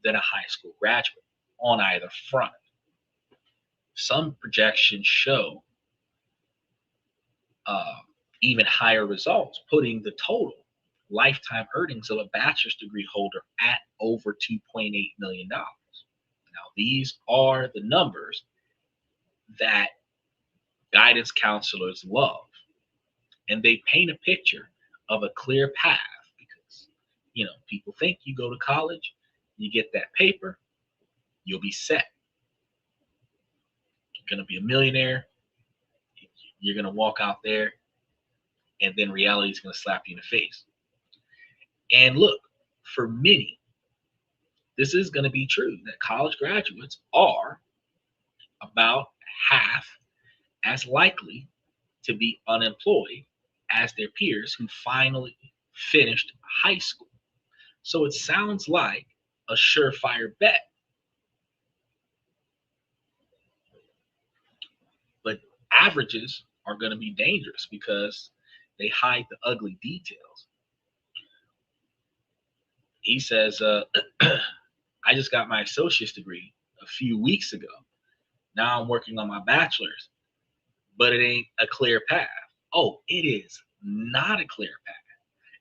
than a high school graduate on either front. Some projections show uh, even higher results, putting the total lifetime earnings of a bachelor's degree holder at over $2.8 million. Now, these are the numbers that guidance counselors love, and they paint a picture of a clear path because, people think you go to college, you get that paper, you'll be set. You're going to be a millionaire. You're going to walk out there, and then reality is going to slap you in the face. And look, for many, this is going to be true that college graduates are about half as likely to be unemployed as their peers who finally finished high school. So it sounds like a surefire bet. But averages are going to be dangerous because they hide the ugly details. He says, I just got my associate's degree a few weeks ago. Now I'm working on my bachelor's, but it ain't a clear path. Oh, it is not a clear path.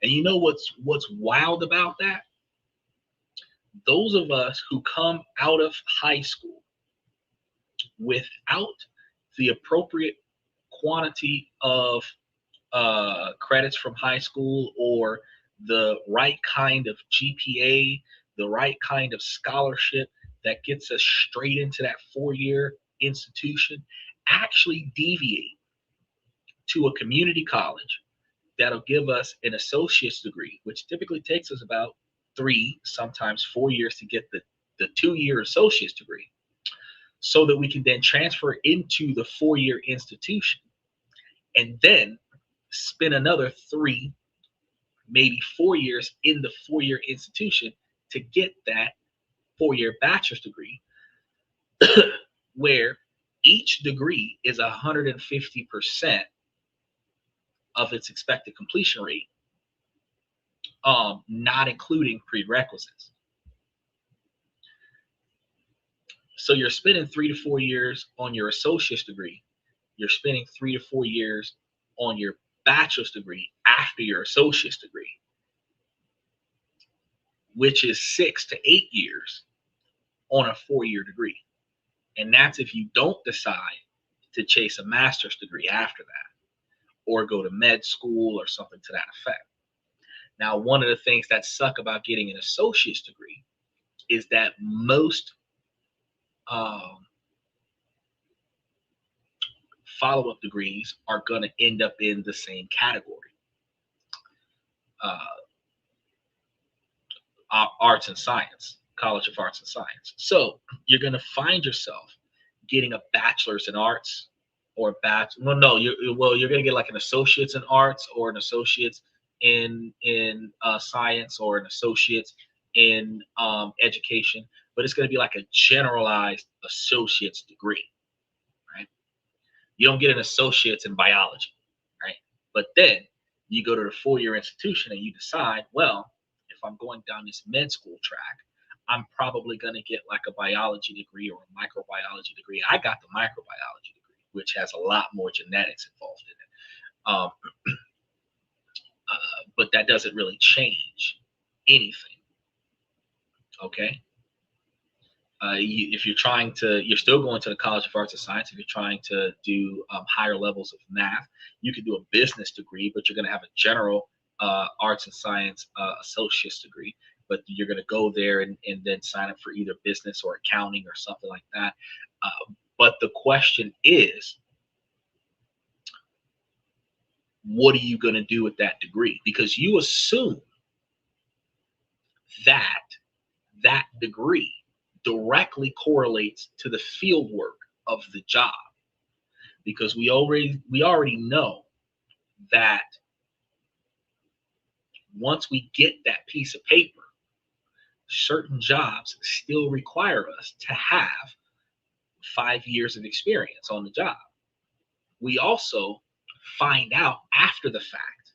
And you know what's wild about that? Those of us who come out of high school without the appropriate quantity of credits from high school or the right kind of GPA, the right kind of scholarship that gets us straight into that 4-year institution, actually deviate to a community college that'll give us an associate's degree, which typically takes us about 3, sometimes 4 years to get the 2-year associate's degree, so that we can then transfer into the 4-year institution and then spend another 3, maybe 4 years in the 4-year institution to get that 4-year bachelor's degree, where each degree is 150% of its expected completion rate, not including prerequisites. So you're spending 3 to 4 years on your associate's degree. You're spending 3 to 4 years on your bachelor's degree after your associate's degree, which is 6 to 8 years on a 4-year degree. And that's if you don't decide to chase a master's degree after that or go to med school or something to that effect. Now, one of the things that suck about getting an associate's degree is that most follow-up degrees are going to end up in the same category. Arts and science, College of Arts and Science. So you're going to find yourself getting a bachelor's in arts or you're going to get like an associate's in arts or an associate's in science or an associate's in education, but it's going to be like a generalized associate's degree, right? You don't get an associate's in biology, right? But then you go to the 4-year institution and you decide, well, if I'm going down this med school track, I'm probably going to get like a biology degree or a microbiology degree. I got the microbiology degree, which has a lot more genetics involved in it. But that doesn't really change anything. Okay. If you're you're still going to the College of Arts and Science. If you're trying to do higher levels of math, you could do a business degree, but you're going to have a general arts and science associate's degree. But you're going to go there and then sign up for either business or accounting or something like that. But the question is, what are you going to do with that degree? Because you assume that that degree directly correlates to the field work of the job, because we already know that once we get that piece of paper, certain jobs still require us to have 5 years of experience on the job. We also find out after the fact,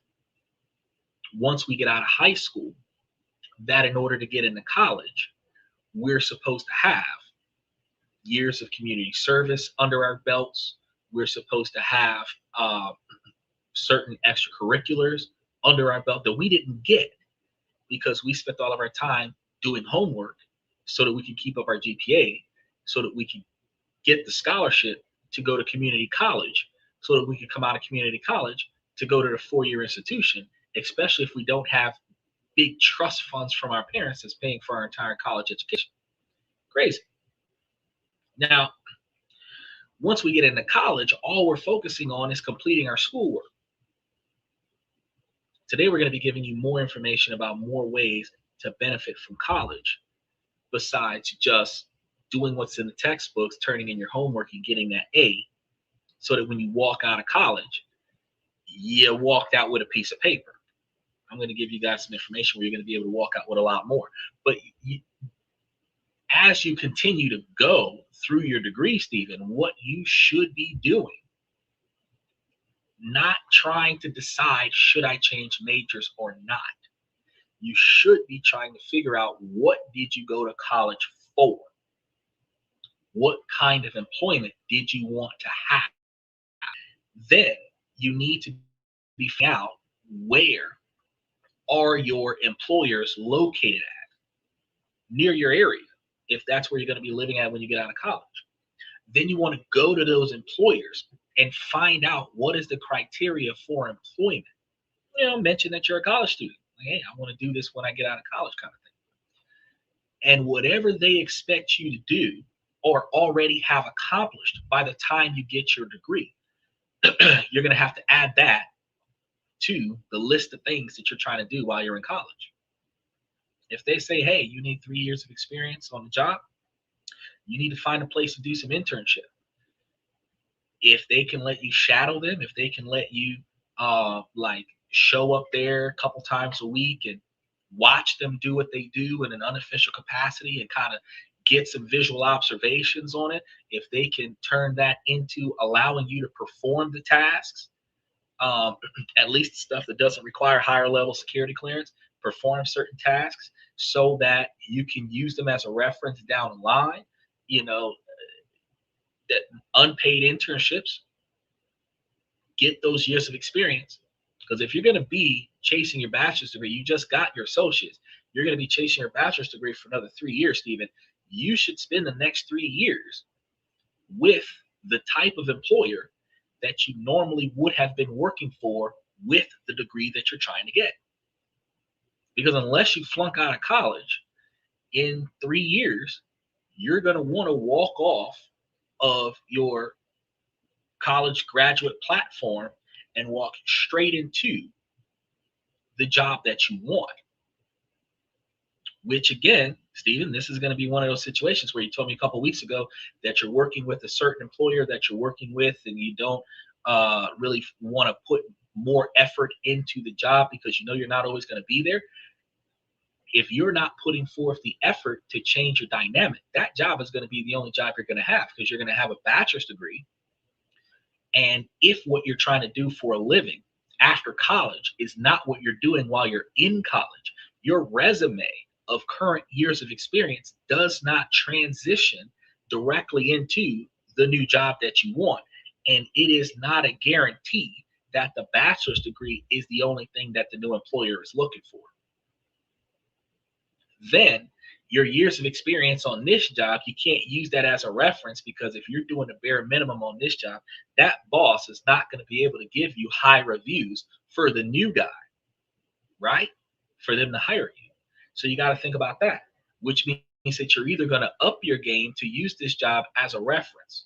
once we get out of high school, that in order to get into college, we're supposed to have years of community service under our belts. We're supposed to have certain extracurriculars under our belt that we didn't get because we spent all of our time doing homework so that we could keep up our GPA, so that we could get the scholarship to go to community college, so that we could come out of community college to go to the four-year institution, especially if we don't have big trust funds from our parents that's paying for our entire college education. Crazy. Now, once we get into college, all we're focusing on is completing our schoolwork. Today, we're going to be giving you more information about more ways to benefit from college besides just doing what's in the textbooks, turning in your homework and getting that A, so that when you walk out of college, you walked out with a piece of paper. I'm going to give you guys some information where you're going to be able to walk out with a lot more. But as you continue to go through your degree, Stephen, what you should be doing, not trying to decide, should I change majors or not? You should be trying to figure out, what did you go to college for? What kind of employment did you want to have? Then you need to be figuring out, where are your employers located at near your area, if that's where you're going to be living at when you get out of college. Then you want to go to those employers and find out, what is the criteria for employment. Mention that you're a college student. Like, hey, I want to do this when I get out of college, kind of thing. And whatever they expect you to do or already have accomplished by the time you get your degree, you're going to have to add that to the list of things that you're trying to do while you're in college. If they say, hey, you need 3 years of experience on the job, you need to find a place to do some internship. If they can let you shadow them, if they can let you show up there a couple times a week and watch them do what they do in an unofficial capacity and kind of get some visual observations on it, if they can turn that into allowing you to perform the tasks, at least stuff that doesn't require higher level security clearance, perform certain tasks so that you can use them as a reference down the line, that unpaid internships, get those years of experience. Because if you're going to be chasing your bachelor's degree, you just got your associates, you're going to be chasing your bachelor's degree for another 3 years, Stephen. You should spend the next 3 years with the type of employer that you normally would have been working for with the degree that you're trying to get. Because unless you flunk out of college in 3 years, you're going to want to walk off of your college graduate platform and walk straight into the job that you want. Which again, Stephen, this is going to be one of those situations where you told me a couple of weeks ago that you're working with a certain employer that you're working with, and you don't really want to put more effort into the job because you're not always going to be there. If you're not putting forth the effort to change your dynamic, that job is going to be the only job you're going to have, because you're going to have a bachelor's degree. And if what you're trying to do for a living after college is not what you're doing while you're in college, your resume of current years of experience does not transition directly into the new job that you want. And it is not a guarantee that the bachelor's degree is the only thing that the new employer is looking for. Then your years of experience on this job, you can't use that as a reference, because if you're doing the bare minimum on this job, that boss is not going to be able to give you high reviews for the new guy, right? For them to hire you. So you got to think about that, which means that you're either going to up your game to use this job as a reference,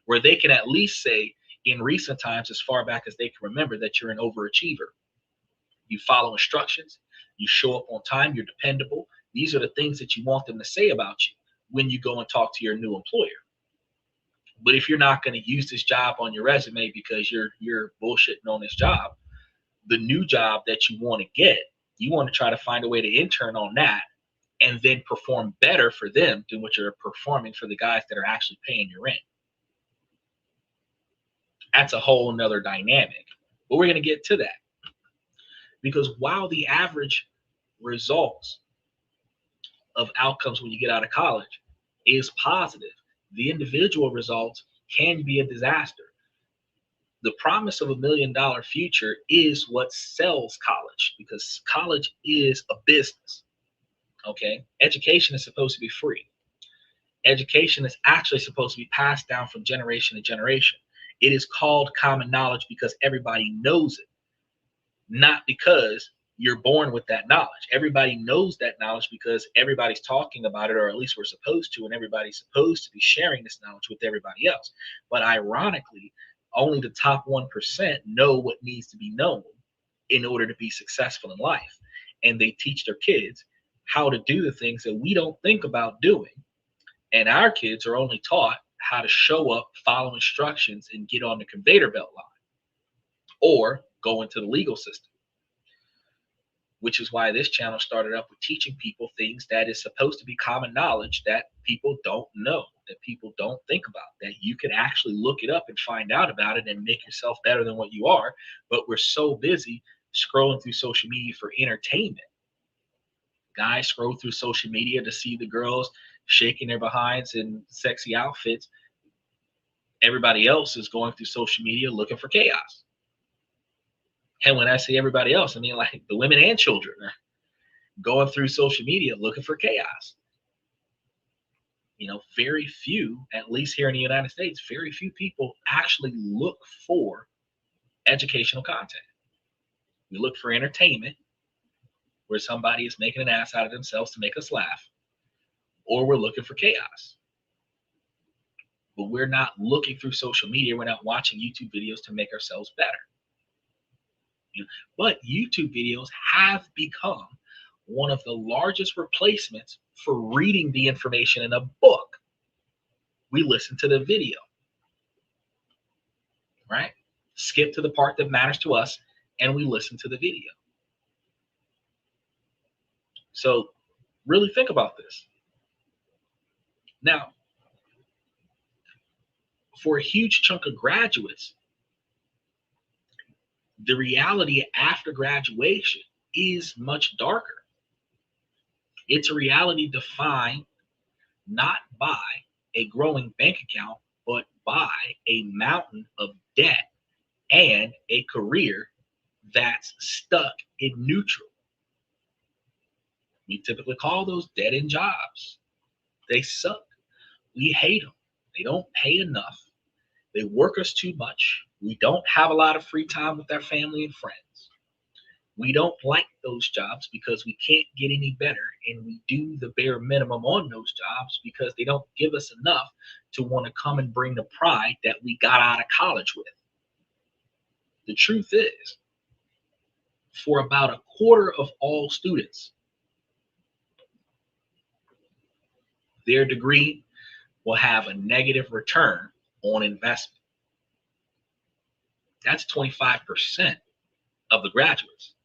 where they can at least say in recent times, as far back as they can remember, that you're an overachiever. You follow instructions, you show up on time, you're dependable. These are the things that you want them to say about you when you go and talk to your new employer. But if you're not going to use this job on your resume because you're bullshitting on this job, the new job that you want to get, you want to try to find a way to intern on that and then perform better for them than what you're performing for the guys that are actually paying your rent. That's a whole nother dynamic. But we're going to get to that. Because while the average results of outcomes when you get out of college is positive. The individual results can be a disaster. The promise of $1 million future is what sells college, because college is a business. Okay. Education is supposed to be free. Education is actually supposed to be passed down from generation to generation. It is called common knowledge because everybody knows it, not because you're born with that knowledge. Everybody knows that knowledge because everybody's talking about it, or at least we're supposed to, and everybody's supposed to be sharing this knowledge with everybody else. But ironically, only the top 1% know what needs to be known in order to be successful in life. And they teach their kids how to do the things that we don't think about doing. And our kids are only taught how to show up, follow instructions, and get on the conveyor belt line or go into the legal system. Which is why this channel started up with teaching people things that is supposed to be common knowledge that people don't know, that people don't think about, that you can actually look it up and find out about it and make yourself better than what you are. But we're so busy scrolling through social media for entertainment. Guys scroll through social media to see the girls shaking their behinds in sexy outfits. Everybody else is going through social media looking for chaos. And when I say everybody else, I mean like the women and children are going through social media looking for chaos. You know, very few, at least here in the United States, very few people actually look for educational content. We look for entertainment where somebody is making an ass out of themselves to make us laugh, or we're looking for chaos. But we're not looking through social media. We're not watching YouTube videos to make ourselves better. But YouTube videos have become one of the largest replacements for reading the information in a book. We listen to the video, right? Skip to the part that matters to us, and we listen to the video. So really think about this. Now, for a huge chunk of graduates, the reality after graduation is much darker. It's a reality defined not by a growing bank account, but by a mountain of debt and a career that's stuck in neutral. We typically call those dead-end jobs. They suck. We hate them. They don't pay enough. They work us too much. We don't have a lot of free time with our family and friends. We don't like those jobs because we can't get any better, and we do the bare minimum on those jobs because they don't give us enough to want to come and bring the pride that we got out of college with. The truth is, for about a quarter of all students, their degree will have a negative return on investment. That's 25% of the graduates.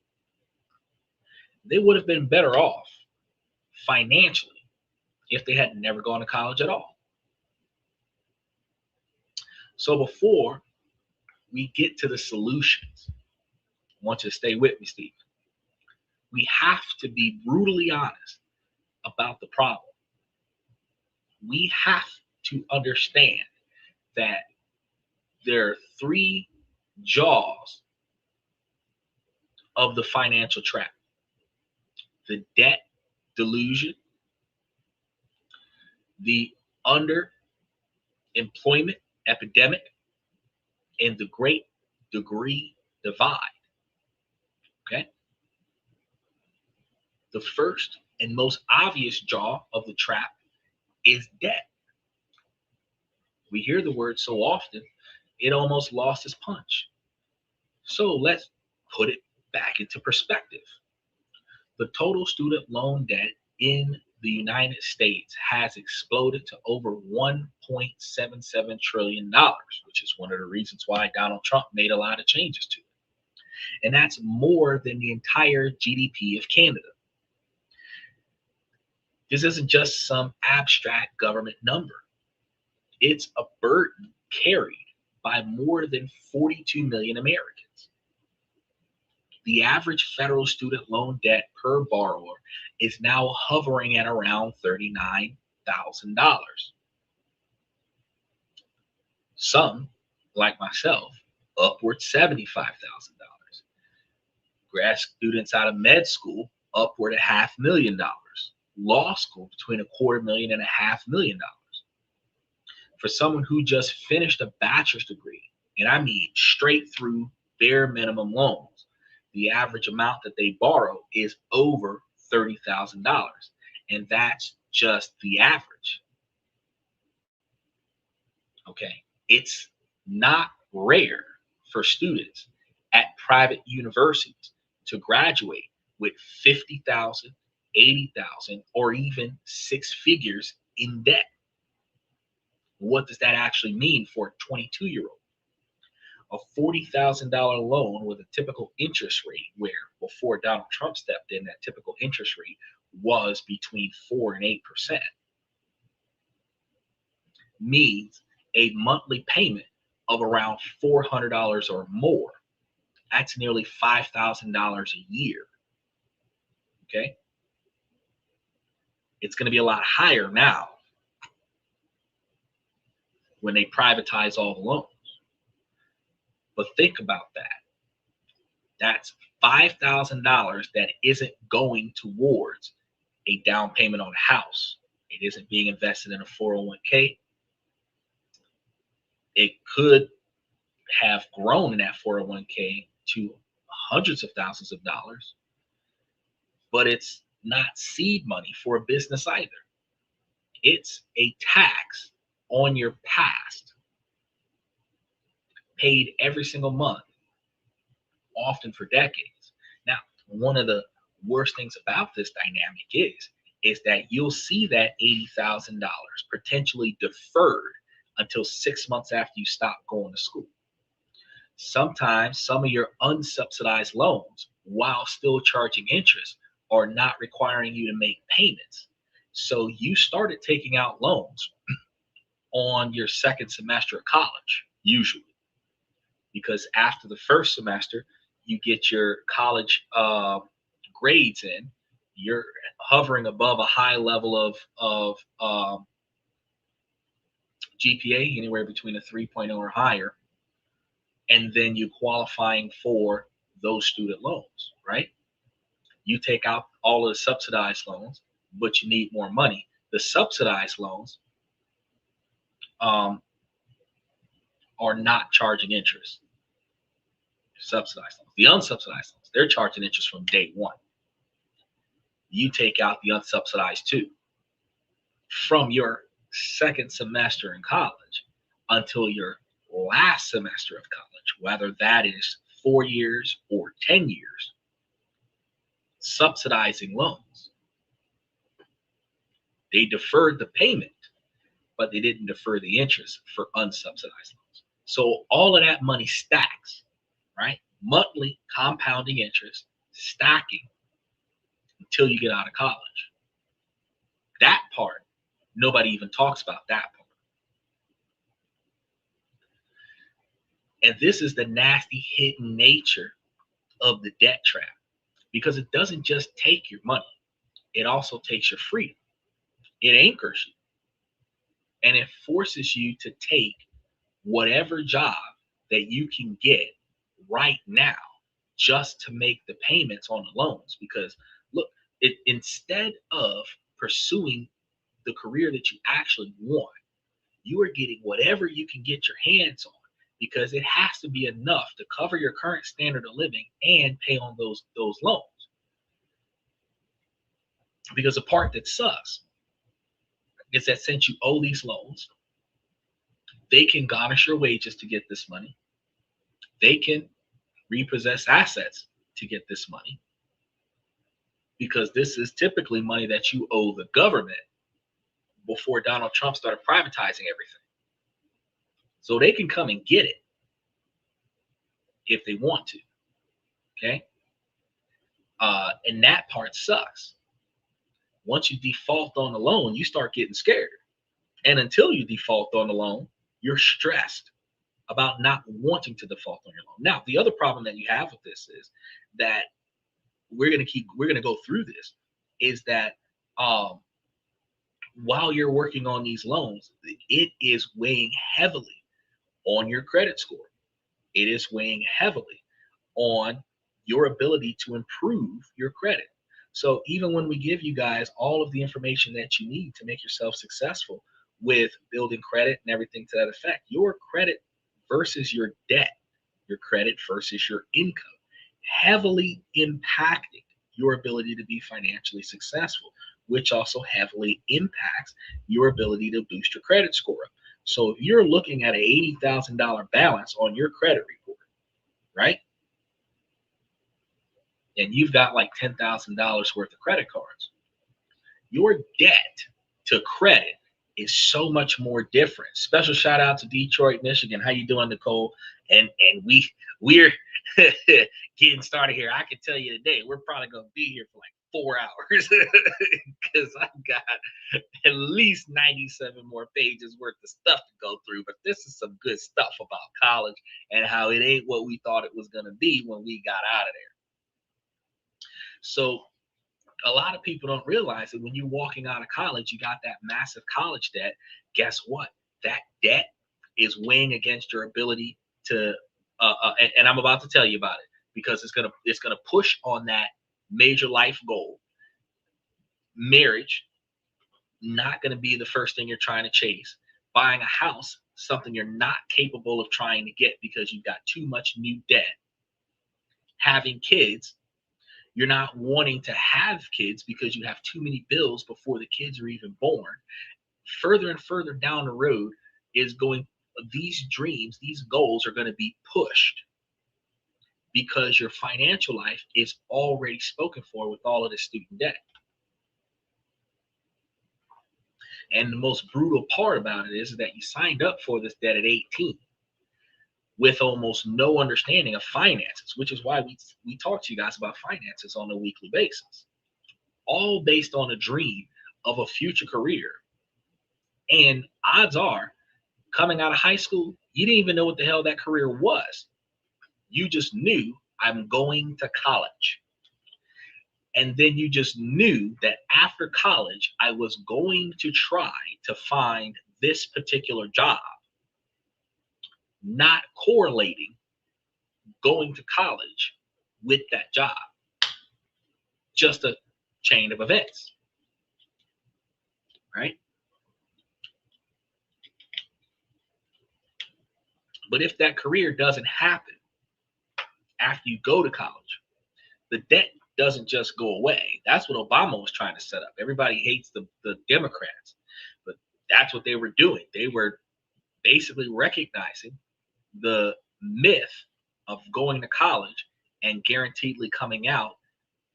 They would have been better off financially if they had never gone to college at all. So before we get to the solutions, I want you to stay with me, Steve. We have to be brutally honest about the problem. We have to understand that there are three jaws of the financial trap: the debt delusion, the underemployment epidemic, and the great degree divide. Okay? The first and most obvious jaw of the trap is debt. We hear the word so often, it almost lost its punch. So let's put it back into perspective. The total student loan debt in the United States has exploded to over $1.77 trillion, which is one of the reasons why Donald Trump made a lot of changes to it. And that's more than the entire GDP of Canada. This isn't just some abstract government number. It's a burden carried by more than 42 million Americans. The average federal student loan debt per borrower is now hovering at around $39,000. Some, like myself, upward $75,000. Grad students out of med school, upward $500,000. Law school, between $250,000 and $500,000. For someone who just finished a bachelor's degree, and I mean straight through bare minimum loans, the average amount that they borrow is over $30,000. And that's just the average. Okay. It's not rare for students at private universities to graduate with 50,000, 80,000, or even six figures in debt. What does that actually mean for a 22-year-old? A $40,000 loan with a typical interest rate, where before Donald Trump stepped in, that typical interest rate was between 4 and 8%, means a monthly payment of around $400 or more. That's nearly $5,000 a year. Okay. It's going to be a lot higher now when they privatize all the loans. But think about that. That's $5,000 that isn't going towards a down payment on a house. It isn't being invested in a 401k. It could have grown in that 401k to hundreds of thousands of dollars, but it's not seed money for a business either. It's a tax on your past, paid every single month, often for decades. Now, one of the worst things about this dynamic is that you'll see that $80,000 potentially deferred until 6 months after you stop going to school. Sometimes some of your unsubsidized loans, while still charging interest, are not requiring you to make payments. So you started taking out loans on your second semester of college, usually, because after the first semester, you get your college grades in, you're hovering above a high level of GPA, anywhere between a 3.0 or higher, and then you qualifying for those student loans, right? You take out all of the subsidized loans, but you need more money. The subsidized loans are not charging interest. Subsidized loans. The unsubsidized loans, they're charging interest from day one. You take out the unsubsidized too. From your second semester in college until your last semester of college, whether that is 4 years or 10 years, subsidizing loans. They deferred the payment, but they didn't defer the interest for unsubsidized loans. So all of that money stacks, right? Monthly compounding interest, stacking until you get out of college. That part, nobody even talks about that part. And this is the nasty hidden nature of the debt trap, because it doesn't just take your money, it also takes your freedom. It anchors you, and it forces you to take whatever job that you can get right now just to make the payments on the loans. Because look, instead of pursuing the career that you actually want, you are getting whatever you can get your hands on, because it has to be enough to cover your current standard of living and pay on those loans. Because the part that sucks is that since you owe these loans, they can garnish your wages to get this money. They can repossess assets to get this money, because this is typically money that you owe the government before Donald Trump started privatizing everything. So they can come and get it if they want to. Okay. And that part sucks. Once you default on the loan, you start getting scared. And until you default on the loan, you're stressed. about not wanting to default on your loan. Now, the other problem that you have with this is that we're gonna go through this, is that um, while you're working on these loans, it is weighing heavily on your credit score. It is weighing heavily on your ability to improve your credit. So even when we give you guys all of the information that you need to make yourself successful with building credit and everything to that effect, your credit versus your debt, your credit versus your income, heavily impacting your ability to be financially successful, which also heavily impacts your ability to boost your credit score up. So if you're looking at an $80,000 balance on your credit report, right? And you've got like $10,000 worth of credit cards, your debt to credit is so much more different. Special shout out to Detroit, Michigan. How you doing, Nicole? And we're getting started here. I can tell you today, we're probably gonna be here for like 4 hours because I've got at least 97 more pages worth of stuff to go through. But this is some good stuff about college and how it ain't what we thought it was gonna be when we got out of there. So a lot of people don't realize that when you're walking out of college, you got that massive college debt. Guess what? That debt is weighing against your ability to, and I'm about to tell you about it because it's gonna push on that major life goal. Marriage, not gonna be the first thing you're trying to chase. Buying a house, something you're not capable of trying to get because you've got too much new debt. Having kids, you're not wanting to have kids because you have too many bills before the kids are even born. Further and further down the road is going, these dreams, these goals are going to be pushed because your financial life is already spoken for with all of the student debt. And the most brutal part about it is that you signed up for this debt at 18 with almost no understanding of finances, which is why we talk to you guys about finances on a weekly basis, all based on a dream of a future career. And odds are, coming out of high school, you didn't even know what the hell that career was. You just knew, I'm going to college. And then you just knew that after college, I was going to try to find this particular job, not correlating going to college with that job. Just a chain of events, right? But if that career doesn't happen after you go to college, the debt doesn't just go away. That's what Obama was trying to set up. Everybody hates the Democrats, but that's what they were doing. They were basically recognizing the myth of going to college and guaranteedly coming out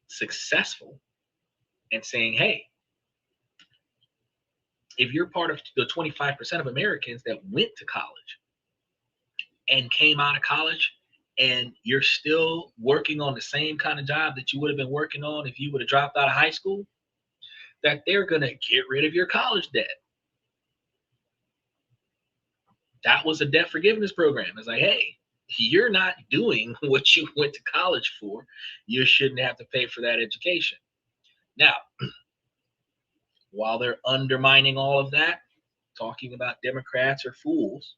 successful and saying, hey, if you're part of the 25% of Americans that went to college and came out of college and you're still working on the same kind of job that you would have been working on if you would have dropped out of high school, that they're going to get rid of your college debt. That was a debt forgiveness program. It's like, hey, you're not doing what you went to college for. You shouldn't have to pay for that education. Now, while they're undermining all of that, talking about Democrats are fools,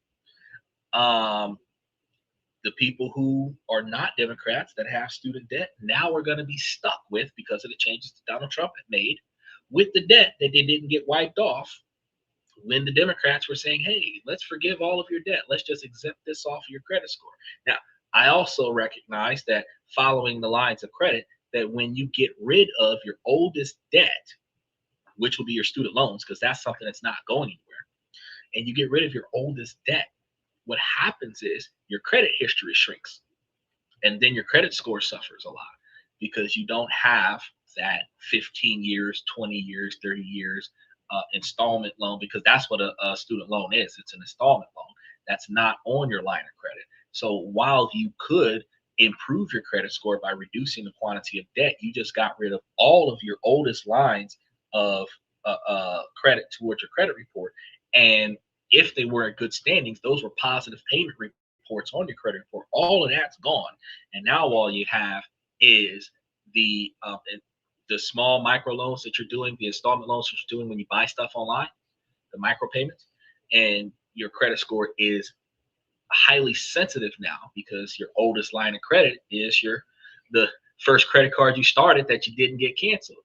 the people who are not Democrats that have student debt now are going to be stuck with, because of the changes that Donald Trump had made, with the debt that they didn't get wiped off when the Democrats were saying, hey, let's forgive all of your debt. Let's just exempt this off of your credit score. Now, I also recognize that, following the lines of credit, that when you get rid of your oldest debt, which will be your student loans, because that's something that's not going anywhere, and you get rid of your oldest debt, what happens is your credit history shrinks, and then your credit score suffers a lot because you don't have that 15 years, 20 years, 30 years installment loan, because that's what a student loan is. It's an installment loan that's not on your line of credit. So while you could improve your credit score by reducing the quantity of debt, you just got rid of all of your oldest lines of credit towards your credit report. And if they were in good standings, those were positive payment reports, on your credit report, all of that's gone. And now all you have is the small micro loans that you're doing, the installment loans that you're doing when you buy stuff online, the micro payments, and your credit score is highly sensitive now because your oldest line of credit is the first credit card you started that you didn't get canceled.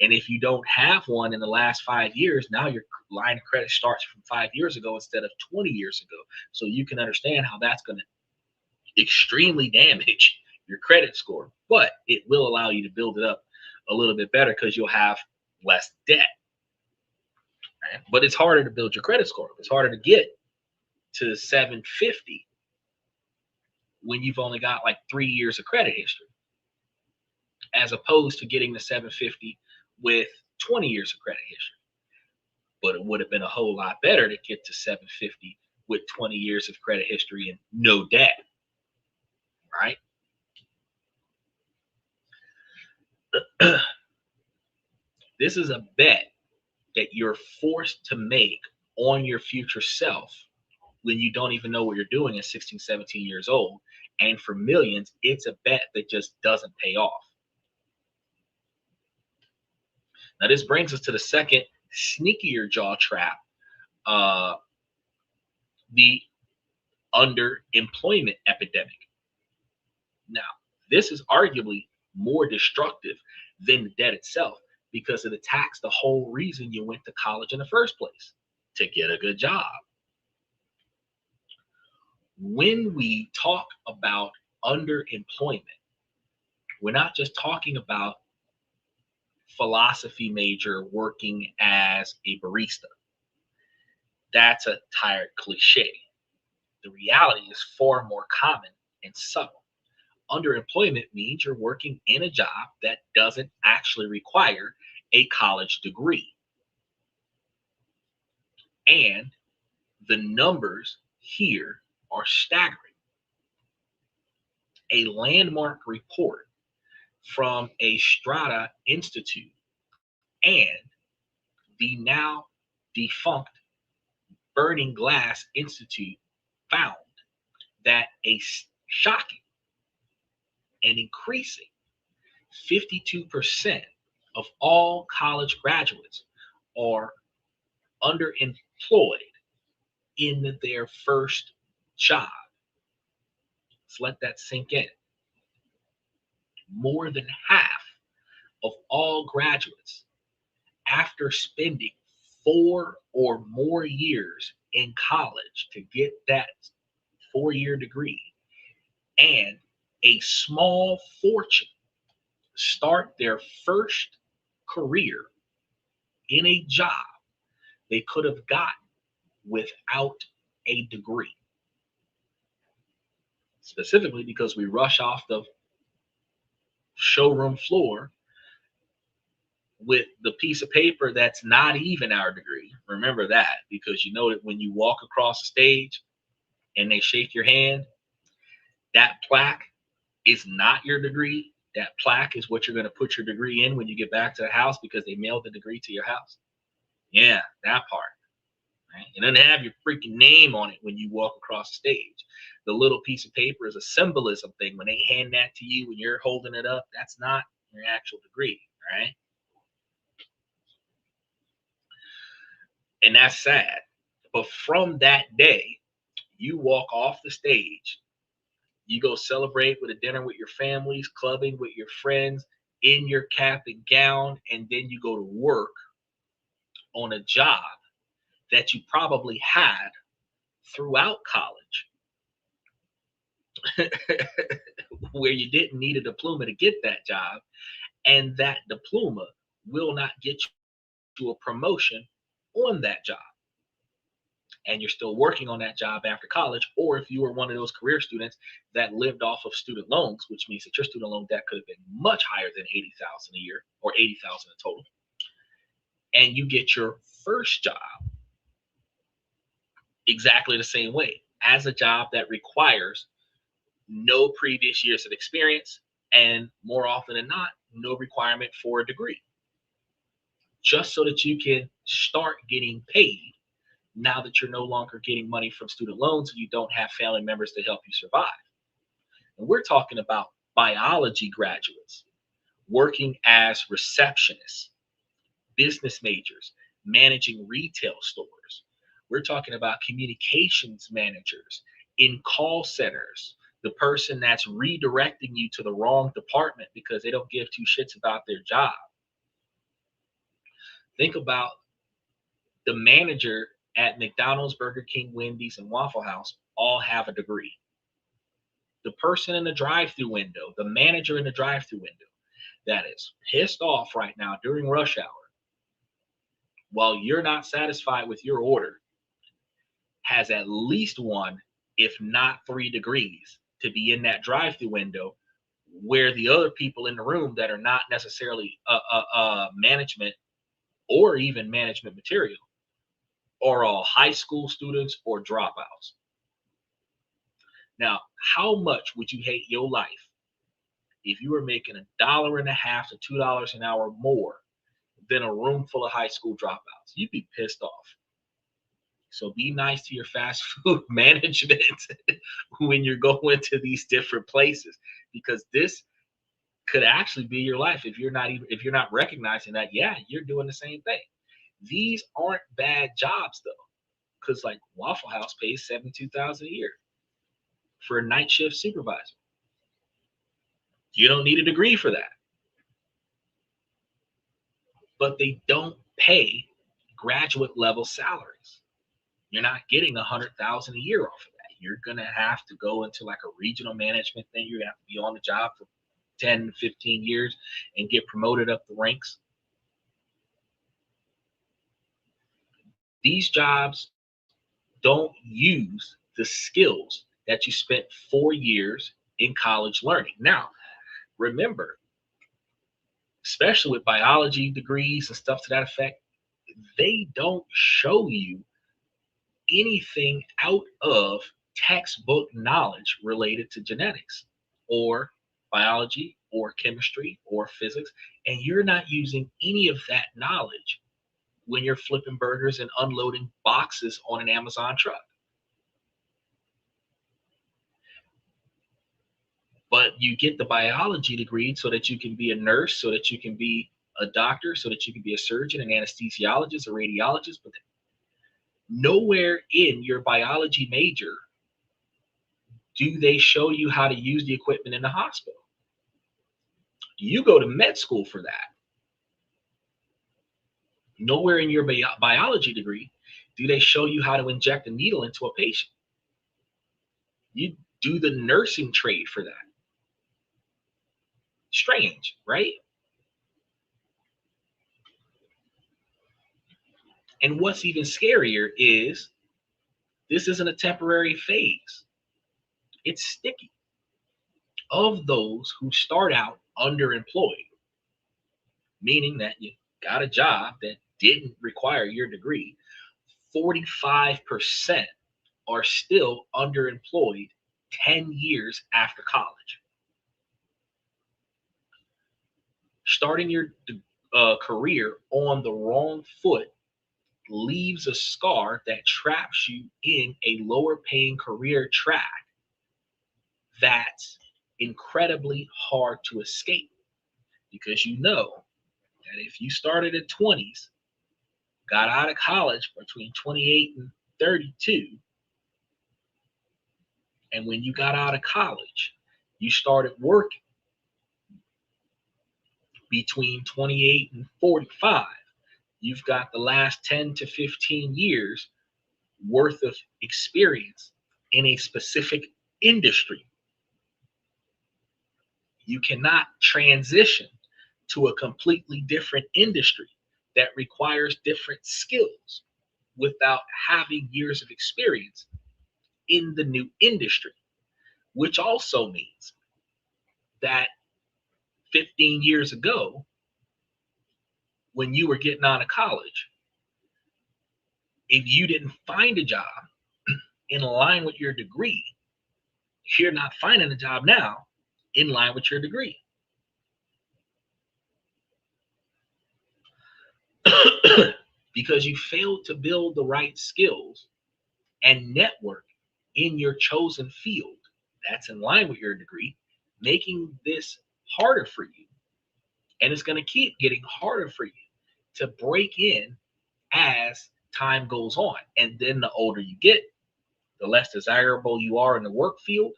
And if you don't have one in the last 5 years, now your line of credit starts from 5 years ago instead of 20 years ago. So you can understand how that's going to extremely damage your credit score, but it will allow you to build it up a little bit better because you'll have less debt. Right? But it's harder to build your credit score. It's harder to get to 750 when you've only got like 3 years of credit history, as opposed to getting to 750 with 20 years of credit history. But it would have been a whole lot better to get to 750 with 20 years of credit history and no debt, right? This is a bet that you're forced to make on your future self when you don't even know what you're doing at 16, 17 years old. And for millions, it's a bet that just doesn't pay off. Now, this brings us to the second sneakier jaw trap, the underemployment epidemic. Now, this is arguably more destructive than the debt itself because it attacks the whole reason you went to college in the first place, to get a good job. When we talk about underemployment, we're not just talking about philosophy major working as a barista. That's a tired cliche. The reality is far more common and subtle. Underemployment means you're working in a job that doesn't actually require a college degree. And the numbers here are staggering. A landmark report from a Strata Institute and the now defunct Burning Glass Institute found that a shocking and increasing 52% of all college graduates are underemployed in their first job. Let's let that sink in. More than half of all graduates, after spending 4 or more years in college to get that 4-year degree and a small fortune, start their first career in a job they could have gotten without a degree. Specifically because we rush off the showroom floor with the piece of paper that's not even our degree. Remember that, because you know that when you walk across the stage and they shake your hand, that plaque is not your degree. That plaque is what you're going to put your degree in when you get back to the house because they mailed the degree to your house. Yeah, that part. Right? It doesn't have your freaking name on it when you walk across the stage. The little piece of paper is a symbolism thing. When they hand that to you and you're holding it up, that's not your actual degree, right? And that's sad. But from that day, you walk off the stage, you go celebrate with a dinner with your families, clubbing with your friends, in your cap and gown, and then you go to work on a job that you probably had throughout college, where you didn't need a diploma to get that job, and that diploma will not get you a promotion on that job. And you're still working on that job after college, or if you were one of those career students that lived off of student loans, which means that your student loan debt could have been much higher than $80,000 a year or $80,000 in total, and you get your first job exactly the same way, as a job that requires no previous years of experience and, more often than not, no requirement for a degree, just so that you can start getting paid now that you're no longer getting money from student loans and you don't have family members to help you survive. And we're talking about biology graduates working as receptionists, business majors, managing retail stores. We're talking about communications managers in call centers, the person that's redirecting you to the wrong department because they don't give two shits about their job. Think about the manager at McDonald's, Burger King, Wendy's, and Waffle House all have a degree. The person in the drive-through window, the manager in the drive-through window that is pissed off right now during rush hour while you're not satisfied with your order has at least one, if not 3 degrees to be in that drive-through window where the other people in the room that are not necessarily management or even management material are all high school students or dropouts. Now, how much would you hate your life if you were making $1.50 to $2 an hour more than a room full of high school dropouts? You'd be pissed off. So be nice to your fast food management when you're going to these different places, because this could actually be your life if you're not recognizing that, yeah, you're doing the same thing. These aren't bad jobs though, because like Waffle House pays $72,000 a year for a night shift supervisor. You don't need a degree for that. But they don't pay graduate level salaries. You're not getting $100,000 a year off of that. You're gonna have to go into like a regional management thing. You're gonna have to be on the job for 10, 15 years and get promoted up the ranks. These jobs don't use the skills that you spent 4 years in college learning. Now, remember, especially with biology degrees and stuff to that effect, they don't show you anything out of textbook knowledge related to genetics or biology or chemistry or physics, and you're not using any of that knowledge when you're flipping burgers and unloading boxes on an Amazon truck. But you get the biology degree so that you can be a nurse, so that you can be a doctor, so that you can be a surgeon, an anesthesiologist, a radiologist. But nowhere in your biology major do they show you how to use the equipment in the hospital. You go to med school for that. Nowhere in your biology degree do they show you how to inject a needle into a patient. You do the nursing trade for that. Strange, right? And what's even scarier is this isn't a temporary phase. It's sticky. Of those who start out underemployed, meaning that you got a job that didn't require your degree, 45% are still underemployed 10 years after college. Starting your career on the wrong foot leaves a scar that traps you in a lower paying career track that's incredibly hard to escape, because you know that if you started at 20s, got out of college between 28 and 32, and when you got out of college, you started working between 28 and 45, you've got the last 10 to 15 years worth of experience in a specific industry. You cannot transition to a completely different industry that requires different skills without having years of experience in the new industry, which also means that 15 years ago, when you were getting out of college, if you didn't find a job in line with your degree, you're not finding a job now in line with your degree. because you failed to build the right skills and network in your chosen field that's in line with your degree, making this harder for you. And it's going to keep getting harder for you to break in as time goes on. And then the older you get, the less desirable you are in the work field.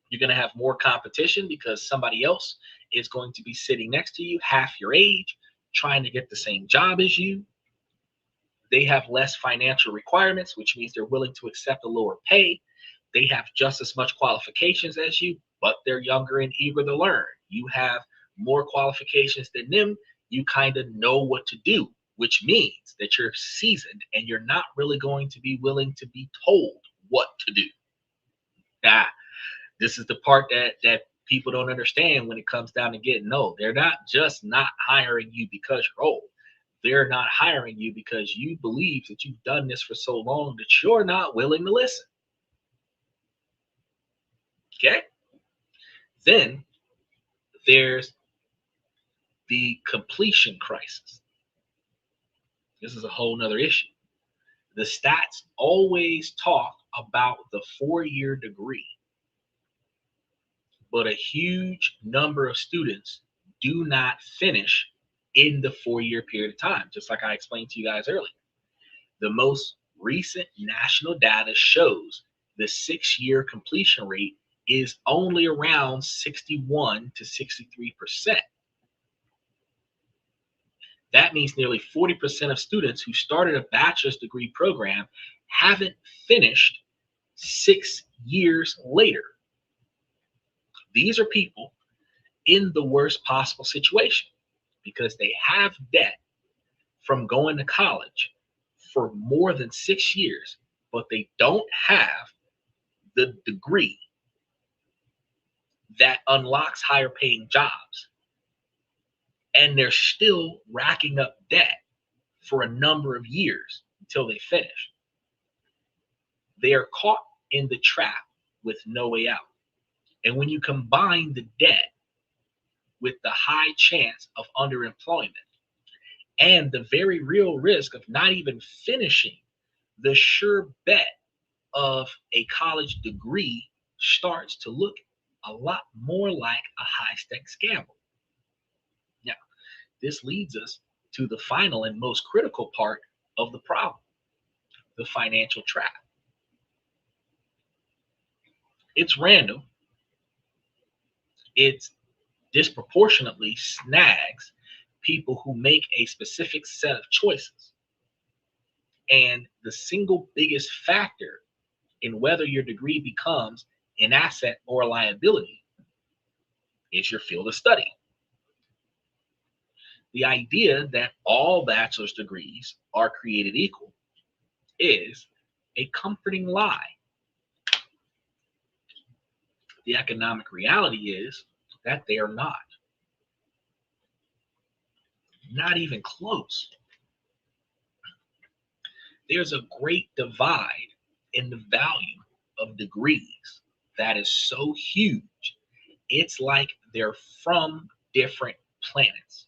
You're going to have more competition because somebody else is going to be sitting next to you, half your age, trying to get the same job as you. They have less financial requirements, which means they're willing to accept a lower pay. They have just as much qualifications as you, but they're younger and eager to learn. You have more qualifications than them. You kind of know what to do, which means that you're seasoned and you're not really going to be willing to be told what to do. Ah, this is the part that people don't understand when it comes down to getting old. They're not just not hiring you because you're old. They're not hiring you because you believe that you've done this for so long that you're not willing to listen. Okay? Then there's the completion crisis. This is a whole nother issue. The stats always talk about the 4-year degree, but a huge number of students do not finish in the 4-year period of time, just like I explained to you guys earlier. The most recent national data shows the 6-year completion rate is only around 61 to 63%. That means nearly 40% of students who started a bachelor's degree program haven't finished 6 years later. These are people in the worst possible situation because they have debt from going to college for more than 6 years, but they don't have the degree that unlocks higher paying jobs. And they're still racking up debt for a number of years until they finish. They are caught in the trap with no way out. And when you combine the debt with the high chance of underemployment and the very real risk of not even finishing, the sure bet of a college degree starts to look a lot more like a high stakes gamble. Now, this leads us to the final and most critical part of the problem, the financial trap. It's random. It disproportionately snags people who make a specific set of choices. And the single biggest factor in whether your degree becomes an asset or a liability is your field of study. The idea that all bachelor's degrees are created equal is a comforting lie. The economic reality is that they are not even close. There's a great divide in the value of degrees that is so huge, it's like they're from different planets.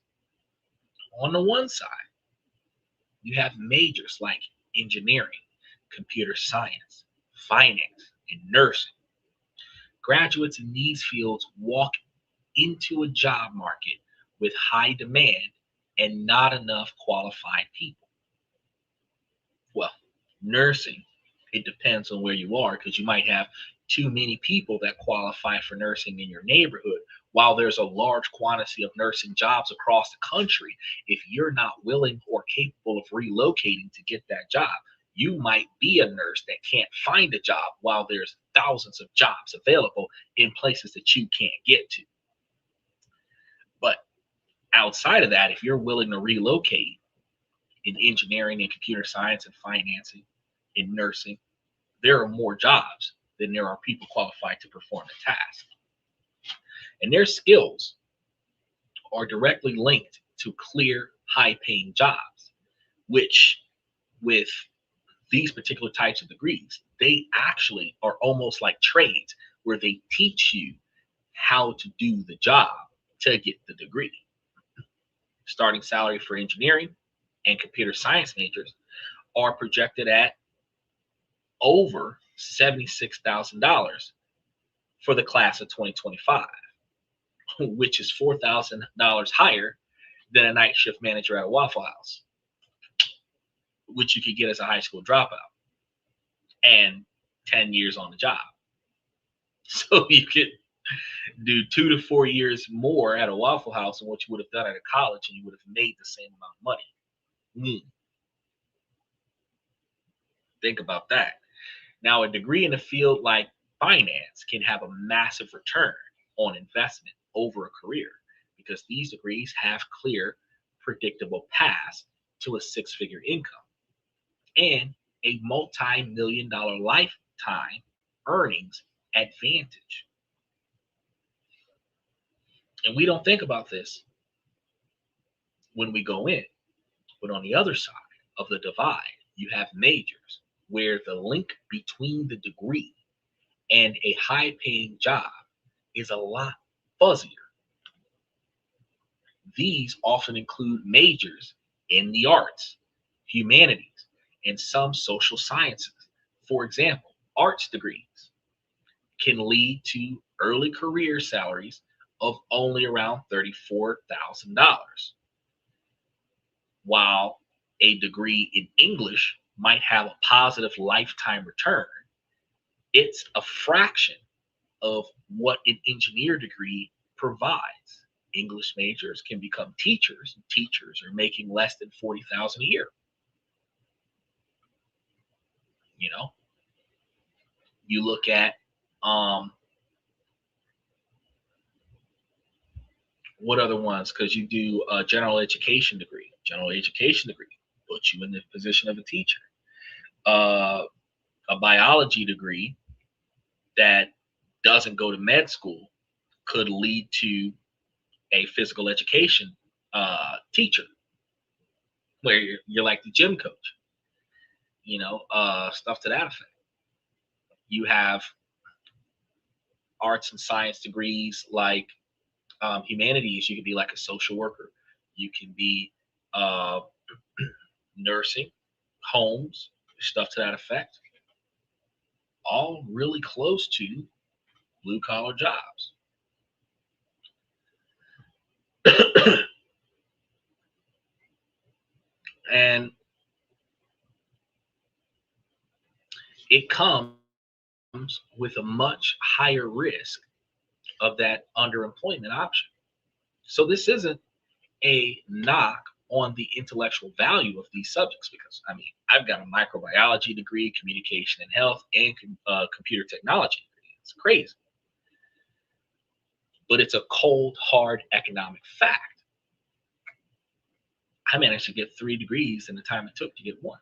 On the one side, you have majors like engineering, computer science, finance, and nursing. Graduates in these fields walk into a job market with high demand and not enough qualified people. Well, nursing, it depends on where you are because you might have too many people that qualify for nursing in your neighborhood. While there's a large quantity of nursing jobs across the country, if you're not willing or capable of relocating to get that job, you might be a nurse that can't find a job while there's thousands of jobs available in places that you can't get to. But outside of that, if you're willing to relocate in engineering and computer science and financing, in nursing, there are more jobs than there are people qualified to perform the task. And their skills are directly linked to clear, high paying jobs, which with these particular types of degrees, they actually are almost like trades where they teach you how to do the job to get the degree. Starting salary for engineering and computer science majors are projected at over $76,000 for the class of 2025, which is $4,000 higher than a night shift manager at a Waffle House, which you could get as a high school dropout and 10 years on the job. So you could do 2 to 4 years more at a Waffle House than what you would have done at a college, and you would have made the same amount of money. Think about that. Now, a degree in a field like finance can have a massive return on investment over a career because these degrees have clear, predictable paths to a six-figure income and a multi-million dollar lifetime earnings advantage. And we don't think about this when we go in. But on the other side of the divide, you have majors where the link between the degree and a high paying job is a lot fuzzier. These often include majors in the arts, humanities, and some social sciences. For example, arts degrees can lead to early career salaries of only around $34,000, while a degree in English might have a positive lifetime return. It's a fraction of what an engineer degree provides. English majors can become teachers, and teachers are making less than $40,000 a year. You know, you look at what other ones? Because you do a general education degree. General education degree puts you in the position of a teacher. A biology degree that doesn't go to med school could lead to a physical education teacher, where you're like the gym coach, stuff to that effect. You have arts and science degrees like humanities. You can be like a social worker. You can be uh, nursing, homes, stuff to that effect. All really close to blue collar jobs. And it comes with a much higher risk of that underemployment option. So this isn't a knock on the intellectual value of these subjects because I mean I've got a microbiology degree, communication and health, and computer technology degree. It's crazy, but it's a cold, hard economic fact. I managed to get 3 degrees in the time it took to get one.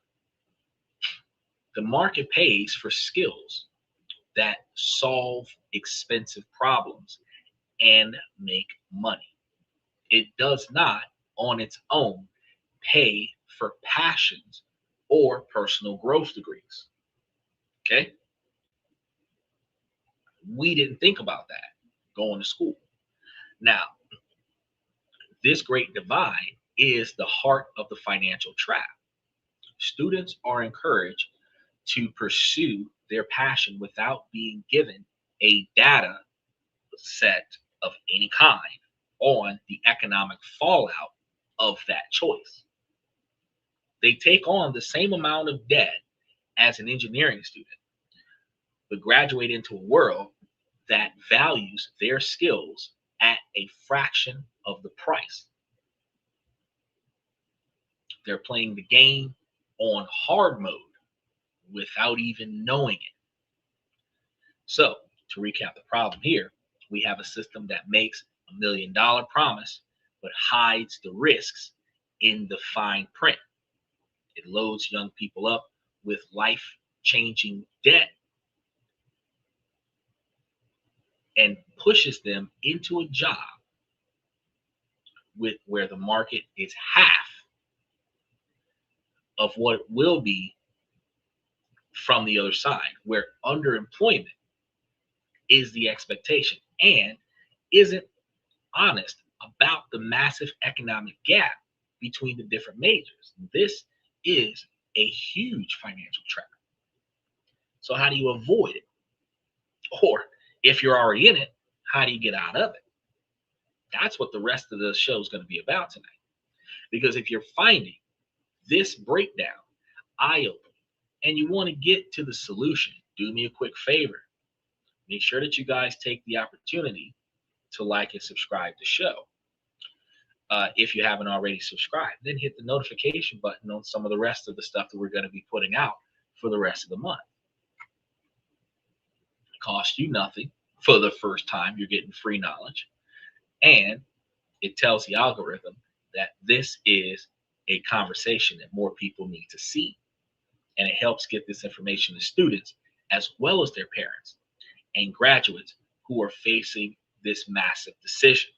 The market pays for skills that solve expensive problems and make money. It does not, on its own, pay for passions or personal growth degrees. Okay? We didn't think about that going to school. Now, this great divide is the heart of the financial trap. Students are encouraged to pursue their passion without being given a data set of any kind on the economic fallout of that choice. They take on the same amount of debt as an engineering student, but graduate into a world that values their skills at a fraction of the price. They're playing the game on hard mode without even knowing it. So, to recap the problem here, we have a system that makes $1 million promise but hides the risks in the fine print. It loads young people up with life-changing debt and pushes them into a job with where the market is half of what it will be from the other side, where underemployment is the expectation and isn't honest about the massive economic gap between the different majors. This is a huge financial trap. So how do you avoid it? Or if you're already in it, how do you get out of it? That's what the rest of the show is going to be about tonight. Because if you're finding this breakdown eye-opening and you want to get to the solution, do me a quick favor. Make sure that you guys take the opportunity to like and subscribe to the show. If you haven't already subscribed, then hit the notification button on some of the rest of the stuff that we're going to be putting out for the rest of the month. It costs you nothing. For the first time, you're getting free knowledge. And it tells the algorithm that this is a conversation that more people need to see. And it helps get this information to students as well as their parents and graduates who are facing this massive decision.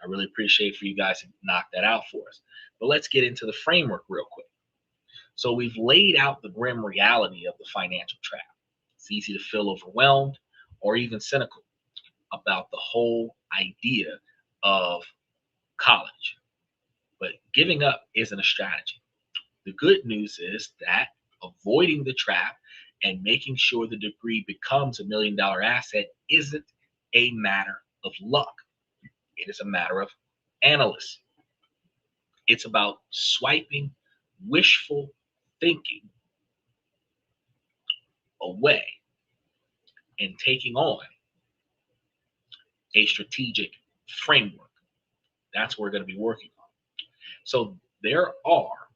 I really appreciate for you guys to knock that out for us. But let's get into the framework real quick. So we've laid out the grim reality of the financial trap. It's easy to feel overwhelmed or even cynical about the whole idea of college. But giving up isn't a strategy. The good news is that avoiding the trap and making sure the degree becomes $1 million asset isn't a matter of luck. It is a matter of analysis. It's about swiping wishful thinking away and taking on a strategic framework. That's what we're going to be working on. So there are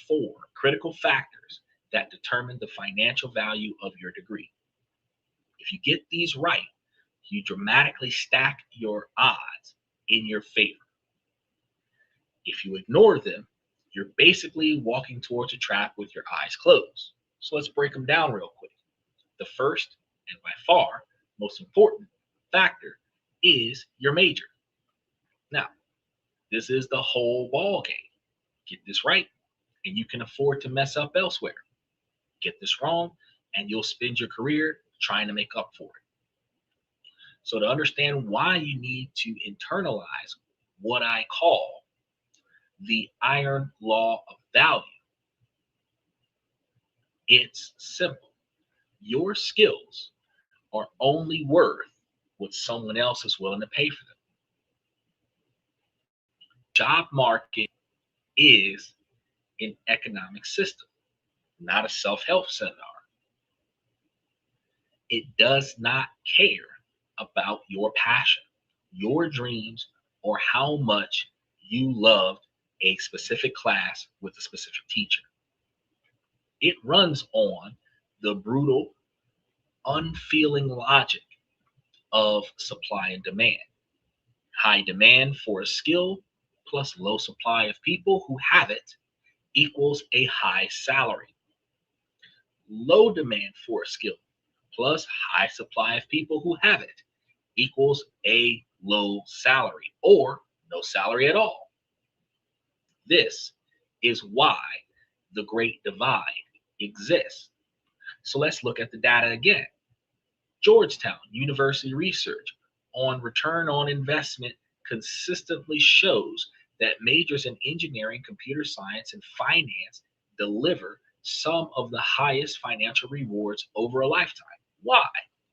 4 critical factors that determine the financial value of your degree. If you get these right, you dramatically stack your odds in your favor. If you ignore them, you're basically walking towards a trap with your eyes closed. So let's break them down real quick. The first, and by far most important factor, is your major. Now, this is the whole ball game. Get this right, and you can afford to mess up elsewhere. Get this wrong, and you'll spend your career trying to make up for it. So to understand why you need to internalize what I call the iron law of value, it's simple. Your skills are only worth what someone else is willing to pay for them. Job market is an economic system, not a self-help seminar. It does not care about your passion, your dreams, or how much you loved a specific class with a specific teacher. It runs on the brutal, unfeeling logic of supply and demand. High demand for a skill plus low supply of people who have it equals a high salary. Low demand for a skill plus high supply of people who have it equals a low salary or no salary at all. This is why the Great Divide exists. So let's look at the data again. Georgetown University research on return on investment consistently shows that majors in engineering, computer science, and finance deliver some of the highest financial rewards over a lifetime. Why?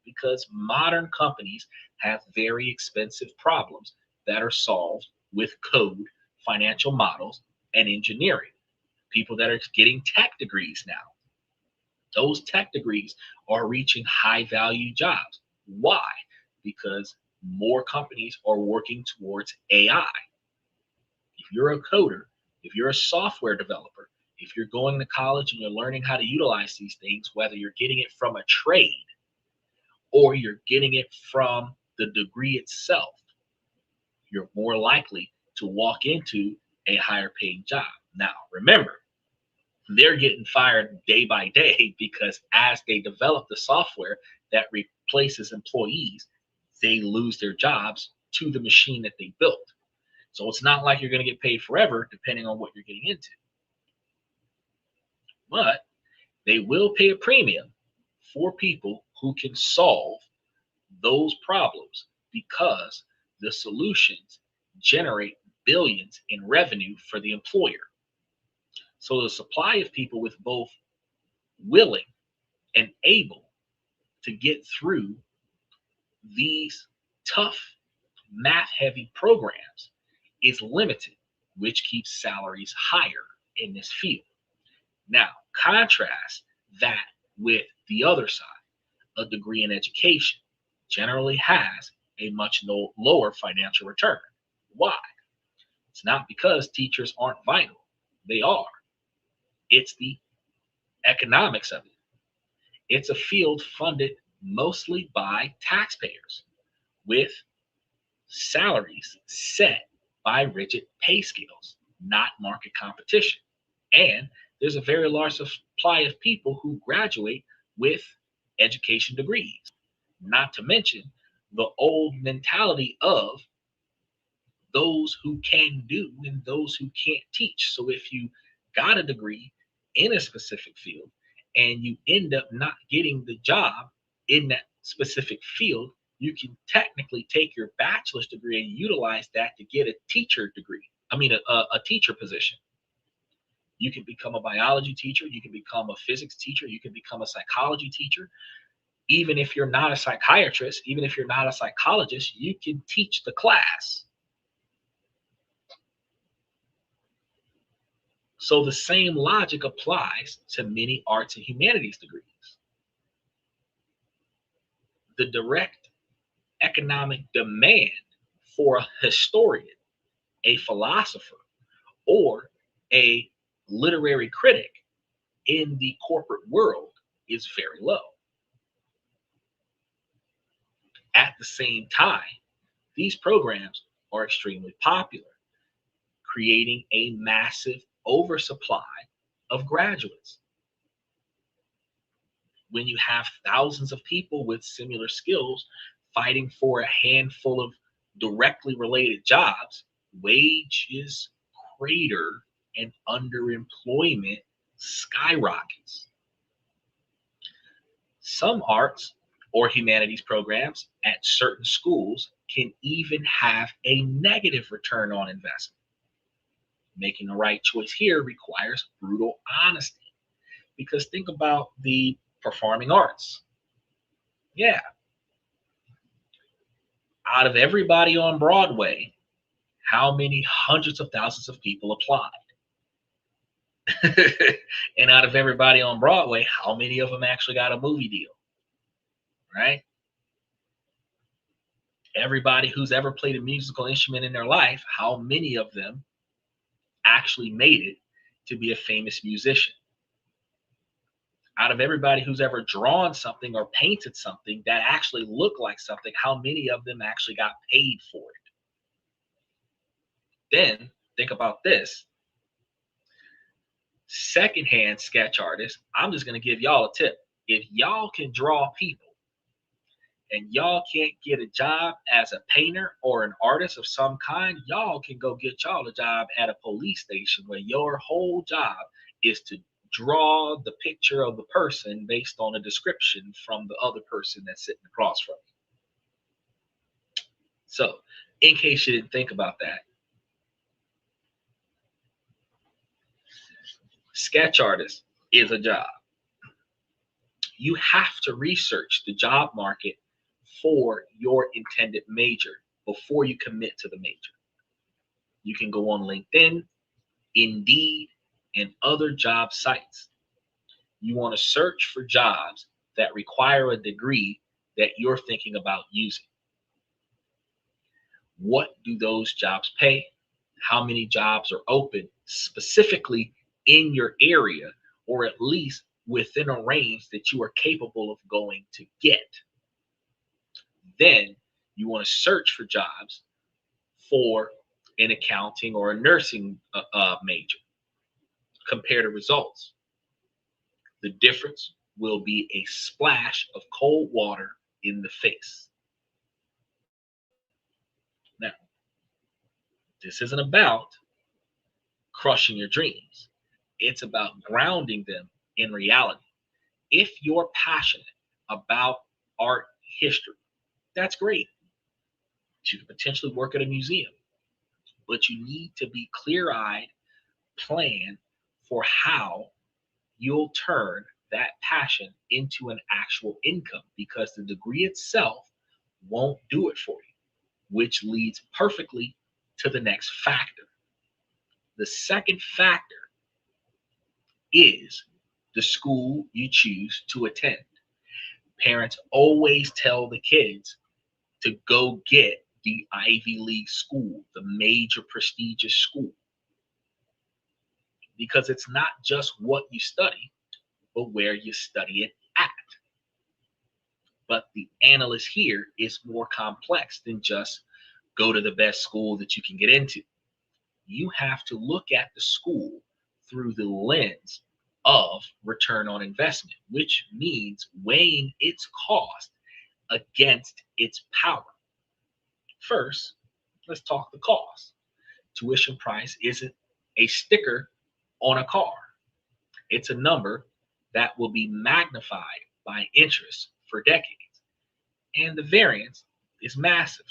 Because modern companies have very expensive problems that are solved with code, financial models, and engineering. People that are getting tech degrees now, those tech degrees are reaching high value jobs. Why? Because more companies are working towards AI. If you're a coder, if you're a software developer, if you're going to college and you're learning how to utilize these things, whether you're getting it from a trade or you're getting it from the degree itself, you're more likely to walk into a higher paying job. Now, remember, they're getting fired day by day because as they develop the software that replaces employees, they lose their jobs to the machine that they built. So it's not like you're going to get paid forever depending on what you're getting into. But they will pay a premium for people who can solve those problems because the solutions generate billions in revenue for the employer. So the supply of people with both willing and able to get through these tough math heavy programs is limited, which keeps salaries higher in this field. Now, contrast that with the other side. A degree in education generally has a much lower financial return. Why? It's not because teachers aren't vital, they are. It's the economics of it. It's a field funded mostly by taxpayers with salaries set by rigid pay scales, not market competition. And there's a very large supply of people who graduate with education degrees, not to mention the old mentality of those who can do and those who can't teach. So if you got a degree in a specific field and you end up not getting the job in that specific field, you can technically take your bachelor's degree and utilize that to get a teacher degree. A teacher position. You can become a biology teacher, you can become a physics teacher, you can become a psychology teacher. Even if you're not a psychiatrist, even if you're not a psychologist, you can teach the class. So the same logic applies to many arts and humanities degrees. The direct economic demand for a historian, a philosopher, or a literary critic in the corporate world is very low. At the same time, these programs are extremely popular, creating a massive oversupply of graduates. When you have thousands of people with similar skills fighting for a handful of directly related jobs, wages crater and underemployment skyrockets. Some arts or humanities programs at certain schools can even have a negative return on investment. Making the right choice here requires brutal honesty. Because think about the performing arts. Yeah. Out of everybody on Broadway, how many hundreds of thousands of people applied? And out of everybody on Broadway, how many of them actually got a movie deal? Right? Everybody who's ever played a musical instrument in their life, how many of them actually made it to be a famous musician? Out of everybody who's ever drawn something or painted something that actually looked like something, how many of them actually got paid for it? Then think about this. Secondhand sketch artists, I'm just going to give y'all a tip. If y'all can draw people and y'all can't get a job as a painter or an artist of some kind, y'all can go get y'all a job at a police station where your whole job is to draw the picture of the person based on a description from the other person that's sitting across from you. So, in case you didn't think about that, sketch artist is a job. You have to research the job market for your intended major before you commit to the major. You can go on LinkedIn, Indeed, and other job sites. You want to search for jobs that require a degree that you're thinking about using. What do those jobs pay? How many jobs are open specifically in your area, or at least within a range that you are capable of going to get? Then you want to search for jobs for an accounting or a nursing major. Compare the results. The difference will be a splash of cold water in the face. Now, this isn't about crushing your dreams. It's about grounding them in reality. If you're passionate about art history, that's great. You could potentially work at a museum. but you need to be clear-eyed, plan for how you'll turn that passion into an actual income, because the degree itself won't do it for you, which leads perfectly to the next factor. The second factor is the school you choose to attend. Parents always tell the kids to go get the Ivy League school, the major prestigious school, because it's not just what you study, but where you study it at. But the analyst here is more complex than just go to the best school that you can get into. You have to look at the school through the lens of return on investment, which means weighing its cost against its power. First, let's talk the cost. Tuition price isn't a sticker on a car. It's a number that will be magnified by interest for decades, and the variance is massive.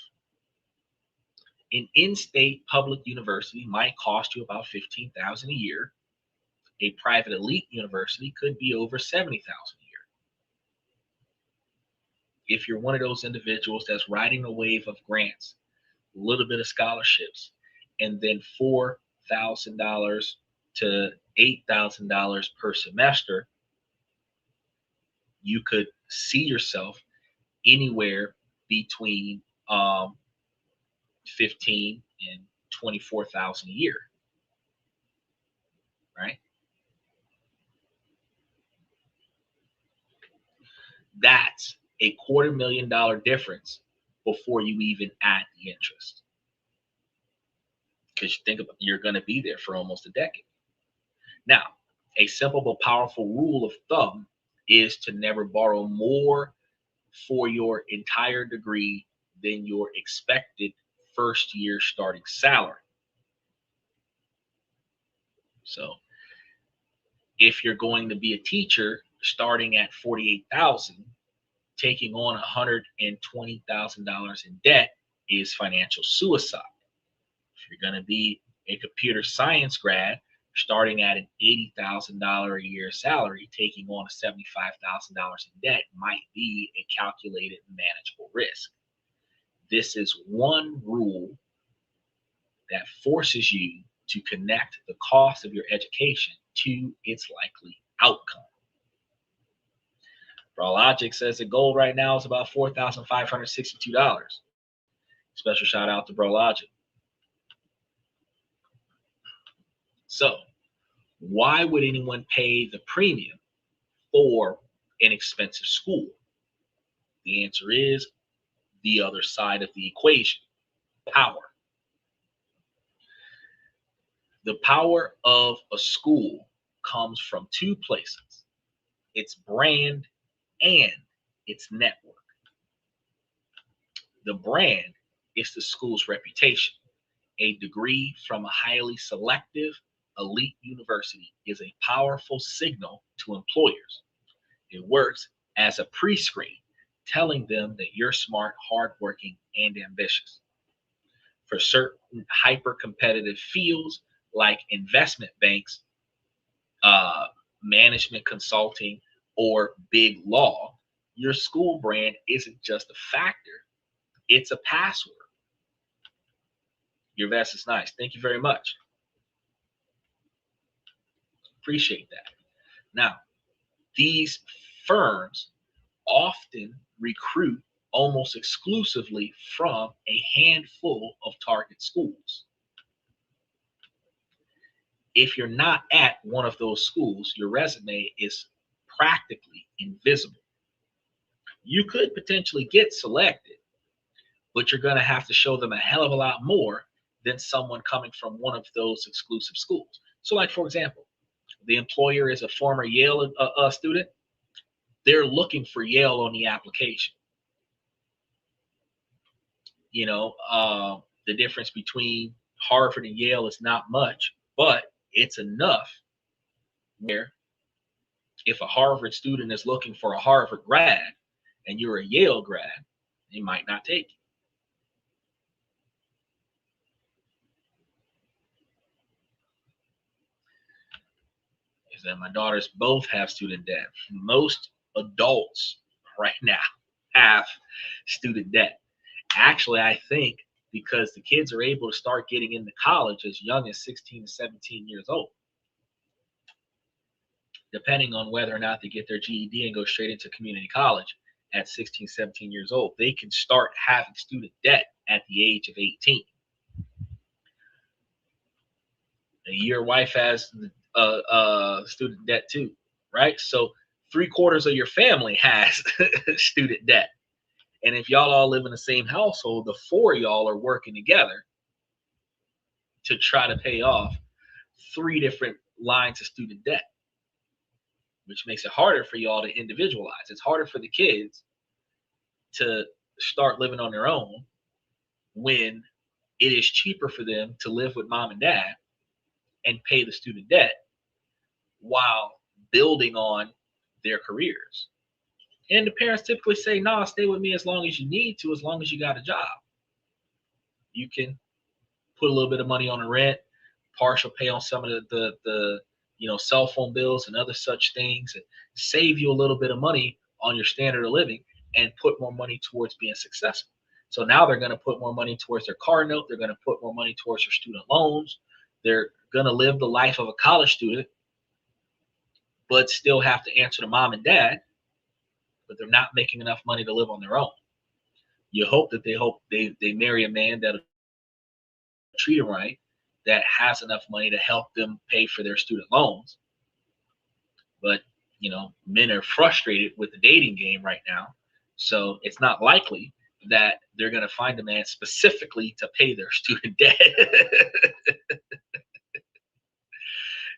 An in-state public university might cost you about $15,000 a year. A private elite university could be over $70,000 a year. If you're one of those individuals that's riding a wave of grants, a little bit of scholarships, and then $4,000 to $8,000 per semester, you could see yourself anywhere between 15 and 24,000 a year, right? That's a $250,000 difference before you even add the interest. Because you think about, you're going to be there for almost a decade. Now, a simple but powerful rule of thumb is to never borrow more for your entire degree than your expected first year starting salary. So if you're going to be a teacher starting at 48,000, taking on $120,000 in debt is financial suicide. If you're going to be a computer science grad starting at an $80,000 a year salary, taking on a $75,000 in debt might be a calculated manageable risk. This is one rule that forces you to connect the cost of your education to its likely outcome. Logic says the gold right now is about $4,562. Special shout out to Logic. So, why would anyone pay the premium for an expensive school? The answer is the other side of the equation: power. The power of a school comes from two places: its brand and its network. The brand is the school's reputation. A degree from a highly selective elite university is a powerful signal to employers. It works as a pre-screen, telling them that you're smart, hardworking, and ambitious. For certain hyper-competitive fields like investment banks, management consulting, or big law, your school brand isn't just a factor, it's a password. Your vest is nice. Thank you very much. Appreciate that. Now, these firms often recruit almost exclusively from a handful of target schools. If you're not at one of those schools, your resume is practically invisible. You could potentially get selected, but you're going to have to show them a hell of a lot more than someone coming from one of those exclusive schools. So, like, for example, the employer is a former Yale student. They're looking for Yale on the application. You know, the difference between Harvard and Yale is not much, but it's enough where if a Harvard student is looking for a Harvard grad and you're a Yale grad, they might not take you. and my daughters both have student debt. Most adults right now have student debt. Actually, I think because the kids are able to start getting into college as young as 16 to 17 years old, depending on whether or not they get their GED and go straight into community college at 16, 17 years old, they can start having student debt at the age of 18. And your wife has student debt too, right? So 3/4 of your family has student debt. And if y'all all live in the same household, the four of y'all are working together to try to pay off 3 different lines of student debt, which makes it harder for y'all to individualize. It's harder for the kids to start living on their own when it is cheaper for them to live with mom and dad and pay the student debt while building on their careers. And the parents typically say, nah, stay with me as long as you need to, as long as you got a job. You can put a little bit of money on the rent, partial pay on some of the cell phone bills and other such things, and save you a little bit of money on your standard of living and put more money towards being successful. So now they're going to put more money towards their car note. They're going to put more money towards their student loans. They're going to live the life of a college student, but still have to answer to mom and dad, but they're not making enough money to live on their own. You hope that they marry a man that'll treat them right, that has enough money to help them pay for their student loans. But, men are frustrated with the dating game right now. So it's not likely that they're going to find a man specifically to pay their student debt.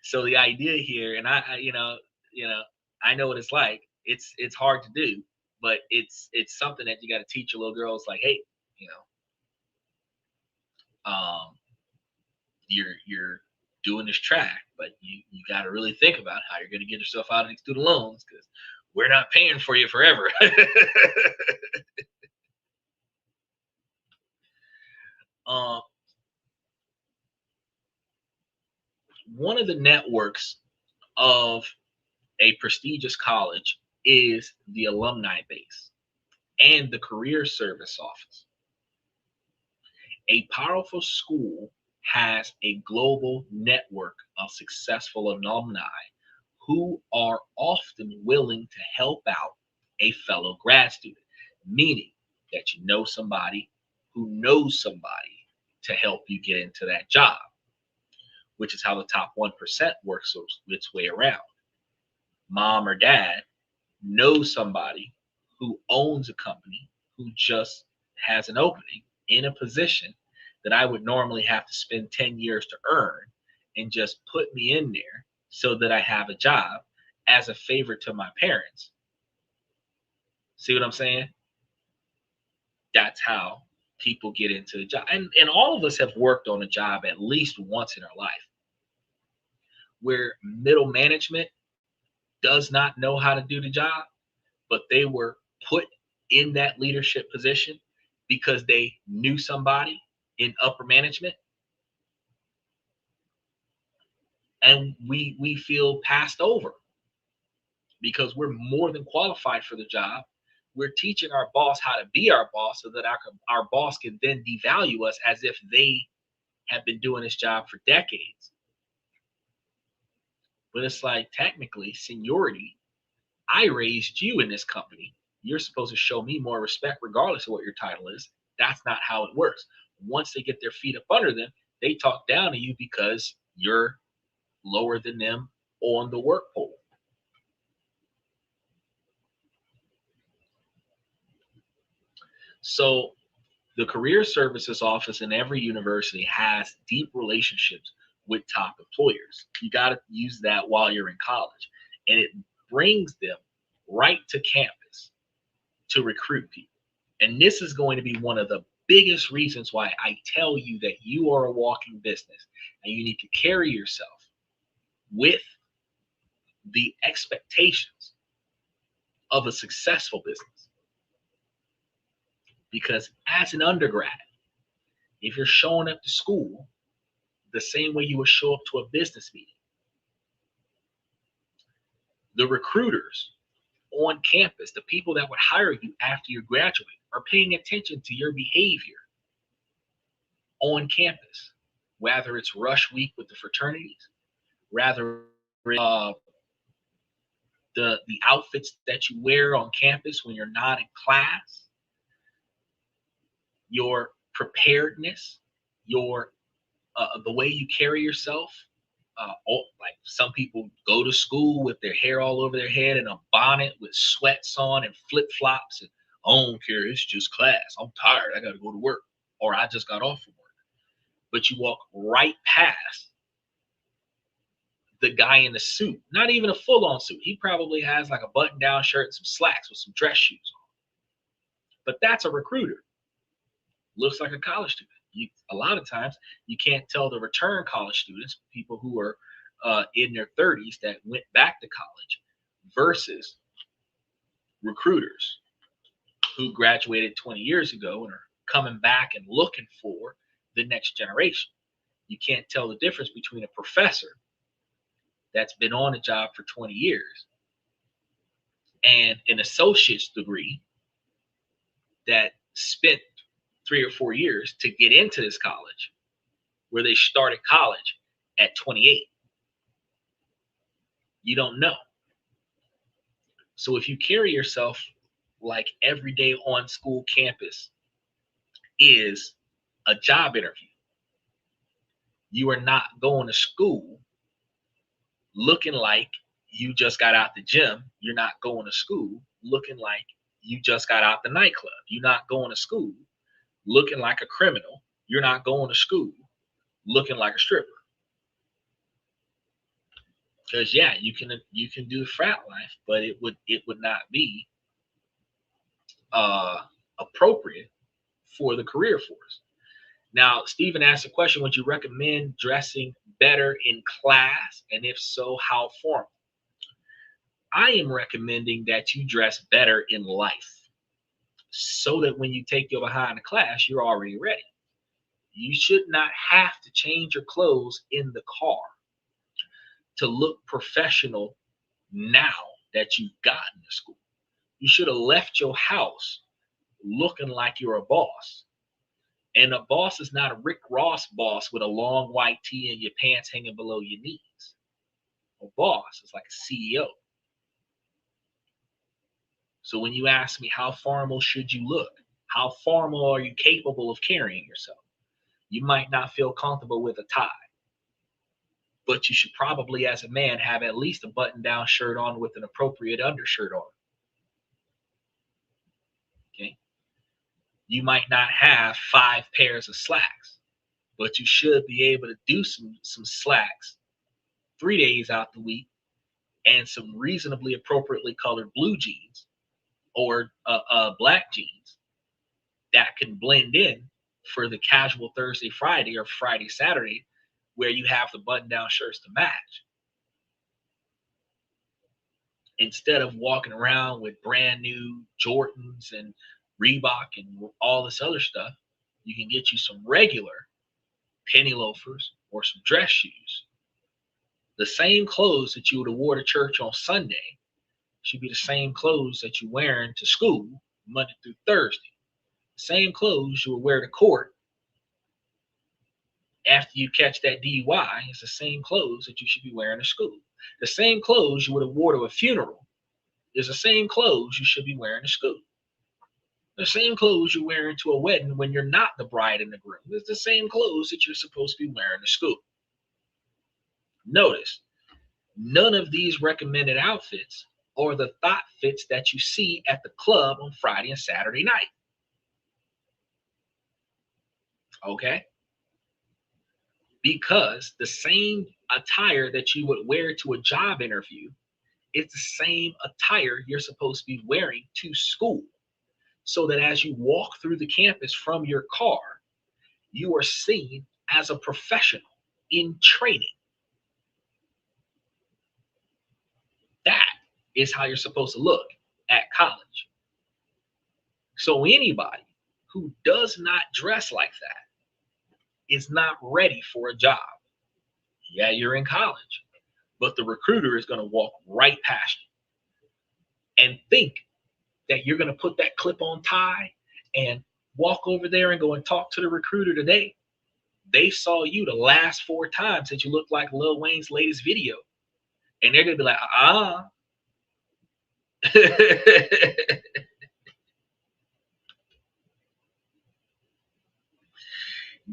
So the idea here, and I know what it's like. It's hard to do, but it's something that you got to teach your little girls. Like, hey, you're doing this track, but you got to really think about how you're going to get yourself out of these student loans, because we're not paying for you forever. One of the networks of a prestigious college is the alumni base and the career service office. A powerful school has a global network of successful alumni who are often willing to help out a fellow grad student, meaning that you know somebody who knows somebody to help you get into that job, which is how the top 1% works its way around. Mom or dad knows somebody who owns a company who just has an opening in a position that I would normally have to spend 10 years to earn, and just put me in there so that I have a job as a favor to my parents. See what I'm saying? That's how people get into the job. And all of us have worked on a job at least once in our life, where middle management does not know how to do the job, but they were put in that leadership position because they knew somebody in upper management. And we feel passed over because we're more than qualified for the job. We're teaching our boss how to be our boss so that our boss can then devalue us as if they have been doing this job for decades. But it's like, technically, seniority, I raised you in this company. You're supposed to show me more respect regardless of what your title is. That's not how it works. Once they get their feet up under them, they talk down to you because you're lower than them on the work pole. So the career services office in every university has deep relationships with top employers. You got to use that while you're in college. And it brings them right to campus to recruit people. And this is going to be one of the biggest reasons why I tell you that you are a walking business, and you need to carry yourself with the expectations of a successful business. Because as an undergrad, if you're showing up to school the same way you would show up to a business meeting, The recruiters on campus, the people that would hire you after you graduate, are paying attention to your behavior on campus, whether it's rush week with the fraternities, rather the outfits that you wear on campus when you're not in class, your preparedness, your the way you carry yourself. Like some people go to school with their hair all over their head and a bonnet with sweats on and flip flops, and I don't care, it's just class. I'm tired. I got to go to work, or I just got off from work. But you walk right past the guy in the suit, not even a full on suit. He probably has like a button down shirt and some slacks with some dress shoes on. But that's a recruiter. Looks like a college student. A lot of times you can't tell the return college students, people who are in their 30s that went back to college, versus recruiters who graduated 20 years ago and are coming back and looking for the next generation. You can't tell the difference between a professor that's been on the job for 20 years and an associate's degree that spent 3 or 4 years to get into this college, where they started college at 28. You don't know. So if you carry yourself like every day on school campus is a job interview, you are not going to school looking like you just got out the gym. You're not going to school looking like you just got out the nightclub. You're not going to school looking like a criminal. You're not going to school looking like a stripper. Because yeah, you can do frat life, but it would not be appropriate for the career force. Now, Stephen asked a question: would you recommend dressing better in class, and if so, how formal? I am recommending that you dress better in life, so that when you take your behind to class, you're already ready. You should not have to change your clothes in the car to look professional now that you've gotten to school. You should have left your house looking like you're a boss. And a boss is not a Rick Ross boss with a long white tee and your pants hanging below your knees. A boss is like a CEO. So when you ask me how formal should you look, how formal are you capable of carrying yourself? You might not feel comfortable with a tie, but you should probably, as a man, have at least a button-down shirt on with an appropriate undershirt on. Okay? You might not have 5 pairs of slacks, but you should be able to do some slacks 3 days out the week and some reasonably appropriately colored blue jeans or black jeans that can blend in for the casual Thursday, Friday, or Friday, Saturday, where you have the button-down shirts to match. Instead of walking around with brand new Jordans and Reebok and all this other stuff, you can get you some regular penny loafers or some dress shoes. The same clothes that you would have wore to church on Sunday should be the same clothes that you're wearing to school Monday through Thursday. The same clothes you would wear to court after you catch that DUI is the same clothes that you should be wearing to school. The same clothes you would have wore to a funeral is the same clothes you should be wearing to school. The same clothes you're wearing to a wedding when you're not the bride and the groom is the same clothes that you're supposed to be wearing to school. Notice, none of these recommended outfits are the thought fits that you see at the club on Friday and Saturday night. Okay? Because the same attire that you would wear to a job interview is the same attire you're supposed to be wearing to school. So that as you walk through the campus from your car, you are seen as a professional in training. That is how you're supposed to look at college. So anybody who does not dress like that is not ready for a job. Yeah, you're in college, but the recruiter is going to walk right past you. and think that you're going to put that clip on tie and walk over there and go and talk to the recruiter today. They saw you the last 4 times that you looked like Lil Wayne's latest video. And they're going to be like,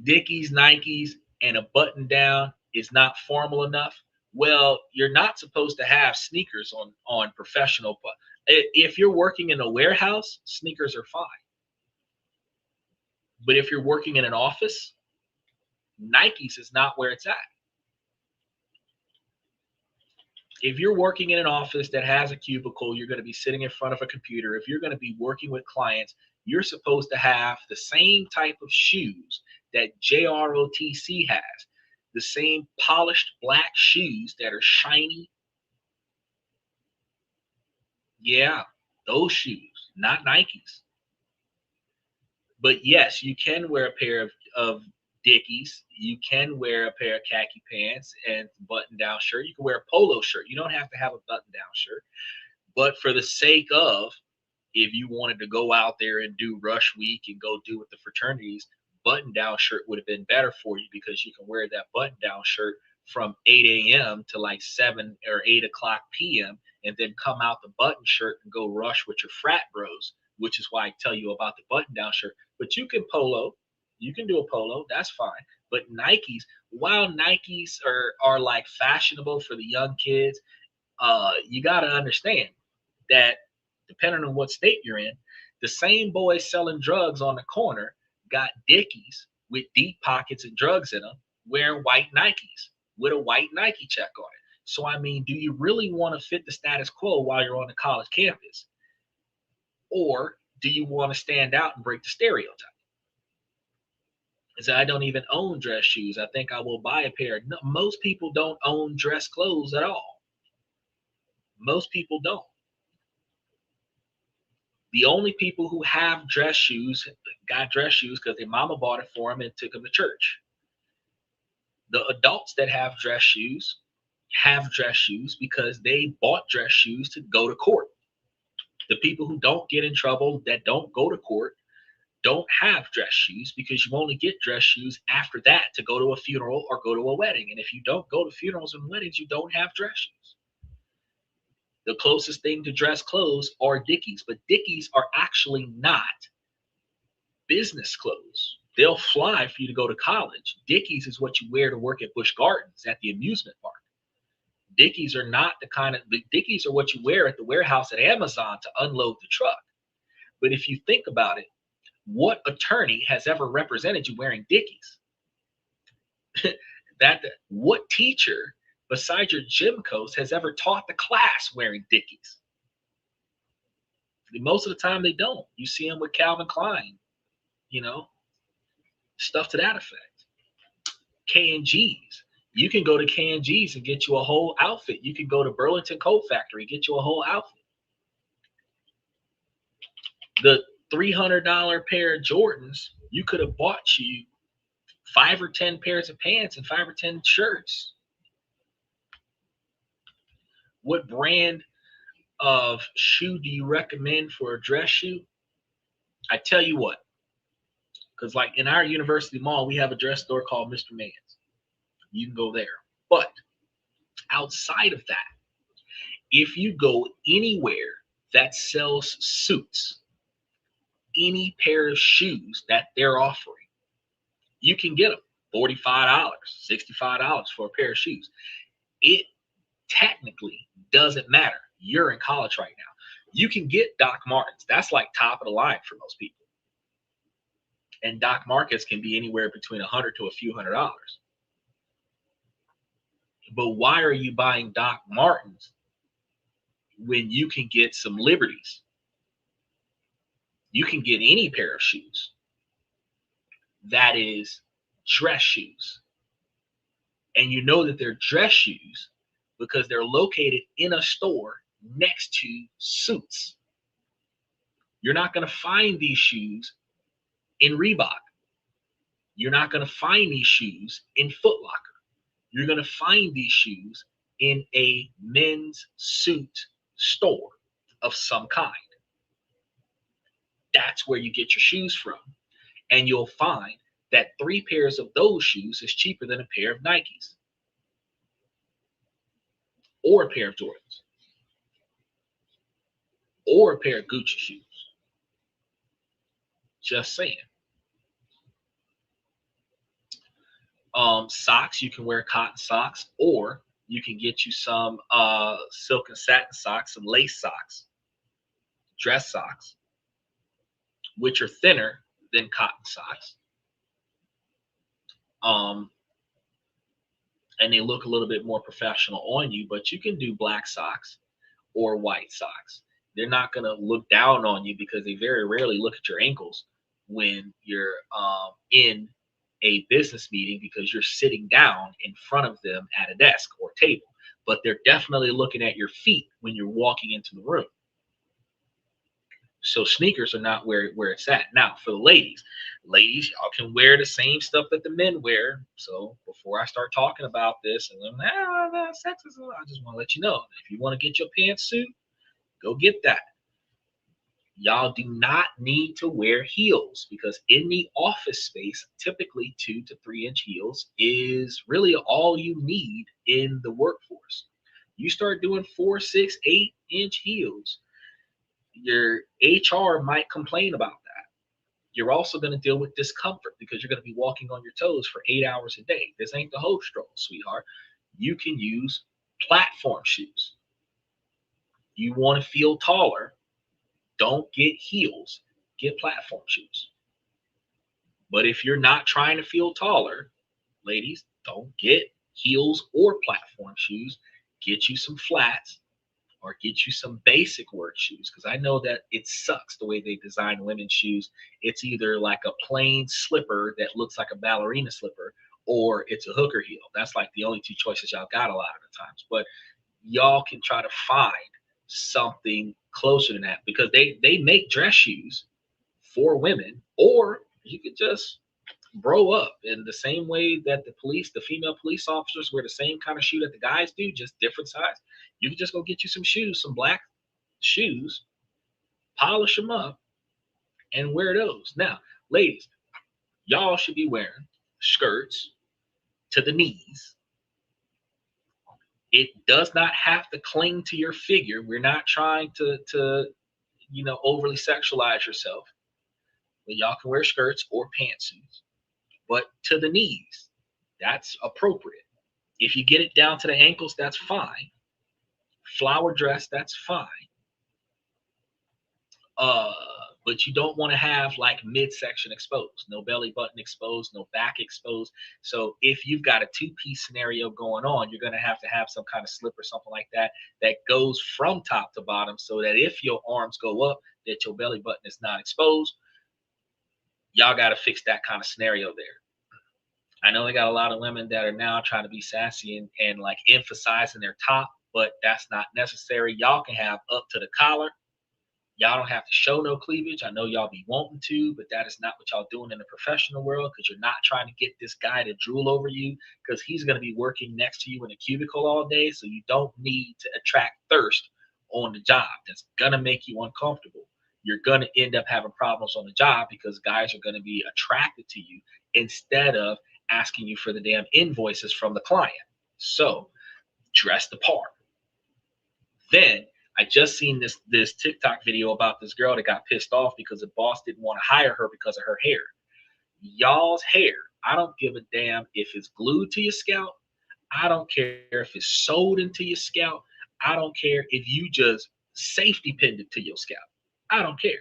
Dickies, Nikes, and a button down is not formal enough. Well, you're not supposed to have sneakers on professional. But if you're working in a warehouse, sneakers are fine. But if you're working in an office, Nikes is not where it's at. If you're working in an office that has a cubicle, you're going to be sitting in front of a computer. If you're going to be working with clients, you're supposed to have the same type of shoes that JROTC has, the same polished black shoes that are shiny. Yeah, those shoes, not Nikes. But yes, you can wear a pair of Dickies. You can wear a pair of khaki pants and button-down shirt. You can wear a polo shirt. You don't have to have a button-down shirt. But for the sake of, if you wanted to go out there and do rush week and go do with the fraternities, button-down shirt would have been better for you because you can wear that button-down shirt from 8 a.m. to like 7 or 8 o'clock p.m. and then come out the button shirt and go rush with your frat bros, which is why I tell you about the button-down shirt. But you can polo. You can do a polo. That's fine. But Nikes, while Nikes are like fashionable for the young kids, you got to understand that depending on what state you're in, the same boys selling drugs on the corner got Dickies with deep pockets and drugs in them wearing white Nikes with a white Nike check on it. So, I mean, do you really want to fit the status quo while you're on the college campus? Or do you want to stand out and break the stereotype? And say, I don't even own dress shoes. I think I will buy a pair. No, most people don't own dress clothes at all. Most people don't. The only people who have dress shoes got dress shoes because their mama bought it for them and took them to church. The adults that have dress shoes because they bought dress shoes to go to court. The people who don't get in trouble, that don't go to court, don't have dress shoes because you only get dress shoes after that to go to a funeral or go to a wedding. And if you don't go to funerals and weddings, you don't have dress shoes. The closest thing to dress clothes are Dickies, but Dickies are actually not business clothes. They'll fly for you to go to college. Dickies is what you wear to work at Busch Gardens at the amusement park. Dickies are not the Dickies are what you wear at the warehouse at Amazon to unload the truck. But if you think about it, what attorney has ever represented you wearing Dickies? What teacher besides your gym coach has ever taught the class wearing Dickies? Most of the time they don't. You see them with Calvin Klein, stuff to that effect. K&G's. You can go to K&G's and get you a whole outfit. You can go to Burlington Coat Factory and get you a whole outfit. The $300 pair of Jordans, you could have bought you 5 or 10 pairs of pants and 5 or 10 shirts. What brand of shoe do you recommend for a dress shoe? I tell you what, because like in our university mall, we have a dress store called Mr. Man's. You can go there. But outside of that, if you go anywhere that sells suits, any pair of shoes that they're offering, you can get them $45, $65 for a pair of shoes. It technically doesn't matter. You're in college right now. You can get Doc Martens. That's like top of the line for most people. And Doc Martens can be anywhere between $100 to a few $100. But why are you buying Doc Martens when you can get some Liberties? You can get any pair of shoes that is dress shoes. And you know that they're dress shoes because they're located in a store next to suits. You're not going to find these shoes in Reebok. You're not going to find these shoes in Foot Locker. You're going to find these shoes in a men's suit store. of some kind. That's where you get your shoes from. And you'll find that 3 pairs of those shoes is cheaper than a pair of Nikes or a pair of Jordans or a pair of Gucci shoes. Just saying. Socks, you can wear cotton socks, or you can get you some silk and satin socks, some lace socks, dress socks, which are thinner than cotton socks. Um, and they look a little bit more professional on you, but you can do black socks or white socks. They're not going to look down on you because they very rarely look at your ankles when you're in a business meeting because you're sitting down in front of them at a desk or table. But they're definitely looking at your feet when you're walking into the room. So sneakers are not where it's at. Now, for the ladies, y'all can wear the same stuff that the men wear. So before I start talking about this and then sexism, I just want to let you know, if you want to get your pantsuit, go get that. Y'all do not need to wear heels because in the office space, typically 2 to 3 inch heels is really all you need in the workforce. You start doing 4, 6, 8 inch heels, your HR might complain about that. You're also going to deal with discomfort because you're going to be walking on your toes for 8 hours a day. This ain't the hoe stroll, sweetheart. You can use platform shoes. You want to feel taller, don't get heels, get platform shoes. But if you're not trying to feel taller, ladies, don't get heels or platform shoes. Get you some flats or get you some basic work shoes, because I know that it sucks the way they design women's shoes. It's either like a plain slipper that looks like a ballerina slipper, or it's a hooker heel. That's like the only 2 choices y'all got a lot of the times. But y'all can try to find something closer than that, because they make dress shoes for women, or you could just bro up in the same way that the female police officers wear the same kind of shoe that the guys do, just different size. You can just go get you some shoes, some black shoes, polish them up, and wear those. Now, ladies, y'all should be wearing skirts to the knees. It does not have to cling to your figure. We're not trying to overly sexualize yourself. But y'all can wear skirts or pantsuits, but to the knees, that's appropriate. If you get it down to the ankles, that's fine. Flower dress, that's fine. Uh, but you don't want to have like midsection exposed, no belly button exposed, no back exposed. So if you've got a 2-piece scenario going on, you're going to have some kind of slip or something like that that goes from top to bottom, so that if your arms go up, that your belly button is not exposed. Y'all got to fix that kind of scenario there. I know they got a lot of women that are now trying to be sassy and like emphasizing their top, but that's not necessary. Y'all can have up to the collar. Y'all don't have to show no cleavage. I know y'all be wanting to, but that is not what y'all doing in the professional world, because you're not trying to get this guy to drool over you, because he's going to be working next to you in a cubicle all day. So you don't need to attract thirst on the job. That's going to make you uncomfortable. You're going to end up having problems on the job because guys are going to be attracted to you instead of asking you for the damn invoices from the client. So dress the part. Then I just seen this TikTok video about this girl that got pissed off because the boss didn't want to hire her because of her hair. Y'all's hair, I don't give a damn if it's glued to your scalp. I don't care if it's sewed into your scalp. I don't care if you just safety pinned it to your scalp. I don't care.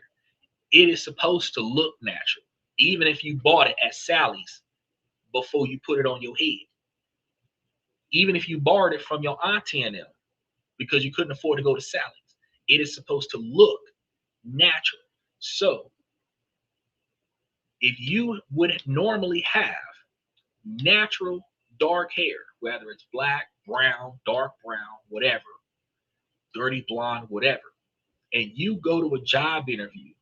It is supposed to look natural, even if you bought it at Sally's before you put it on your head. Even if you borrowed it from your auntie and them because you couldn't afford to go to Sally's. It is supposed to look natural. So if you would normally have natural dark hair, whether it's black, brown, dark brown, whatever, dirty blonde, whatever, and you go to a job interview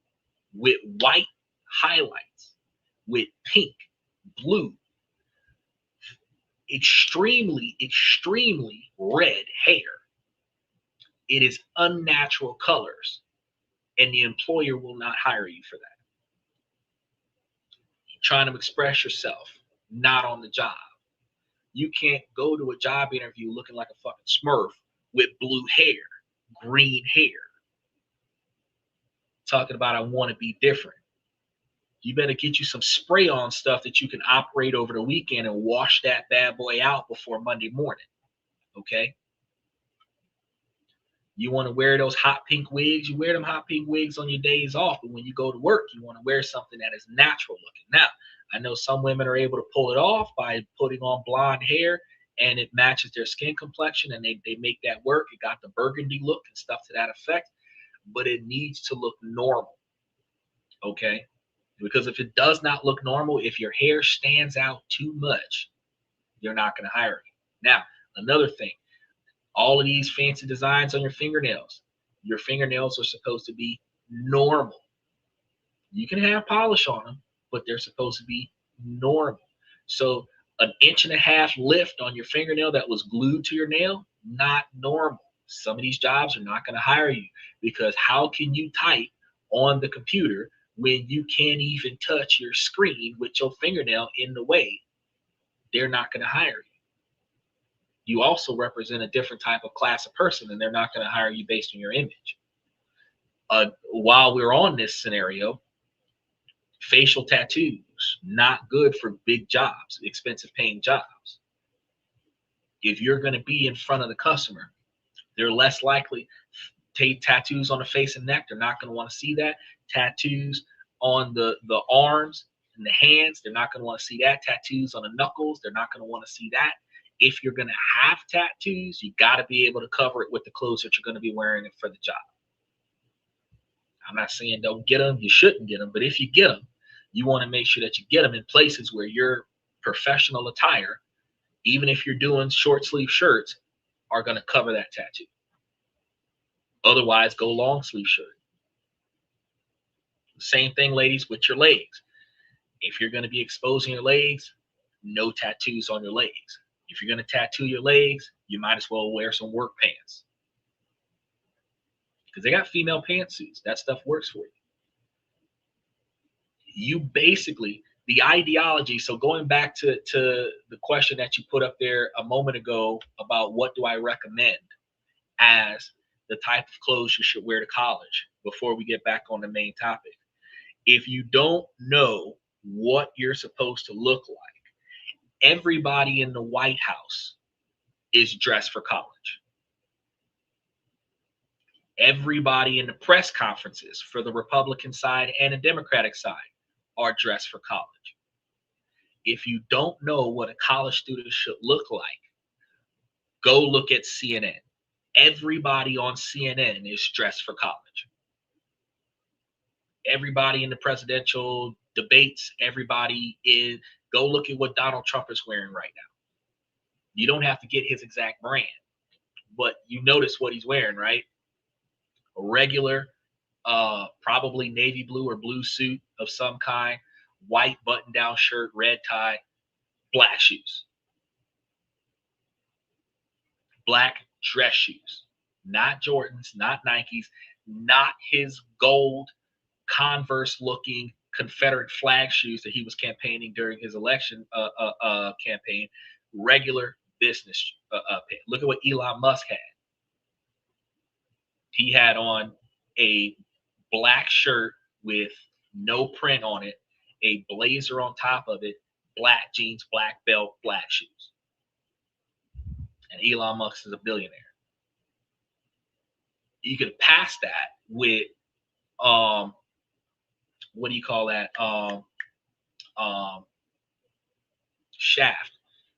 with white highlights, with pink, blue, extremely, extremely red hair, It is unnatural colors, and the employer will not hire you for that. You're trying to express yourself, not on the job. You can't go to a job interview looking like a fucking smurf with blue hair, green hair, talking about I want to be different. You better get you some spray on stuff that you can operate over the weekend and wash that bad boy out before Monday morning. Okay? You want to wear those hot pink wigs, you wear them hot pink wigs on your days off, but when you go to work, you want to wear something that is natural looking. Now, I know some women are able to pull it off by putting on blonde hair and it matches their skin complexion and they make that work. It got the burgundy look and stuff to that effect, but it needs to look normal. Okay? Because if it does not look normal, if your hair stands out too much, you're not going to hire you. Now, another thing, all of these fancy designs on your fingernails are supposed to be normal. You can have polish on them, but they're supposed to be normal. So an 1.5 inch lift on your fingernail that was glued to your nail, not normal. Some of these jobs are not going to hire you because how can you type on the computer when you can't even touch your screen with your fingernail in the way? They're not going to hire you. You also represent a different type of class of person, and they're not going to hire you based on your image. While we're on this scenario, facial tattoos, not good for big jobs, expensive paying jobs. If you're going to be in front of the customer, they're less likely. Tattoos on the face and neck, they're not going to want to see that. Tattoos on the arms and the hands, they're not going to want to see that. Tattoos on the knuckles, they're not going to want to see that. If you're going to have tattoos, you got to be able to cover it with the clothes that you're going to be wearing for the job. I'm not saying don't get them, you shouldn't get them, but if you get them, you want to make sure that you get them in places where your professional attire, even if you're doing short sleeve shirts, are going to cover that tattoo. Otherwise, go long sleeve shirt. Same thing, ladies, with your legs. If you're going to be exposing your legs, no tattoos on your legs. If you're going to tattoo your legs, you might as well wear some work pants. Because they got female pantsuits. That stuff works for you. You basically, the ideology, so going back to the question that you put up there a moment ago about what do I recommend as the type of clothes you should wear to college before we get back on the main topic. If you don't know what you're supposed to look like, everybody in the White House is dressed for college. Everybody in the press conferences for the Republican side and the Democratic side are dressed for college. If you don't know what a college student should look like, go look at CNN. Everybody on CNN is dressed for college. Everybody in the presidential debates, everybody is, go look at what Donald Trump is wearing right now. You don't have to get his exact brand, but you notice what he's wearing, right? A regular, probably navy blue or blue suit of some kind, white button-down shirt, red tie, black shoes. Black dress shoes. Not Jordans, not Nikes, not his gold Converse-looking Confederate flag shoes that he was campaigning during his election campaign. Regular business pants. Look at what Elon Musk had. He had on a black shirt with no print on it, a blazer on top of it, black jeans, black belt, black shoes. And Elon Musk is a billionaire. You could pass that with what do you call that? Shaft.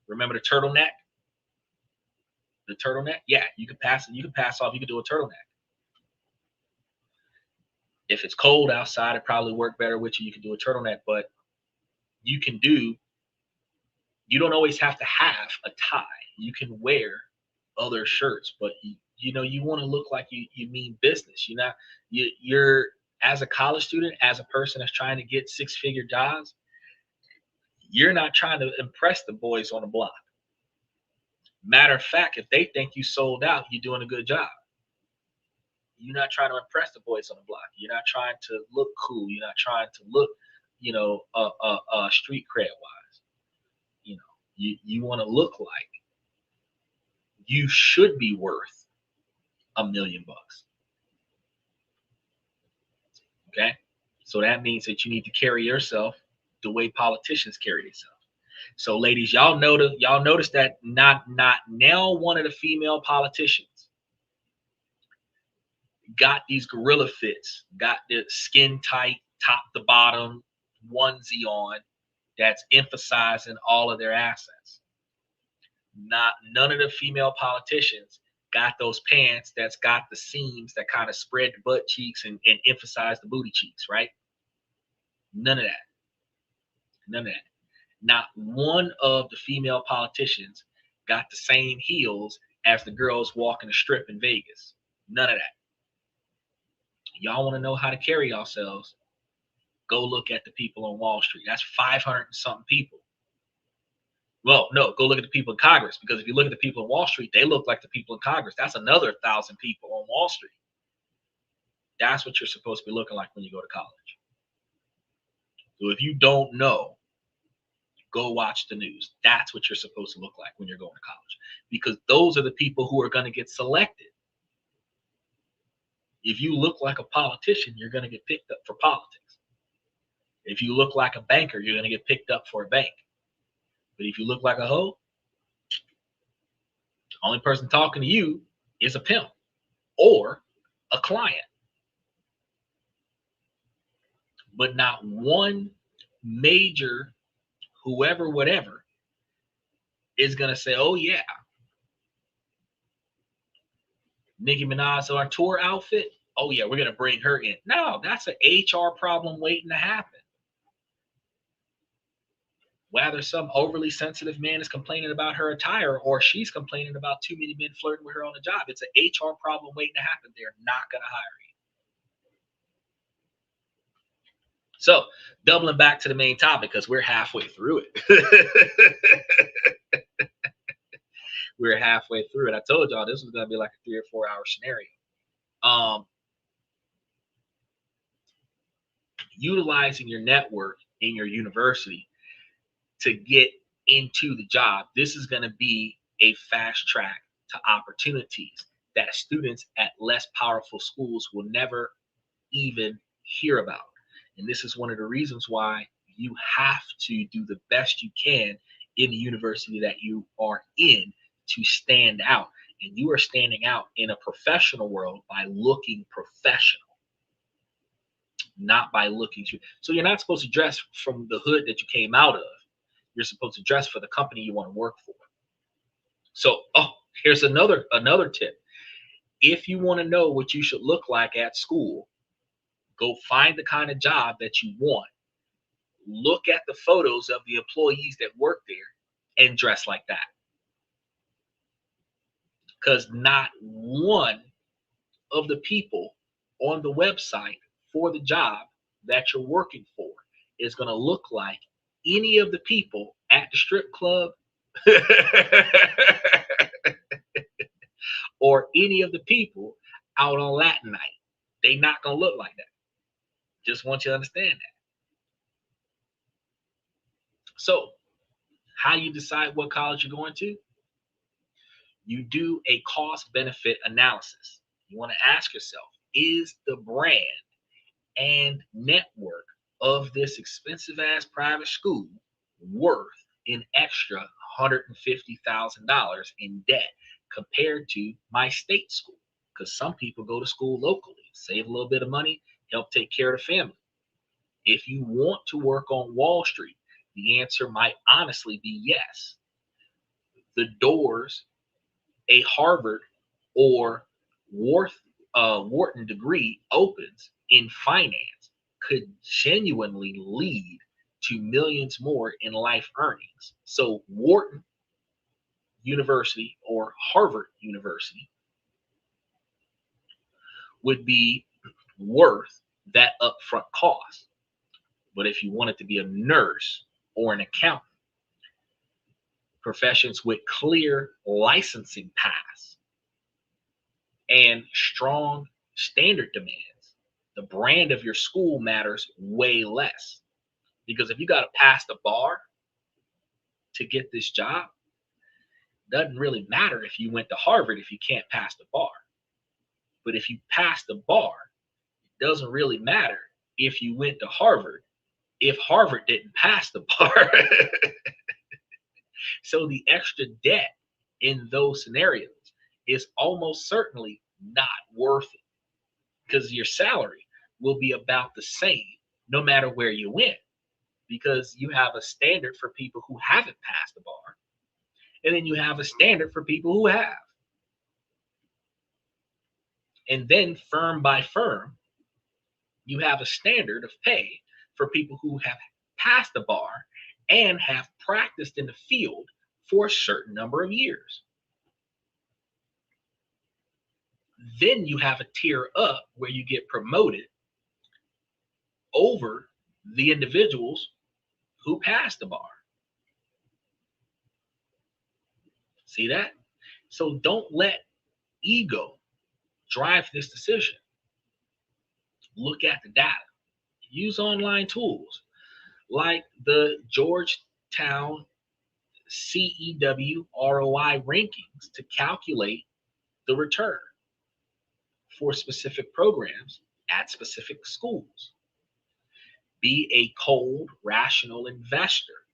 Remember the turtleneck? The turtleneck? Yeah, you can pass it. You can pass off. You can do a turtleneck. If it's cold outside, it probably work better with you. You can do a turtleneck, but you don't always have to have a tie. You can wear other shirts, but you want to look like you mean business. You're as a college student, as a person that's trying to get 6-figure jobs, you're not trying to impress the boys on the block. Matter of fact, if they think you sold out, you're doing a good job. You're not trying to impress the boys on the block. You're not trying to look cool. You're not trying to look, street cred wise. You want to look like you should be worth $1 million. Okay, so that means that you need to carry yourself the way politicians carry themselves. So, ladies, y'all notice that not now one of the female politicians got these gorilla fits, got the skin tight, top to bottom onesie on that's emphasizing all of their assets. Not none of the female politicians got those pants that's got the seams that kind of spread the butt cheeks and emphasize the booty cheeks, right? None of that. None of that. Not one of the female politicians got the same heels as the girls walking the strip in Vegas. None of that. Y'all want to know how to carry yourselves? Go look at the people on Wall Street. That's 500 and something people. Well, no, go look at the people in Congress, because if you look at the people in Wall Street, they look like the people in Congress. That's another 1,000 people on Wall Street. That's what you're supposed to be looking like when you go to college. So if you don't know, go watch the news. That's what you're supposed to look like when you're going to college, because those are the people who are going to get selected. If you look like a politician, you're going to get picked up for politics. If you look like a banker, you're going to get picked up for a bank. But if you look like a hoe, the only person talking to you is a pimp or a client. But not one major whoever, whatever, is going to say, oh, yeah, Nicki Minaj on tour outfit. Oh, yeah, we're going to bring her in. No, that's an HR problem waiting to happen. Whether some overly sensitive man is complaining about her attire or she's complaining about too many men flirting with her on the job, it's an HR problem waiting to happen. They're not going to hire you. So, doubling back to the main topic, because we're halfway through it. We're halfway through it. I told y'all this was going to be like a 3 or 4 hour scenario. Utilizing your network in your university to get into the job. This is going to be a fast track to opportunities that students at less powerful schools will never even hear about. And this is one of the reasons why you have to do the best you can in the university that you are in to stand out. And you are standing out in a professional world by looking professional, not by looking to. So you're not supposed to dress from the hood that you came out of. You're supposed to dress for the company you want to work for. So, here's another tip. If you want to know what you should look like at school, go find the kind of job that you want. Look at the photos of the employees that work there and dress like that. Because not one of the people on the website for the job that you're working for is going to look like any of the people at the strip club or any of the people out on Latin night. They not going to look like that. Just want you to understand that. So, how you decide what college you're going to? You do a cost-benefit analysis. You want to ask yourself, is the brand and network of this expensive-ass private school worth an extra $150,000 in debt compared to my state school? Because some people go to school locally, save a little bit of money, help take care of the family. If you want to work on Wall Street, the answer might honestly be yes. The doors a Harvard or Wharton degree opens in finance could genuinely lead to millions more in life earnings. So Wharton University or Harvard University would be worth that upfront cost. But if you wanted to be a nurse or an accountant, professions with clear licensing paths and strong standard demands, the brand of your school matters way less. Because if you got to pass the bar to get this job, doesn't really matter if you went to Harvard if you can't pass the bar. But if you pass the bar, it doesn't really matter if you went to Harvard if Harvard didn't pass the bar. So the extra debt in those scenarios is almost certainly not worth it, because your salary will be about the same no matter where you went, because you have a standard for people who haven't passed the bar, and then you have a standard for people who have. And then firm by firm, you have a standard of pay for people who have passed the bar and have practiced in the field for a certain number of years. Then you have a tier up where you get promoted over the individuals who passed the bar. See that? So don't let ego drive this decision. Look at the data. Use online tools like the Georgetown CEW ROI rankings to calculate the return for specific programs at specific schools. Be a cold, rational investor,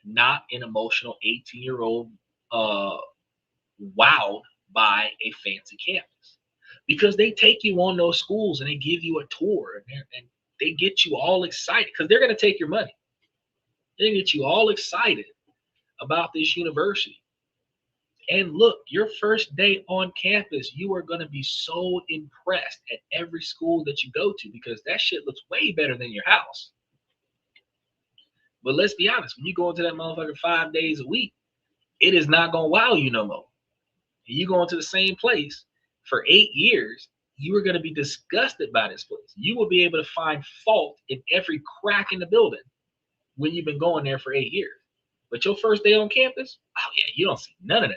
not an emotional 18-year-old wowed by a fancy campus. Because they take you on those schools and they give you a tour, and they get you all excited because they're going to take your money. They're going to get you all excited about this university. And look, your first day on campus, you are going to be so impressed at every school that you go to because that shit looks way better than your house. But let's be honest, when you go into that motherfucker 5 days a week, it is not going to wow you no more. And you go into the same place for 8 years, you are going to be disgusted by this place. You will be able to find fault in every crack in the building when you've been going there for 8 years. But your first day on campus, oh yeah, you don't see none of that.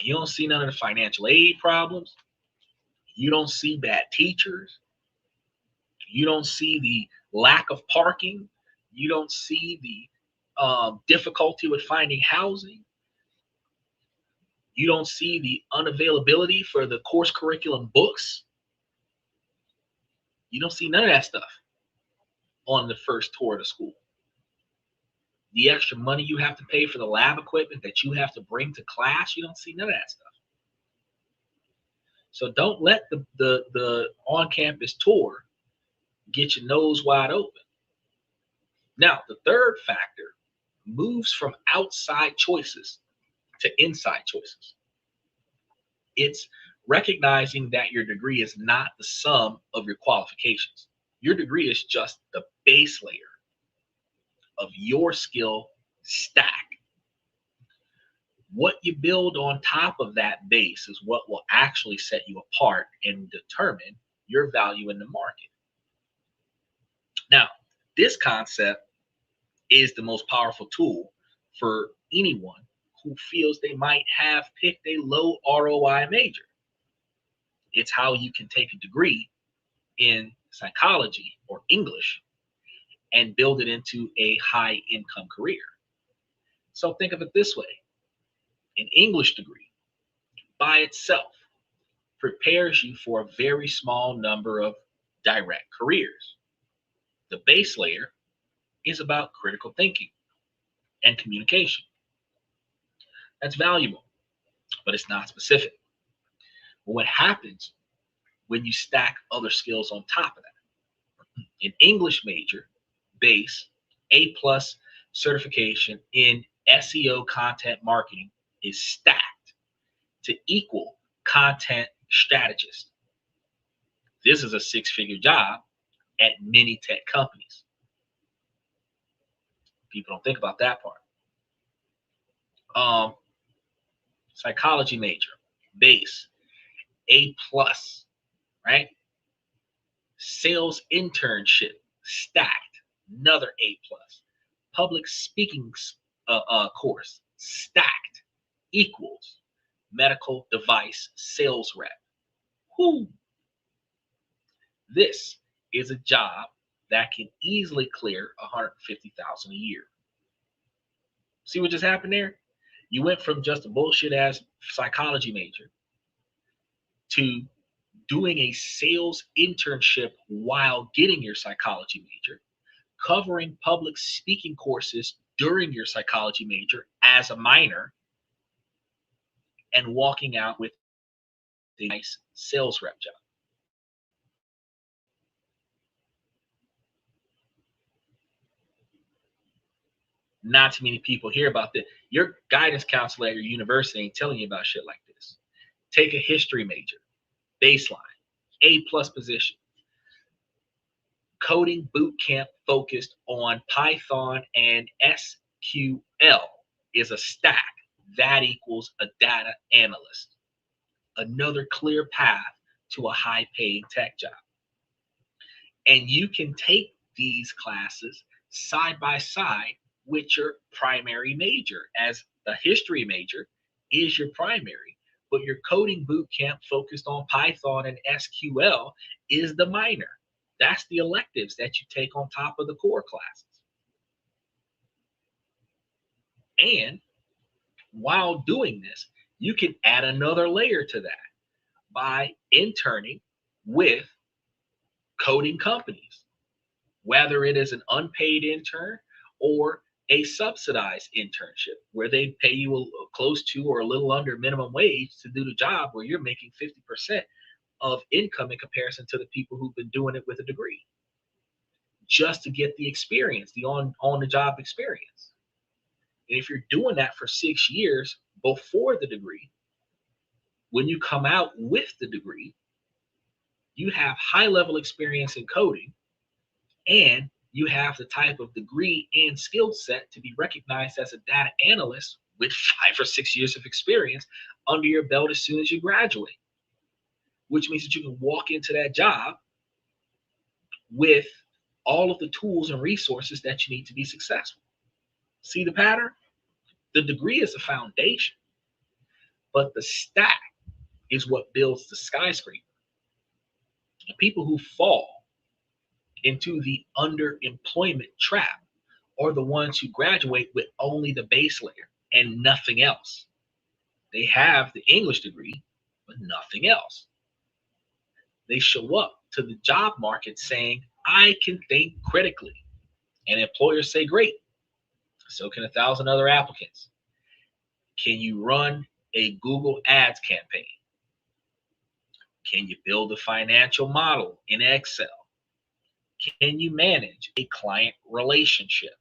You don't see none of the financial aid problems. You don't see bad teachers. You don't see the lack of parking. You don't see the difficulty with finding housing. You don't see the unavailability for the course curriculum books. You don't see none of that stuff on the first tour of the school. The extra money you have to pay for the lab equipment that you have to bring to class, you don't see none of that stuff. So don't let the on-campus tour get your nose wide open. Now, the third factor moves from outside choices to inside choices. It's recognizing that your degree is not the sum of your qualifications. Your degree is just the base layer of your skill stack. What you build on top of that base is what will actually set you apart and determine your value in the market. Now, this concept is the most powerful tool for anyone who feels they might have picked a low ROI major. It's how you can take a degree in psychology or English and build it into a high income career. So think of it this way. An English degree by itself prepares you for a very small number of direct careers. The base layer is about critical thinking and communication. That's valuable, but it's not specific. But what happens when you stack other skills on top of that? An English major base, A+ certification in SEO content marketing is stacked to equal content strategist. This is a six-figure job at many tech companies. People don't think about that part. Psychology major, base, A+, right? Sales internship, stacked, another A+. Public speaking course, stacked, equals medical device sales rep. Whoo! This is a job that can easily clear $150,000 a year. See what just happened there? You went from just a bullshit ass psychology major to doing a sales internship while getting your psychology major, covering public speaking courses during your psychology major as a minor, and walking out with a nice sales rep job. Not too many people hear about this. Your guidance counselor at your university ain't telling you about shit like this. Take a history major, baseline, A+ position. Coding boot camp focused on Python and SQL is a stack. That equals a data analyst. Another clear path to a high-paying tech job. And you can take these classes side by side with your primary major, as the history major is your primary, but your coding boot camp focused on Python and SQL is the minor. That's the electives that you take on top of the core classes. And while doing this, you can add another layer to that by interning with coding companies, whether it is an unpaid intern or a subsidized internship where they pay you a close to or a little under minimum wage to do the job where you're making 50% of income in comparison to the people who've been doing it with a degree, just to get the experience, the on the job experience. And if you're doing that for 6 years before the degree, when you come out with the degree, you have high level experience in coding, and you have the type of degree and skill set to be recognized as a data analyst with 5 or 6 years of experience under your belt as soon as you graduate, which means that you can walk into that job with all of the tools and resources that you need to be successful. See the pattern? The degree is the foundation, but the stack is what builds the skyscraper. The people who fall into the underemployment trap are the ones who graduate with only the base layer and nothing else. They have the English degree, but nothing else. They show up to the job market saying, I can think critically. And employers say, great, so can 1,000 other applicants. Can you run a Google Ads campaign? Can you build a financial model in Excel? Can you manage a client relationship?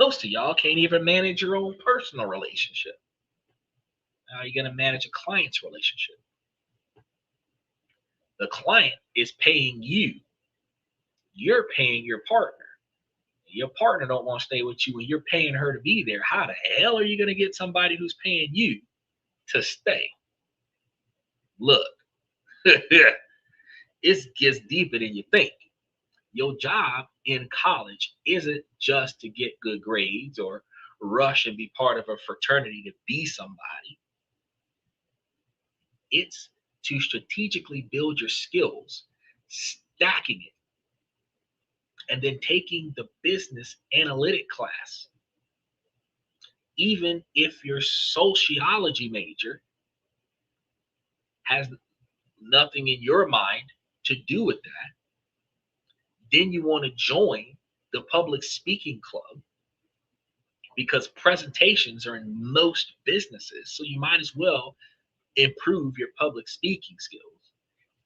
Most of y'all can't even manage your own personal relationship. How are you going to manage a client's relationship? The client is paying you. You're paying your partner. Your partner don't want to stay with you and you're paying her to be there. How the hell are you going to get somebody who's paying you to stay? Look, it gets deeper than you think. Your job in college isn't just to get good grades or rush and be part of a fraternity to be somebody. It's to strategically build your skills, stacking it, and then taking the business analytic class. Even if your sociology major has nothing in your mind to do with that, then you want to join the public speaking club because presentations are in most businesses. So you might as well improve your public speaking skills.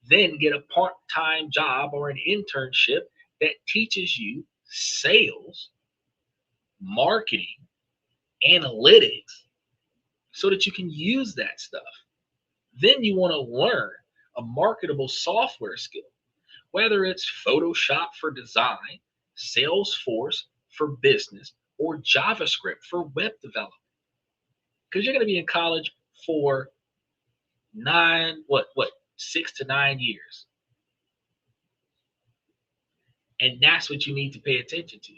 Then get a part-time job or an internship that teaches you sales, marketing, analytics, so that you can use that stuff. Then you want to learn a marketable software skill, whether it's Photoshop for design, Salesforce for business, or JavaScript for web development. Because you're going to be in college for 6 to 9 years. And that's what you need to pay attention to.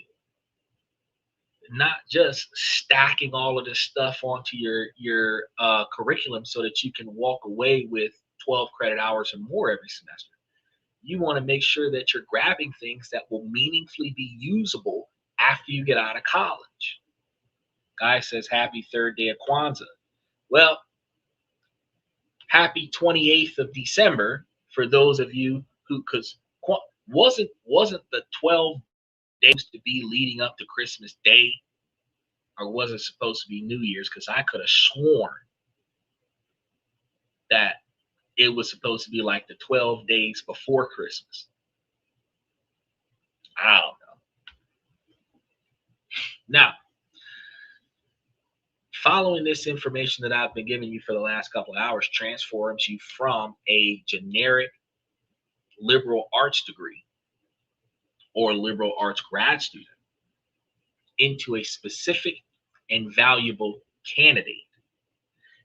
not just stacking all of this stuff onto your curriculum so that you can walk away with 12 credit hours or more every semester. You want to make sure that you're grabbing things that will meaningfully be usable after you get out of college. Guy says, happy third day of Kwanzaa. Well, happy 28th of December for those of you who, because wasn't the 12 days to be leading up to Christmas Day, or was it supposed to be New Year's? Because I could have sworn that it was supposed to be like the 12 days before Christmas. I don't know. Now, following this information that I've been giving you for the last couple of hours transforms you from a generic liberal arts degree or liberal arts grad student into a specific and valuable candidate.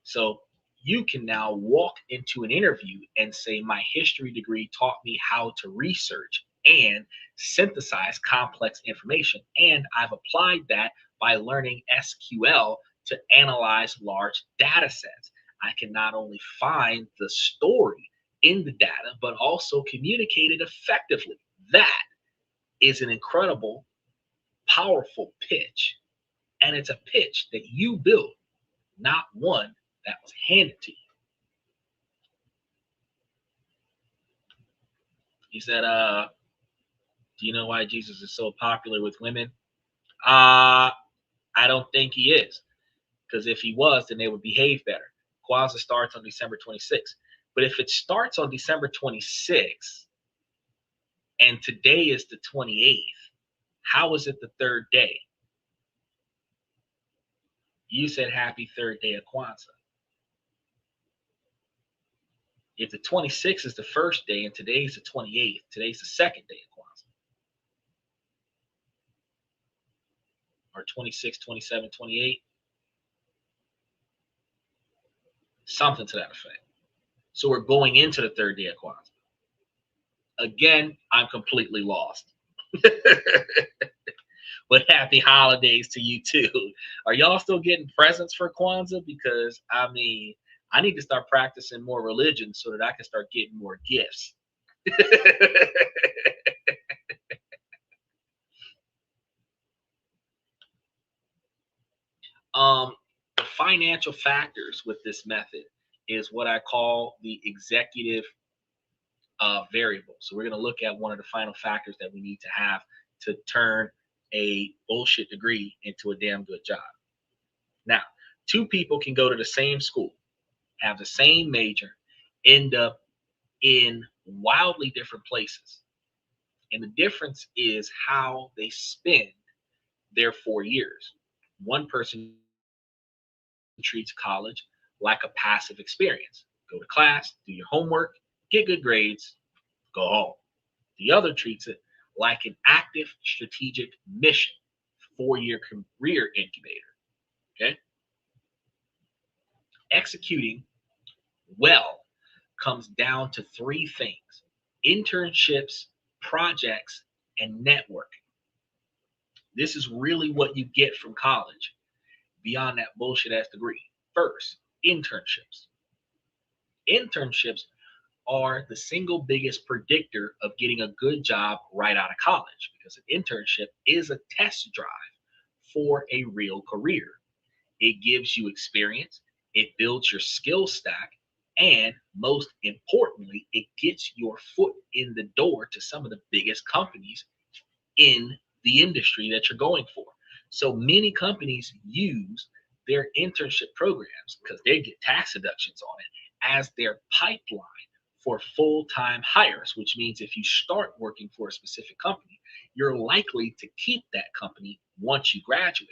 So you can now walk into an interview and say, my history degree taught me how to research and synthesize complex information. And I've applied that by learning SQL to analyze large data sets. I can not only find the story in the data, but also communicate it effectively. That is an incredible, powerful pitch. And it's a pitch that you built, not one that was handed to you. He said, do you know why Jesus is so popular with women? I don't think he is. Because if he was, then they would behave better. Kwanzaa starts on December 26th. But if it starts on December 26th and today is the 28th, how is it the third day? You said happy third day of Kwanzaa. If the 26th is the first day and today's the 28th, today's the second day of Kwanzaa. Or 26, 27, 28. Something to that effect. So we're going into the third day of Kwanzaa. Again, I'm completely lost. But happy holidays to you too. Are y'all still getting presents for Kwanzaa? Because I mean, I need to start practicing more religion so that I can start getting more gifts. The financial factors with this method is what I call the executive variable. So we're going to look at one of the final factors that we need to have to turn a bullshit degree into a damn good job. Now, two people can go to the same school, have the same major, end up in wildly different places. And the difference is how they spend their 4 years. One person treats college like a passive experience. Go to class, do your homework, get good grades, go home. The other treats it like an active strategic mission, 4-year career incubator. Okay? Executing well comes down to 3 things: internships, projects, and networking. This is really what you get from college beyond that bullshit ass degree. First, internships. Internships are the single biggest predictor of getting a good job right out of college, because an internship is a test drive for a real career. It gives you experience, it builds your skill stack, and most importantly, it gets your foot in the door to some of the biggest companies in the industry that you're going for. So many companies use their internship programs, because they get tax deductions on it, as their pipeline for full-time hires, which means if you start working for a specific company, you're likely to keep that company once you graduate.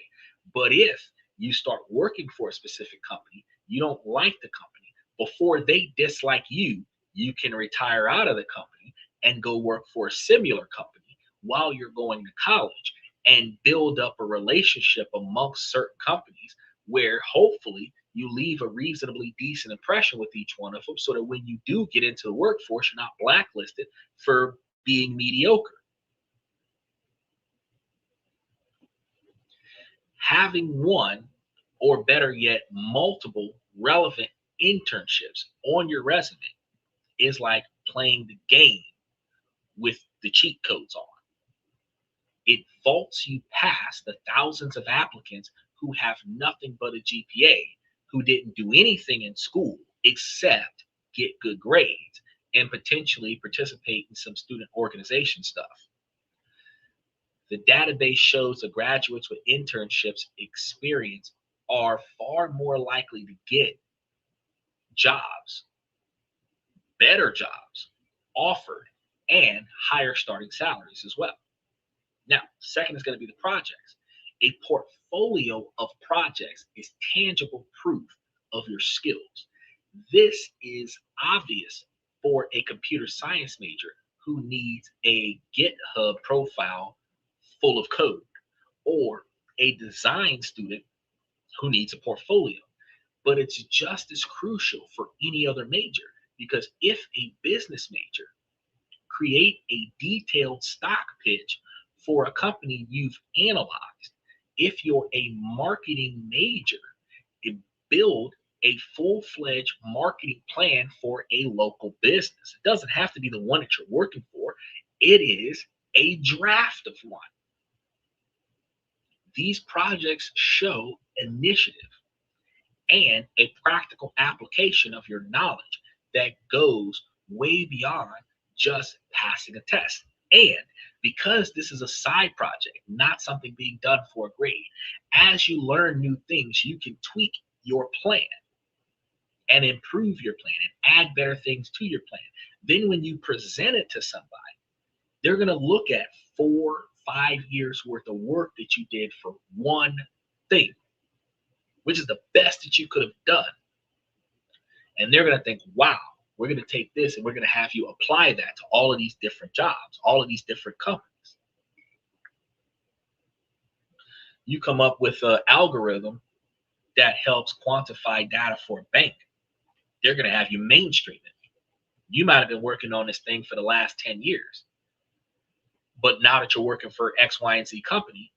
But if you start working for a specific company, you don't like the company, before they dislike you, you can retire out of the company and go work for a similar company while you're going to college, and build up a relationship amongst certain companies where hopefully you leave a reasonably decent impression with each one of them, so that when you do get into the workforce, you're not blacklisted for being mediocre. Having one, or better yet, multiple relevant internships on your resume is like playing the game with the cheat codes on. It vaults you past the thousands of applicants who have nothing but a GPA, who didn't do anything in school except get good grades and potentially participate in some student organization stuff. The database shows the graduates with internships experience are far more likely to get jobs, better jobs offered, and higher starting salaries as well. Now, second is going to be the projects. A portfolio of projects is tangible proof of your skills. This is obvious for a computer science major who needs a GitHub profile full of code, or a design student who needs a portfolio. But it's just as crucial for any other major, because if a business major create a detailed stock pitch for a company you've analyzed, if you're a marketing major, build a full-fledged marketing plan for a local business. It doesn't have to be the one that you're working for. It is a draft of one. These projects show initiative and a practical application of your knowledge that goes way beyond just passing a test. And because this is a side project, not something being done for a grade, as you learn new things, you can tweak your plan and improve your plan and add better things to your plan. Then when you present it to somebody, they're going to look at 4-5 years worth of work that you did for one thing, which is the best that you could have done. And they're going to think, wow, we're going to take this and we're going to have you apply that to all of these different jobs, all of these different companies. You come up with an algorithm that helps quantify data for a bank. They're going to have you mainstream it. You might have been working on this thing for the last 10 years. But now that you're working for X, Y, and Z company,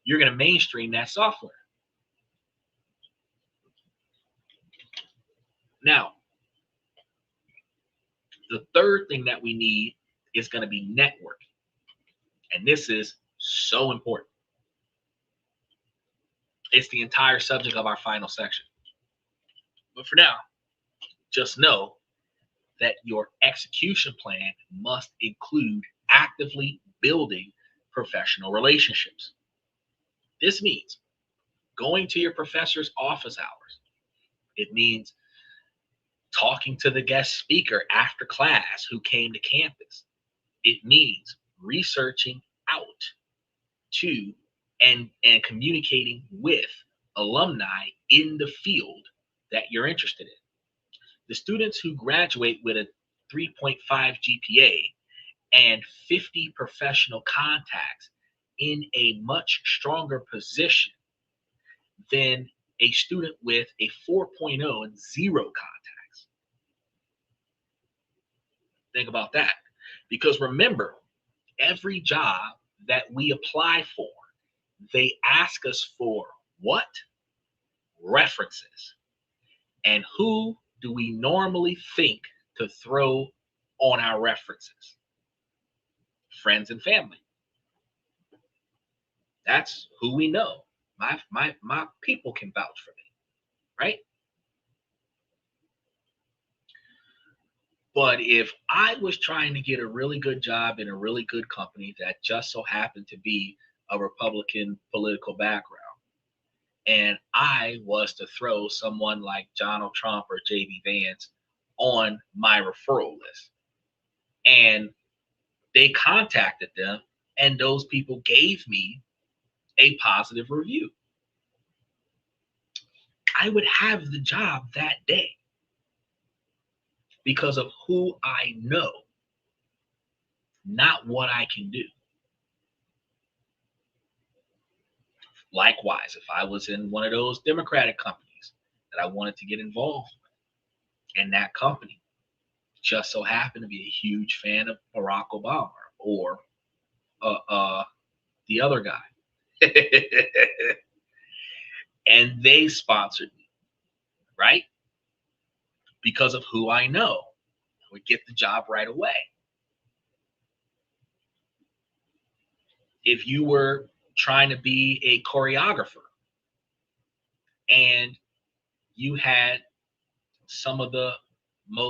you're going to mainstream that software. Now, the third thing that we need is going to be networking. And this is so important. It's the entire subject of our final section. But for now, just know that your execution plan must include actively building professional relationships. This means going to your professor's office hours. It means talking to the guest speaker after class who came to campus. It means researching out to and communicating with alumni in the field that you're interested in. The students who graduate with a 3.5 GPA and 50 professional contacts in a much stronger position than a student with a 4.0 and 0 contacts. Think about that. Because remember, every job that we apply for, they ask us for what? References. And who do we normally think to throw on our references? Friends and family. That's who we know. My people can vouch for me, right? But if I was trying to get a really good job in a really good company that just so happened to be a Republican political background, and I was to throw someone like Donald Trump or JD Vance on my referral list, and they contacted them, and those people gave me a positive review, I would have the job that day because of who I know, not what I can do. Likewise, if I was in one of those Democratic companies that I wanted to get involved with, and that company just so happened to be a huge fan of Barack Obama or the other guy, and they sponsored me, right? Because of who I know. I would get the job right away. If you were trying to be a choreographer and you had some of the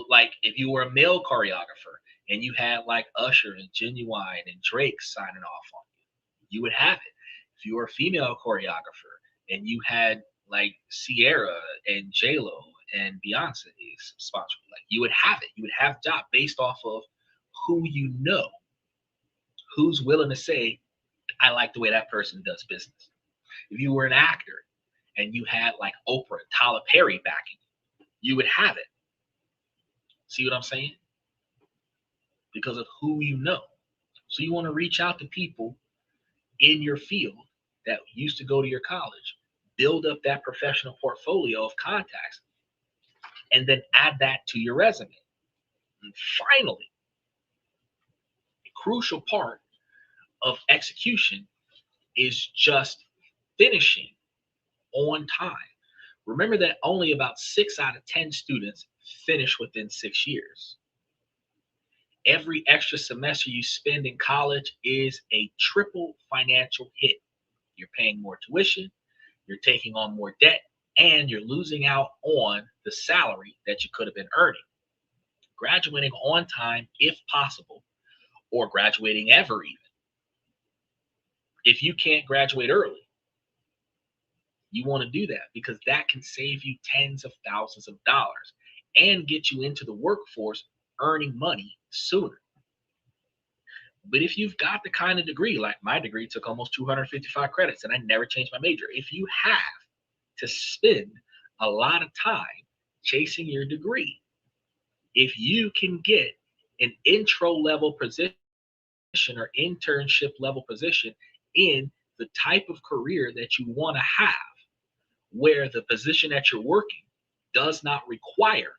like if you were a male choreographer and you had like Usher and Genuine and Drake signing off on you, you would have it. If you were a female choreographer and you had like Sierra and J Lo and Beyonce sponsor, like you would have it. You would have job based off of who you know, who's willing to say, I like the way that person does business. If you were an actor and you had like Oprah, Tyler Perry backing you would have it. See what I'm saying? Because of who you know. So you want to reach out to people in your field that used to go to your college, build up that professional portfolio of contacts, and then add that to your resume. And finally, a crucial part of execution is just finishing on time. Remember that only about 6 out of 10 students finish within 6 years. Every extra semester you spend in college is a triple financial hit. You're paying more tuition, you're taking on more debt, and you're losing out on the salary that you could have been earning. Graduating on time, if possible, or graduating ever even. If you can't graduate early, you want to do that because that can save you tens of thousands of dollars and get you into the workforce earning money sooner. But if you've got the kind of degree, like my degree took almost 255 credits and I never changed my major. If you have to spend a lot of time chasing your degree, if you can get an intro level position or internship level position in the type of career that you want to have, where the position that you're working does not require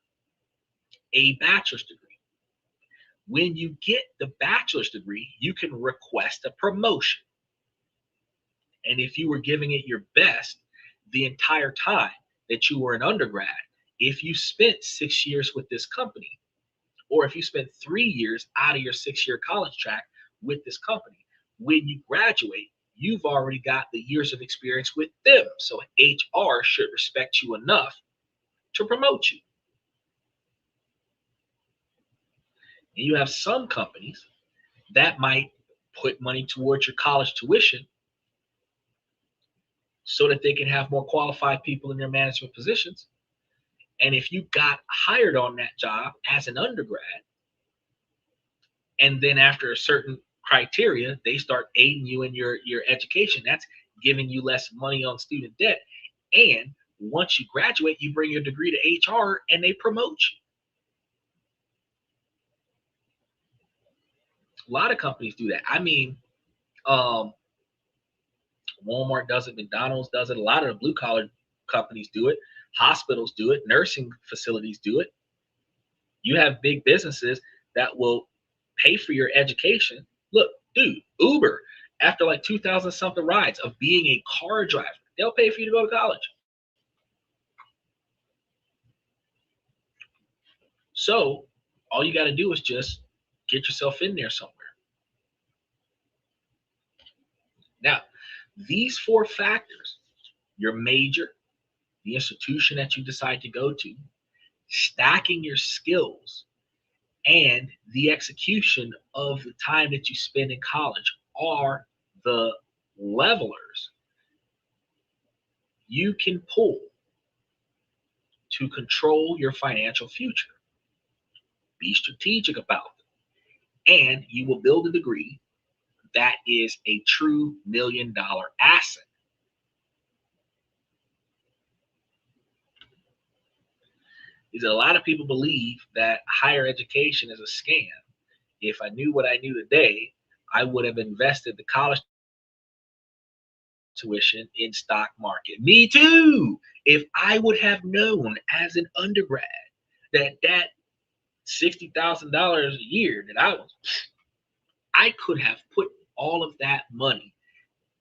a bachelor's degree. When you get the bachelor's degree, you can request a promotion. And if you were giving it your best the entire time that you were an undergrad, if you spent 6 years with this company, or if you spent 3 years out of your 6-year college track with this company, when you graduate, you've already got the years of experience with them. So HR should respect you enough to promote you. And you have some companies that might put money towards your college tuition so that they can have more qualified people in their management positions. And if you got hired on that job as an undergrad, and then after a certain criteria, they start aiding you in your education, that's giving you less money on student debt. And once you graduate, you bring your degree to HR and they promote you. A lot of companies do that. I mean, Walmart does it, McDonald's does it, a lot of the blue collar companies do it, hospitals do it, nursing facilities do it. You have big businesses that will pay for your education. Look, dude, Uber, after like 2,000 something rides of being a car driver, they'll pay for you to go to college. So all you got to do is just get yourself in there somewhere. Now, these 4 factors, your major, the institution that you decide to go to, stacking your skills, and the execution of the time that you spend in college are the levelers you can pull to control your financial future. Be strategic about them, and you will build a degree that is a true $1 million asset. Is that a lot of people believe that higher education is a scam. If I knew what I knew today, I would have invested the college tuition in stock market. Me too. If I would have known as an undergrad that $60,000 a year that I could have put all of that money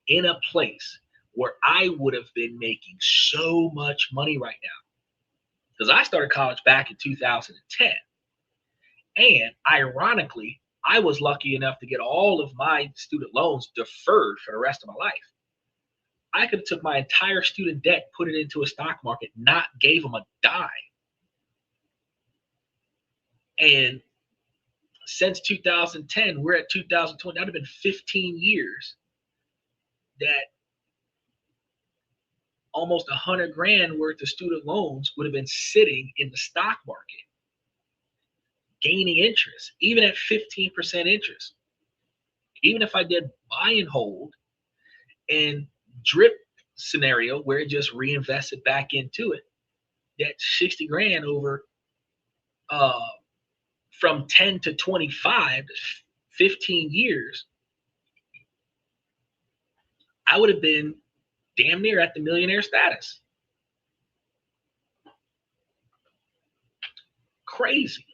in a place where I would have been making so much money right now. Because I started college back in 2010. And ironically, I was lucky enough to get all of my student loans deferred for the rest of my life. I could have took my entire student debt, put it into a stock market, not gave them a dime. And since 2010, we're at 2020. That would have been 15 years that almost 100 grand worth of student loans would have been sitting in the stock market, gaining interest, even at 15% interest. Even if I did buy and hold and drip scenario where it just reinvested back into it, that 60 grand over from 10 to 25, 15 years, I would have been damn near at the millionaire status. Crazy.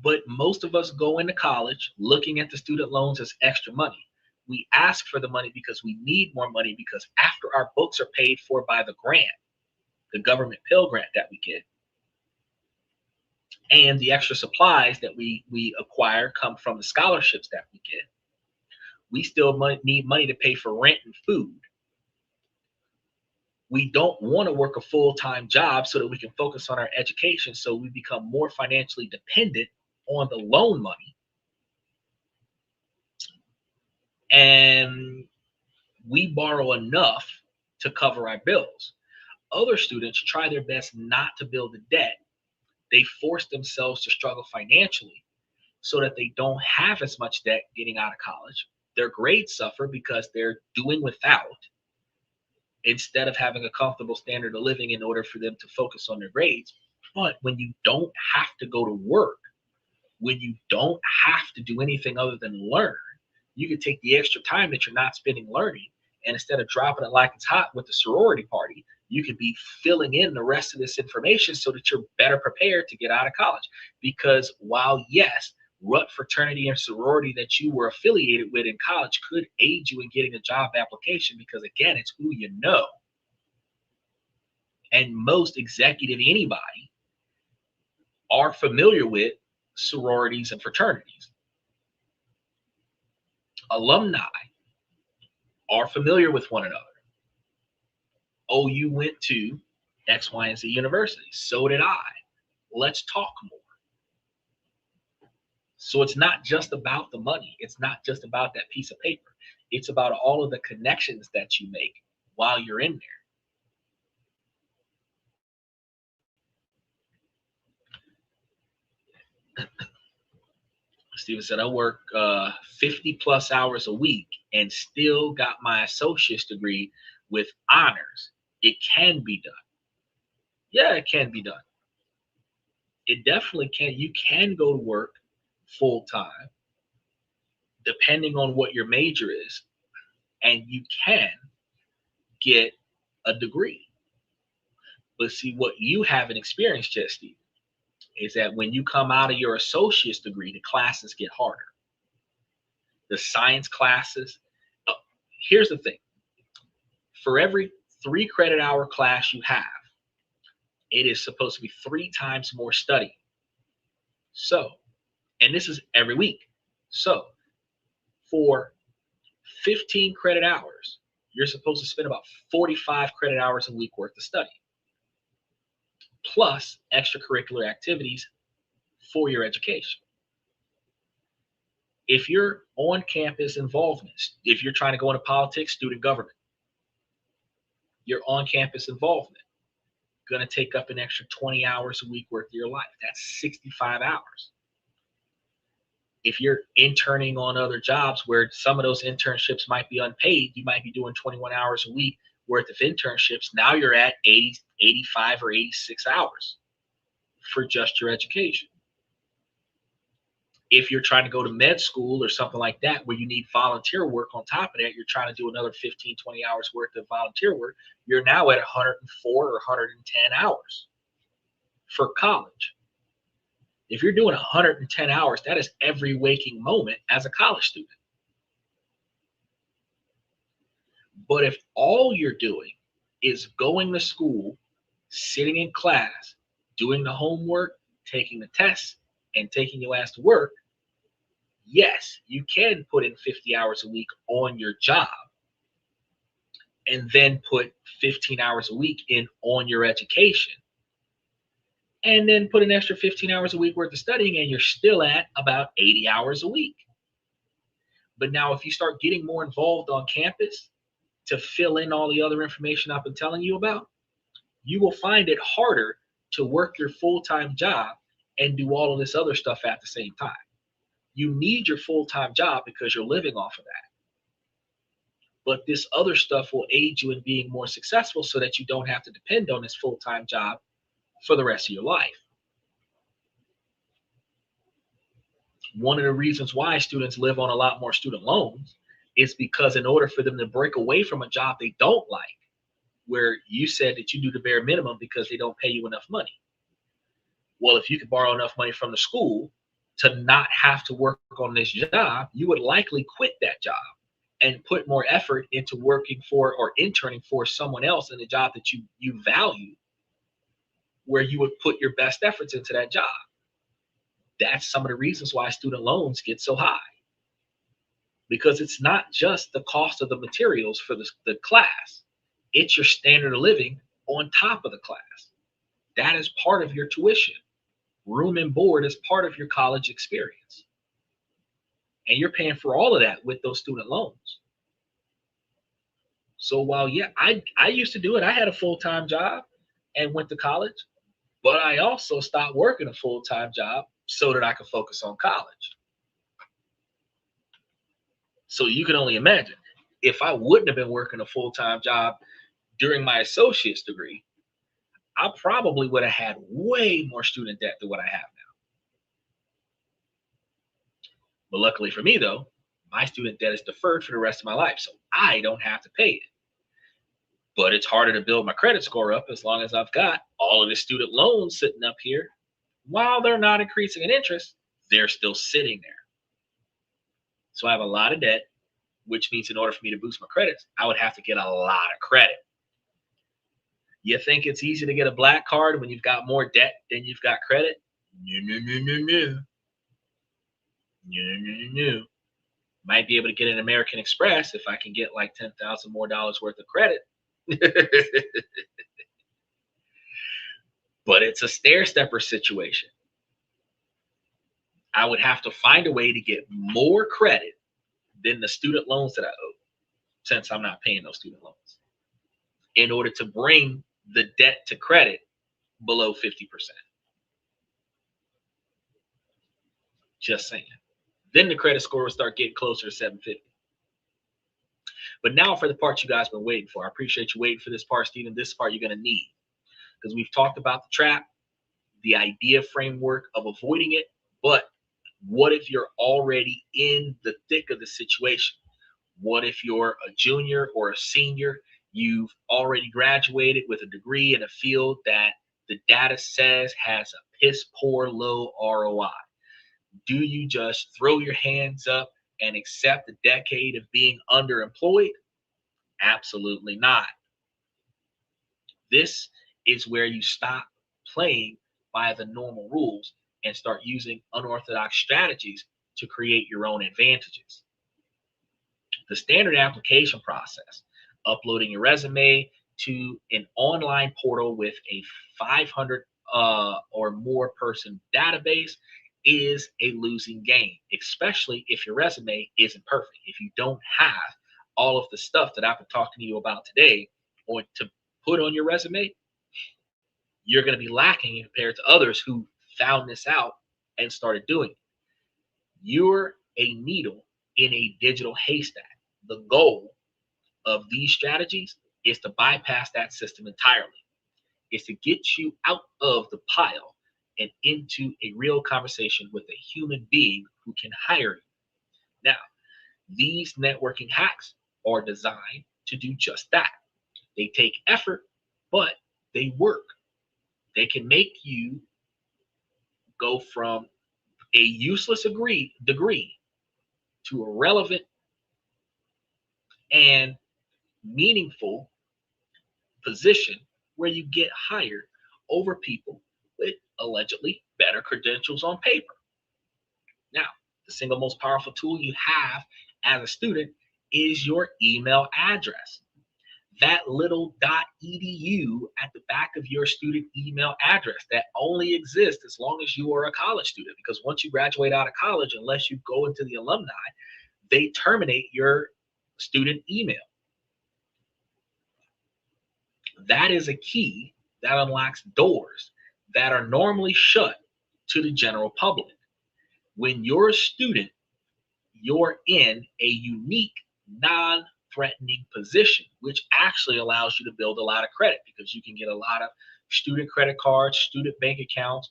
But most of us go into college looking at the student loans as extra money. We ask for the money because we need more money, because after our books are paid for by the grant, the government Pell Grant that we get, and the extra supplies that we acquire come from the scholarships that we get, we still need money to pay for rent and food. We don't want to work a full-time job so that we can focus on our education, so we become more financially dependent on the loan money. And we borrow enough to cover our bills. Other students try their best not to build the debt. They force themselves to struggle financially so that they don't have as much debt getting out of college. Their grades suffer because they're doing without, instead of having a comfortable standard of living in order for them to focus on their grades. But when you don't have to go to work, when you don't have to do anything other than learn, you can take the extra time that you're not spending learning, and instead of dropping it like it's hot with the sorority party, you could be filling in the rest of this information so that you're better prepared to get out of college. Because while, yes, what fraternity and sorority that you were affiliated with in college could aid you in getting a job application, because again, it's who you know. And most executive anybody are familiar with sororities and fraternities. Alumni are familiar with one another. Oh, you went to X, Y, and Z university. So did I. Let's talk more. So it's not just about the money. It's not just about that piece of paper. It's about all of the connections that you make while you're in there. Steven said, I work 50 plus hours a week and still got my associate's degree with honors. It can be done. Yeah, it can be done. It definitely can. You can go to work full time, depending on what your major is, and you can get a degree. But see, what you haven't experienced yet, Steve, is that when you come out of your associate's degree, the classes get harder. The science classes. Oh, here's the thing. For every 3 credit hour class you have, it is supposed to be 3 times more study. So, and this is every week. So, for 15 credit hours, you're supposed to spend about 45 credit hours a week worth of study, plus extracurricular activities for your education. If you're on campus involvement, if you're trying to go into politics, student government, your on campus involvement going to take up an extra 20 hours a week worth of your life. That's 65 hours. If you're interning on other jobs where some of those internships might be unpaid, you might be doing 21 hours a week worth of internships. Now you're at 80, 85 or 86 hours for just your education. If you're trying to go to med school or something like that, where you need volunteer work on top of that, you're trying to do another 15, 20 hours worth of volunteer work, you're now at 104 or 110 hours for college. If you're doing 110 hours, that is every waking moment as a college student. But if all you're doing is going to school, sitting in class, doing the homework, taking the tests, and taking your ass to work, yes, you can put in 50 hours a week on your job and then put 15 hours a week in on your education and then put an extra 15 hours a week worth of studying and you're still at about 80 hours a week. But now if you start getting more involved on campus to fill in all the other information I've been telling you about, you will find it harder to work your full-time job and do all of this other stuff at the same time. You need your full-time job because you're living off of that. But this other stuff will aid you in being more successful so that you don't have to depend on this full-time job for the rest of your life. One of the reasons why students live on a lot more student loans is because in order for them to break away from a job they don't like, where you said that you do the bare minimum because they don't pay you enough money. Well, if you could borrow enough money from the school to not have to work on this job, you would likely quit that job and put more effort into working for or interning for someone else in a job that you value, where you would put your best efforts into that job. That's some of the reasons why student loans get so high. Because it's not just the cost of the materials for the class, it's your standard of living on top of the class. That is part of your tuition. Room and board is part of your college experience. And you're paying for all of that with those student loans. So while, yeah, I used to do it. I had a full-time job and went to college, but I also stopped working a full-time job so that I could focus on college. So you can only imagine, if I wouldn't have been working a full-time job during my associate's degree, I probably would have had way more student debt than what I have now. But luckily for me, though, my student debt is deferred for the rest of my life, so I don't have to pay it. But it's harder to build my credit score up as long as I've got all of the student loans sitting up here. While they're not increasing in interest, they're still sitting there. So I have a lot of debt, which means in order for me to boost my credits, I would have to get a lot of credit. You think it's easy to get a black card when you've got more debt than you've got credit? No, no, no, no, no. No, no, no, no. Might be able to get an American Express if I can get like $10,000 more worth of credit. But it's a stair stepper situation. I would have to find a way to get more credit than the student loans that I owe, since I'm not paying those student loans, in order to bring the debt to credit below 50%. Just saying. Then the credit score will start getting closer to 750. But now for the part you guys been waiting for. I appreciate you waiting for this part, Stephen. This part you're going to need, because we've talked about the trap, the idea framework of avoiding it. But what if you're already in the thick of the situation? What if you're a junior or a senior? You've already graduated with a degree in a field that the data says has a piss poor low ROI. Do you just throw your hands up and accept a decade of being underemployed? Absolutely not. This is where you stop playing by the normal rules and start using unorthodox strategies to create your own advantages. The standard application process, uploading your resume to an online portal with a 500 or more person database, is a losing game, especially if your resume isn't perfect. If you don't have all of the stuff that I've been talking to you about today or to put on your resume, you're going to be lacking compared to others who found this out and started doing it. You're a needle in a digital haystack. The goal of these strategies is to bypass that system entirely. Is to get you out of the pile and into a real conversation with a human being who can hire you. Now, these networking hacks are designed to do just that. They take effort, but they work. They can make you go from a useless degree to a relevant and meaningful position where you get hired over people with allegedly better credentials on paper. Now, the single most powerful tool you have as a student is your email address. That little .edu at the back of your student email address that only exists as long as you are a college student, because once you graduate out of college, unless you go into the alumni, they terminate your student email. That is a key that unlocks doors that are normally shut to the general public. When you're a student, you're in a unique, non-threatening position, which actually allows you to build a lot of credit because you can get a lot of student credit cards, student bank accounts,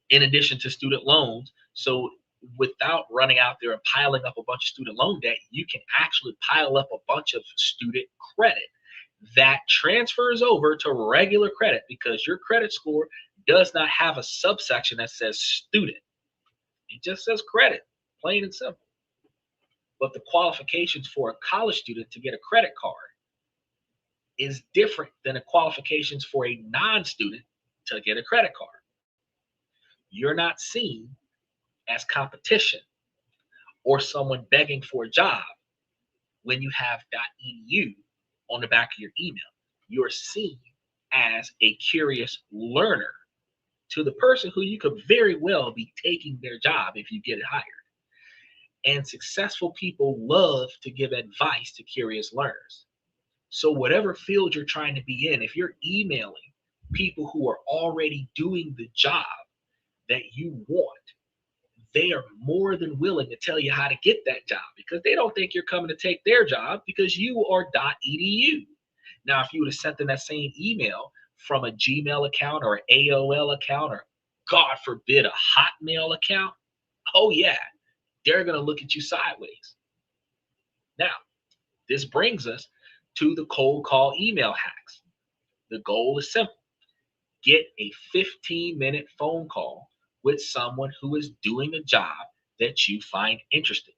in addition to student loans. So without running out there and piling up a bunch of student loan debt, you can actually pile up a bunch of student credit that transfers over to regular credit because your credit score does not have a subsection that says student. It just says credit, plain and simple. But the qualifications for a college student to get a credit card is different than the qualifications for a non-student to get a credit card. You're not seen as competition or someone begging for a job when you have .edu on the back of your email. You're seen as a curious learner to the person who you could very well be taking their job if you get it hired. And successful people love to give advice to curious learners. So whatever field you're trying to be in, if you're emailing people who are already doing the job that you want, they are more than willing to tell you how to get that job because they don't think you're coming to take their job because you are .edu. Now, if you would have sent them that same email from a Gmail account or an AOL account or, God forbid, a Hotmail account, oh yeah, they're going to look at you sideways. Now, this brings us to the cold call email hacks. The goal is simple. Get a 15-minute phone call with someone who is doing a job that you find interesting.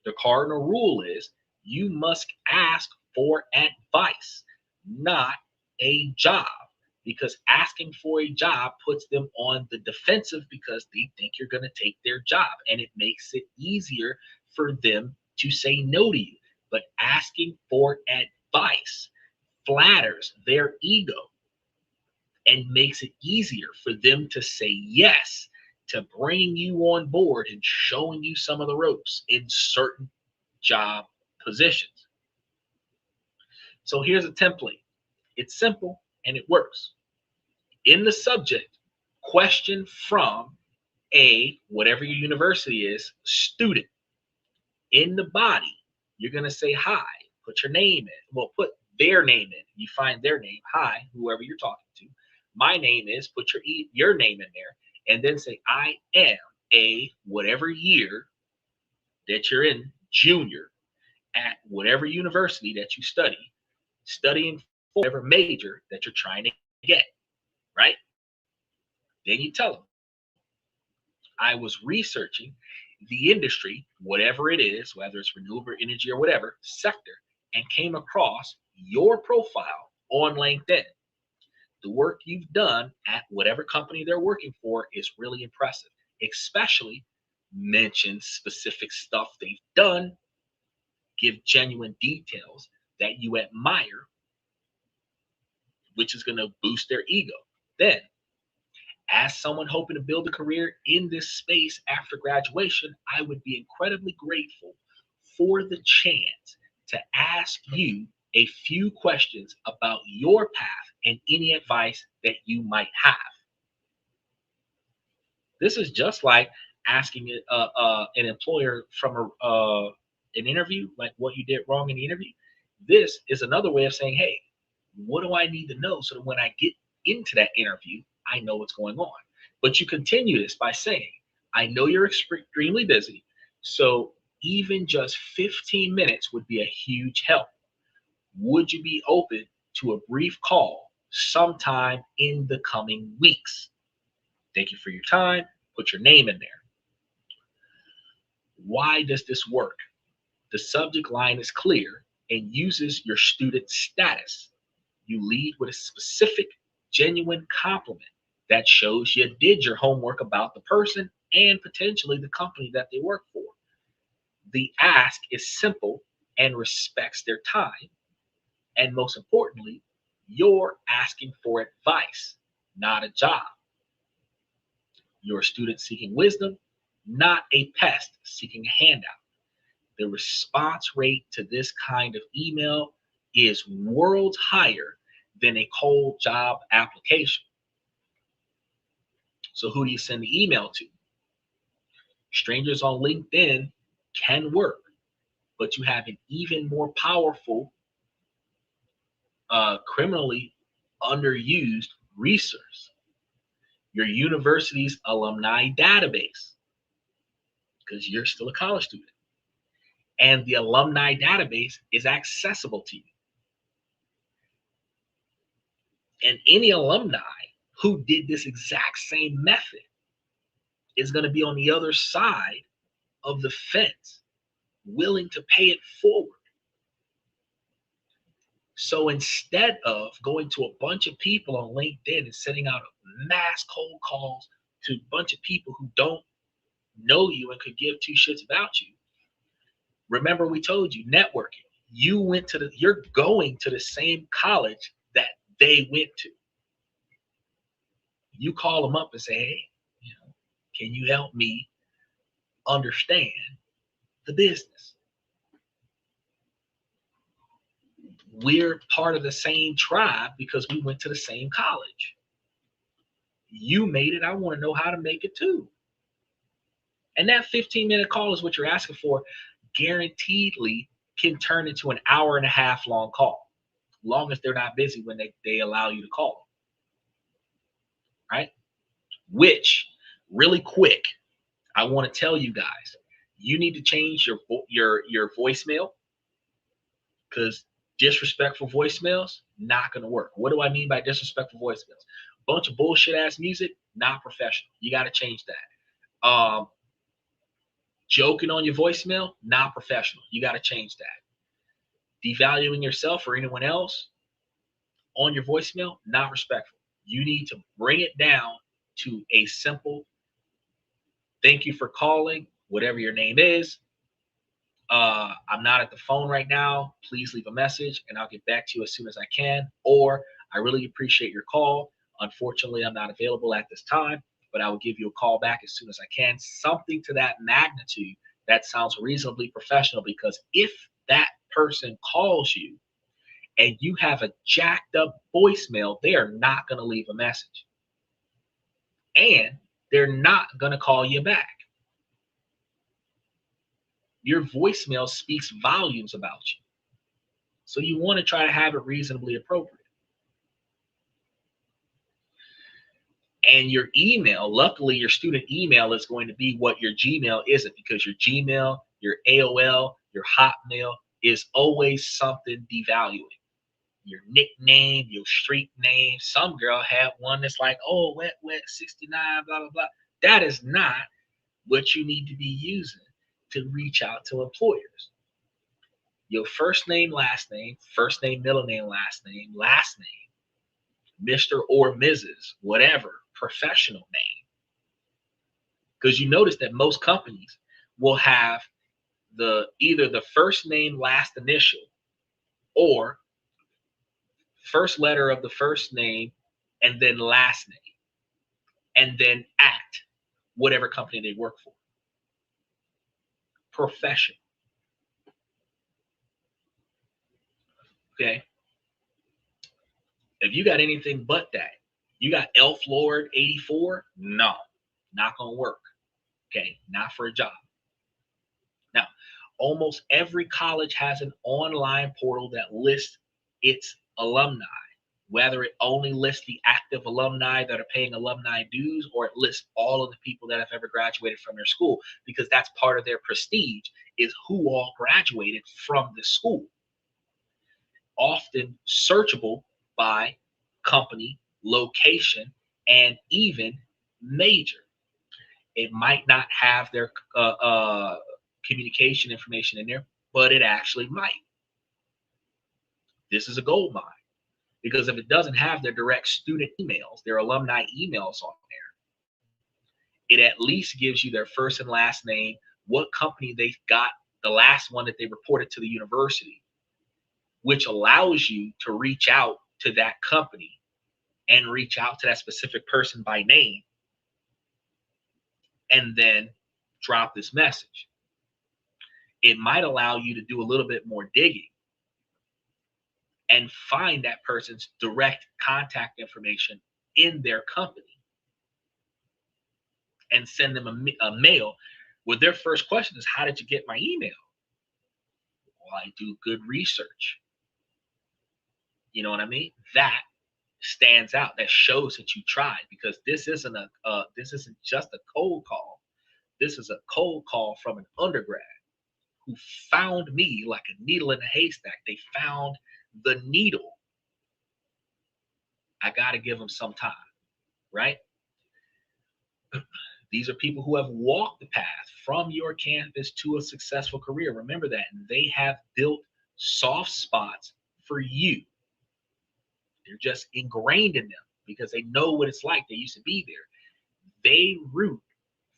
The cardinal rule is you must ask for advice, not a job, because asking for a job puts them on the defensive because they think you're going to take their job, and it makes it easier for them to say no to you. But asking for advice flatters their ego and makes it easier for them to say yes to bringing you on board and showing you some of the ropes in certain job positions. So here's a template. It's simple and it works. In the subject, question from a, whatever your university is, student. In the body, you're going to say hi, put your name in. Well, put their name in. You find their name, hi, whoever you're talking to. My name is, put your name in there, and then say, I am a whatever year that you're in, junior, at whatever university that you studying for whatever major that you're trying to get, right? Then you tell them, I was researching the industry, whatever it is, whether it's renewable energy or whatever sector, and came across your profile on LinkedIn. The work you've done at whatever company they're working for is really impressive, especially mention specific stuff they've done, give genuine details that you admire, which is going to boost their ego. Then, as someone hoping to build a career in this space after graduation, I would be incredibly grateful for the chance to ask you a few questions about your path and any advice that you might have. This is just like asking an employer from an interview, like what you did wrong in the interview. This is another way of saying, hey, what do I need to know so that when I get into that interview, I know what's going on? But you continue this by saying, I know you're extremely busy, so even just 15 minutes would be a huge help. Would you be open to a brief call sometime in the coming weeks? Thank you for your time. Put your name in there. Why does this work? The subject line is clear and uses your student status. You lead with a specific, genuine compliment that shows you did your homework about the person and potentially the company that they work for. The ask is simple and respects their time. And most importantly, you're asking for advice, not a job. You're a student seeking wisdom, not a pest seeking a handout. The response rate to this kind of email is worlds higher than a cold job application. So, who do you send the email to? Strangers on LinkedIn can work, but you have an even more powerful, criminally underused resource, your university's alumni database, because you're still a college student. And the alumni database is accessible to you. And any alumni who did this exact same method is going to be on the other side of the fence, willing to pay it forward. So instead of going to a bunch of people on LinkedIn and sending out mass cold calls to a bunch of people who don't know you and could give two shits about you, remember we told you networking. You're going to the same college that they went to. You call them up and say, hey, can you help me understand the business? We're part of the same tribe because we went to the same college. You made it. I want to know how to make it too. And that 15-minute call is what you're asking for, guaranteedly can turn into an hour and a half long call, long as they're not busy when they allow you to call them, right? Which, really quick, I want to tell you guys, you need to change your voicemail, because disrespectful voicemails, not going to work. What do I mean by disrespectful voicemails? Bunch of bullshit ass music, not professional. You got to change that. Joking on your voicemail, not professional. You got to change that. Devaluing yourself or anyone else on your voicemail, not respectful. You need to bring it down to a simple thank you for calling, whatever your name is. I'm not at the phone right now. Please leave a message and I'll get back to you as soon as I can. Or I really appreciate your call. Unfortunately, I'm not available at this time, but I will give you a call back as soon as I can. Something to that magnitude that sounds reasonably professional, because if that person calls you and you have a jacked up voicemail, they are not going to leave a message. And they're not going to call you back. Your voicemail speaks volumes about you. So you want to try to have it reasonably appropriate. And your email, luckily your student email is going to be what your Gmail isn't, because your Gmail, your AOL, your Hotmail is always something devaluing. Your nickname, your street name. Some girl had one that's like, oh, wet 69, blah, blah, blah. That is not what you need to be using to reach out to employers. Your first name, middle name, last name, Mr. or Mrs., whatever, professional name. Because you notice that most companies will have either the first name, last initial, or first letter of the first name and then last name, and then at whatever company they work for. Professional. Okay. If you got anything but that, you got Elf Lord 84, no, not gonna work. Okay, not for a job. Now, almost every college has an online portal that lists its alumni, whether it only lists the active alumni that are paying alumni dues, or it lists all of the people that have ever graduated from their school, because that's part of their prestige, is who all graduated from the school. Often searchable by company, location, and even major. It might not have their communication information in there, but it actually might. This is a gold mine, because if it doesn't have their direct student emails, their alumni emails on there, it at least gives you their first and last name, what company they got, the last one that they reported to the university, which allows you to reach out to that company and reach out to that specific person by name and then drop this message. It might allow you to do a little bit more digging and find that person's direct contact information in their company and send them a mail where their first question is, how did you get my email? Well, I do good research. You know what I mean? That stands out. That shows that you tried, because this isn't just a cold call. This is a cold call from an undergrad who found me like a needle in a haystack. They found the needle. I got to give them some time, right? These are people who have walked the path from your campus to a successful career. Remember that. And they have built soft spots for you. They're just ingrained in them because they know what it's like. They used to be there. They root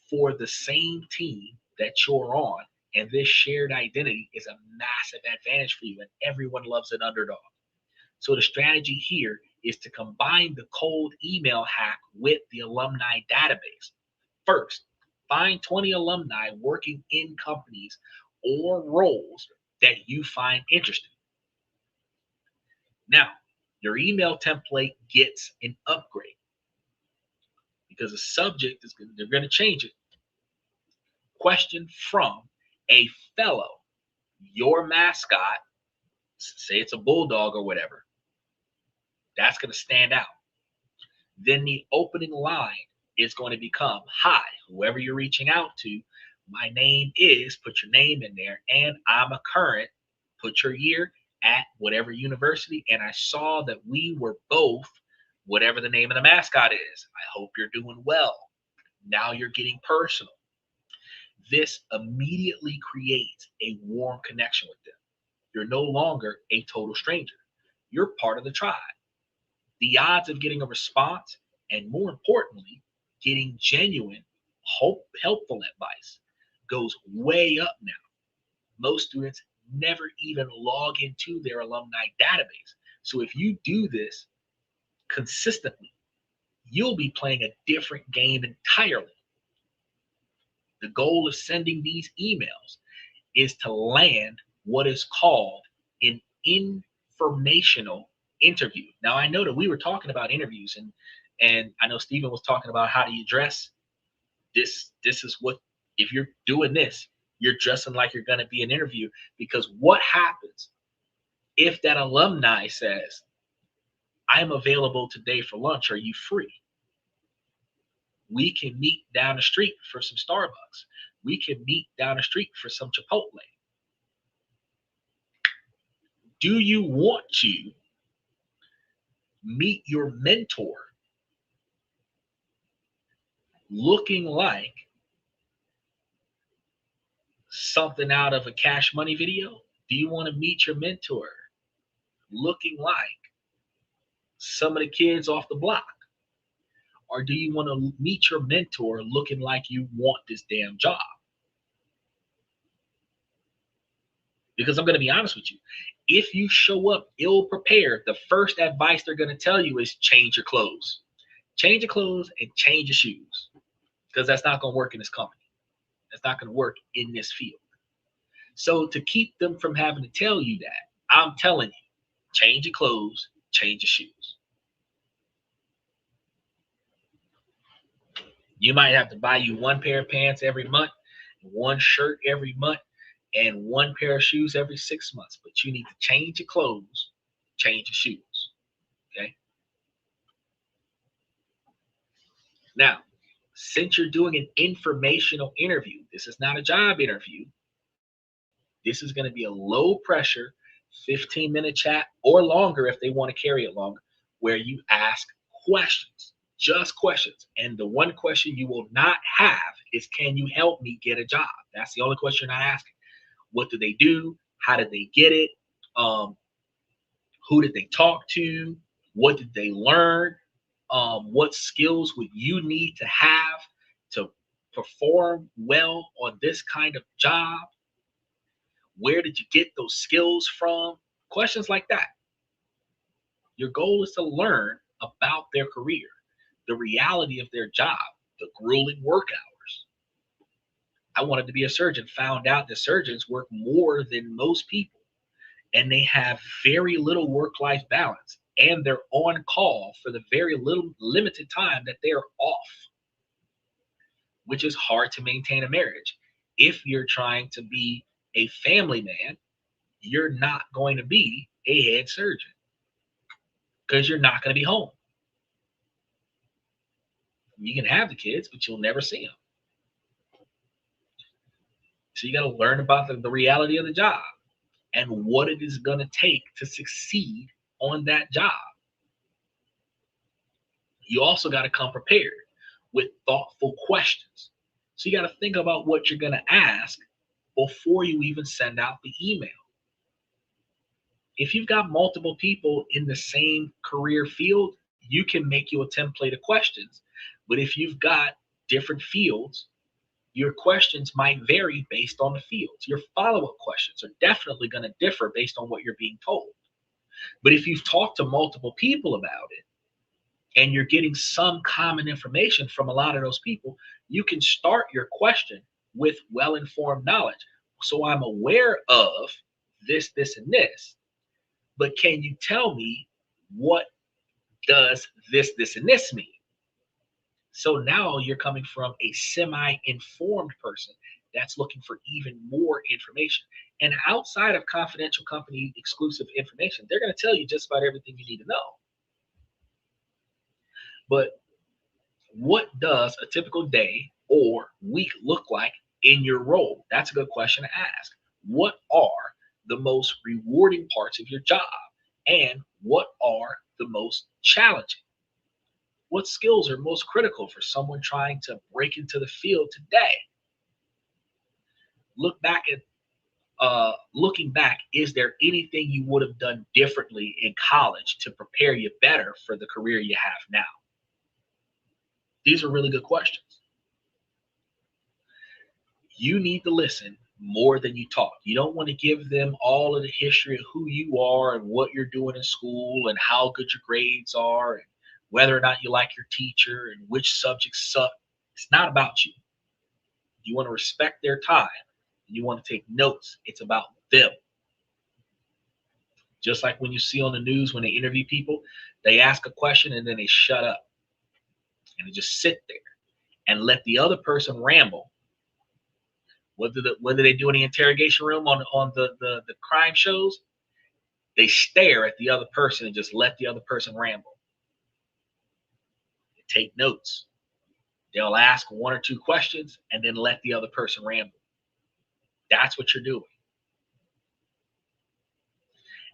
for the same team that you're on. And this shared identity is a massive advantage for you. And everyone loves an underdog. So the strategy here is to combine the cold email hack with the alumni database. First, find 20 alumni working in companies or roles that you find interesting. Now, your email template gets an upgrade because the subject is they're going to change it. Question from a fellow, your mascot, say it's a bulldog or whatever. That's going to stand out. Then the opening line is going to become, hi, whoever you're reaching out to, my name is, put your name in there, and I'm a current, put your year at whatever university, and I saw that we were both, whatever the name of the mascot is. I hope you're doing well. Now you're getting personal. This immediately creates a warm connection with them. You're no longer a total stranger. You're part of the tribe. The odds of getting a response, and more importantly, getting genuine, helpful advice, goes way up now. Most students never even log into their alumni database. So if you do this consistently, you'll be playing a different game entirely. The goal of sending these emails is to land what is called an informational interview. Now, I know that we were talking about interviews, and I know Stephen was talking about how do you dress. This is what, if you're doing this, you're dressing like you're going to be an interview, because what happens if that alumni says, I'm available today for lunch, are you free? We can meet down the street for some Starbucks. We can meet down the street for some Chipotle. Do you want to meet your mentor looking like something out of a Cash Money video? Do you want to meet your mentor looking like some of the kids off the block? Or do you want to meet your mentor looking like you want this damn job? Because I'm going to be honest with you. If you show up ill prepared, the first advice they're going to tell you is change your clothes. Change your clothes and change your shoes. Because that's not going to work in this company. That's not going to work in this field. So to keep them from having to tell you that, I'm telling you, change your clothes, change your shoes. You might have to buy you one pair of pants every month, one shirt every month, and one pair of shoes every 6 months. But you need to change your clothes, change your shoes. Okay? Now, since you're doing an informational interview, this is not a job interview. This is going to be a low pressure 15-minute chat or longer if they want to carry it longer, where you ask questions, just questions. And the one question you will not have is, can you help me get a job? That's the only question you're not asking. What do they do? How did they get it? Who did they talk to? What did they learn? What skills would you need to have to perform well on this kind of job? Where did you get those skills from? Questions like that. Your goal is to learn about their career, the reality of their job, the grueling work hours. I wanted to be a surgeon, found out that surgeons work more than most people, and they have very little work-life balance, and they're on call for the very little limited time that they're off, which is hard to maintain a marriage. If you're trying to be a family man, you're not going to be a head surgeon because you're not going to be home. You can have the kids, but you'll never see them. So you got to learn about the reality of the job and what it is going to take to succeed on that job. You also got to come prepared with thoughtful questions. So you got to think about what you're going to ask before you even send out the email. If you've got multiple people in the same career field, you can make you a template of questions. But if you've got different fields, your questions might vary based on the fields. Your follow-up questions are definitely going to differ based on what you're being told. But if you've talked to multiple people about it and you're getting some common information from a lot of those people, you can start your question with well-informed knowledge. So I'm aware of this, this, and this, but can you tell me what does this, this, and this mean? So now you're coming from a semi-informed person that's looking for even more information. And outside of confidential company exclusive information, they're going to tell you just about everything you need to know. But what does a typical day or week look like in your role? That's a good question to ask. What are the most rewarding parts of your job? And what are the most challenging? What skills are most critical for someone trying to break into the field today? Looking back, is there anything you would have done differently in college to prepare you better for the career you have now? These are really good questions. You need to listen more than you talk. You don't want to give them all of the history of who you are and what you're doing in school and how good your grades are and whether or not you like your teacher and which subjects suck. It's not about you. You want to respect their time. You want to take notes. It's about them. Just like when you see on the news when they interview people, they ask a question and then they shut up and they just sit there and let the other person ramble. Whether they do in the interrogation room on the crime shows, they stare at the other person and just let the other person ramble. They take notes. They'll ask one or two questions and then let the other person ramble. That's what you're doing.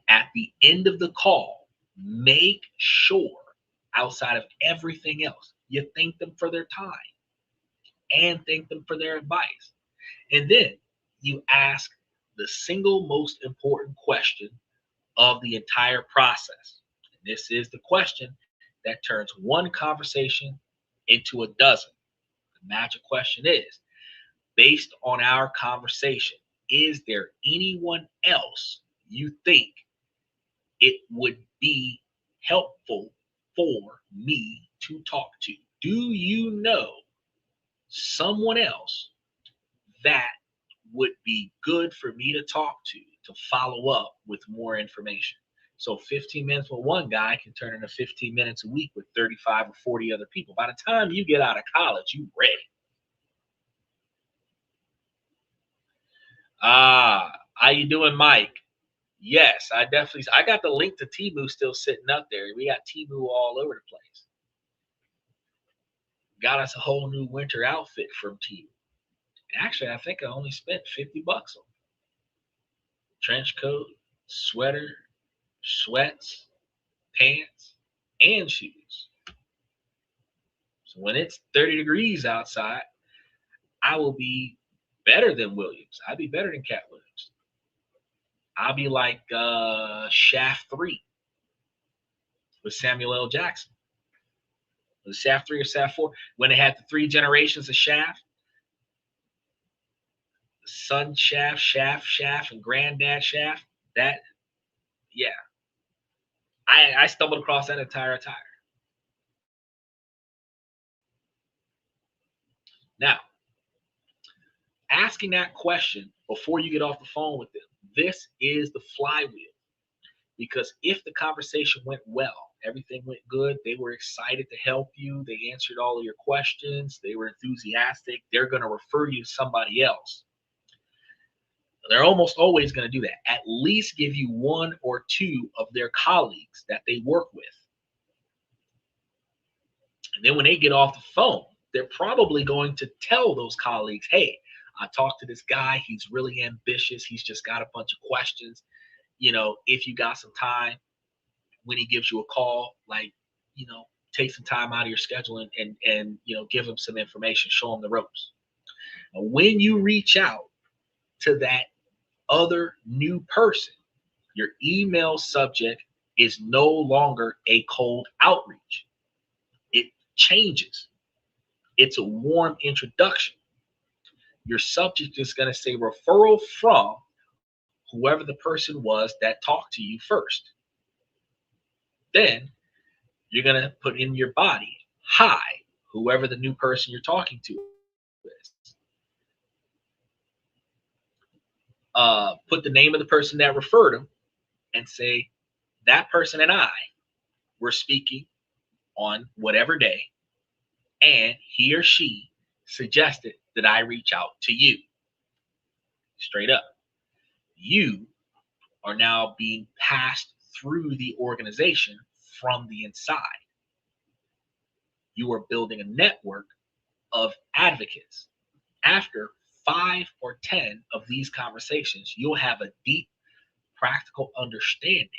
At the end of the call, make sure, outside of everything else, you thank them for their time and thank them for their advice. And then you ask the single most important question of the entire process. And this is the question that turns one conversation into a dozen. The magic question is, based on our conversation, is there anyone else you think it would be helpful for me to talk to? Do you know someone else that would be good for me to talk to follow up with more information? So 15 minutes with one guy can turn into 15 minutes a week with 35 or 40 other people. By the time you get out of college, you ready. How you doing, Mike? Yes, I got the link to Temu still sitting up there. We got Temu all over the place. Got us a whole new winter outfit from Temu. Actually, I think I only spent $50 on it. Trench coat, sweater, sweats, pants, and shoes. So when it's 30 degrees outside, I will be better than Williams. I'll be better than Cat Williams. I'll be like Shaft 3. with Samuel L. Jackson. Was it Shaft 3 or Shaft 4? When they had the 3 generations of Shaft, son Shaft, Shaft, and granddad Shaft. That, yeah. I stumbled across that entire attire. Now, asking that question before you get off the phone with them, this is the flywheel. Because if the conversation went well, everything went good, they were excited to help you, they answered all of your questions, they were enthusiastic, they're going to refer you to somebody else. They're almost always going to do that. At least give you 1 or 2 of their colleagues that they work with. And then when they get off the phone, they're probably going to tell those colleagues, hey, I talked to this guy. He's really ambitious. He's just got a bunch of questions. If you got some time, when he gives you a call, like, take some time out of your schedule and give him some information, show him the ropes. And when you reach out to that other new person, your email subject is no longer a cold outreach. It changes. It's a warm introduction. Your subject is going to say referral from whoever the person was that talked to you first. Then you're going to put in your body, hi, whoever the new person you're talking to is. Put the name of the person that referred him and say, that person and I were speaking on whatever day, and he or she suggested that I reach out to you. Straight up. You are now being passed through the organization from the inside. You are building a network of advocates. After 5 or 10 of these conversations, you'll have a deep, practical understanding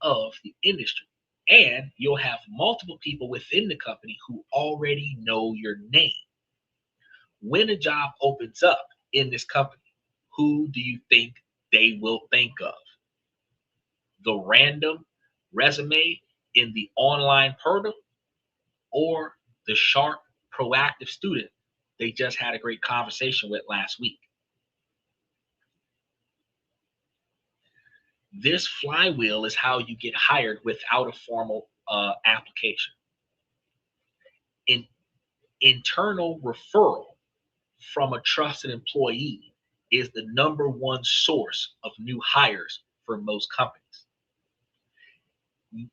of the industry. And you'll have multiple people within the company who already know your name. When a job opens up in this company, who do you think they will think of? The random resume in the online portal, or the sharp, proactive student they just had a great conversation with last week? This flywheel is how you get hired without a formal application. Internal referral from a trusted employee is the #1 source of new hires for most companies.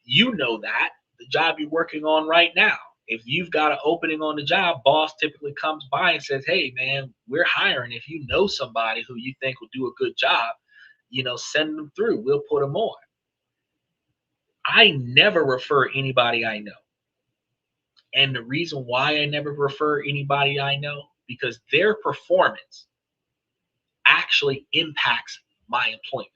You know that the job you're working on right now, if you've got an opening on the job, boss typically comes by and says, hey man, we're hiring. If you know somebody who you think will do a good job, send them through, we'll put them on. I never refer anybody I know. And the reason why I never refer anybody I know, because their performance actually impacts my employment.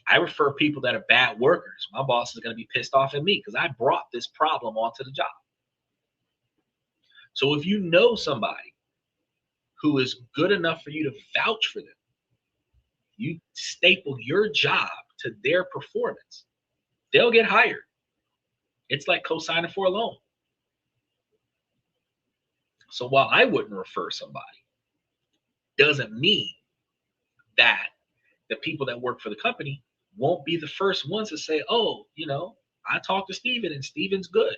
I refer people that are bad workers. My boss is going to be pissed off at me because I brought this problem onto the job. So if you know somebody who is good enough for you to vouch for them, you staple your job to their performance, they'll get hired. It's like co-signing for a loan. So while I wouldn't refer somebody, doesn't mean that the people that work for the company won't be the first ones to say, oh, I talked to Steven and Steven's good.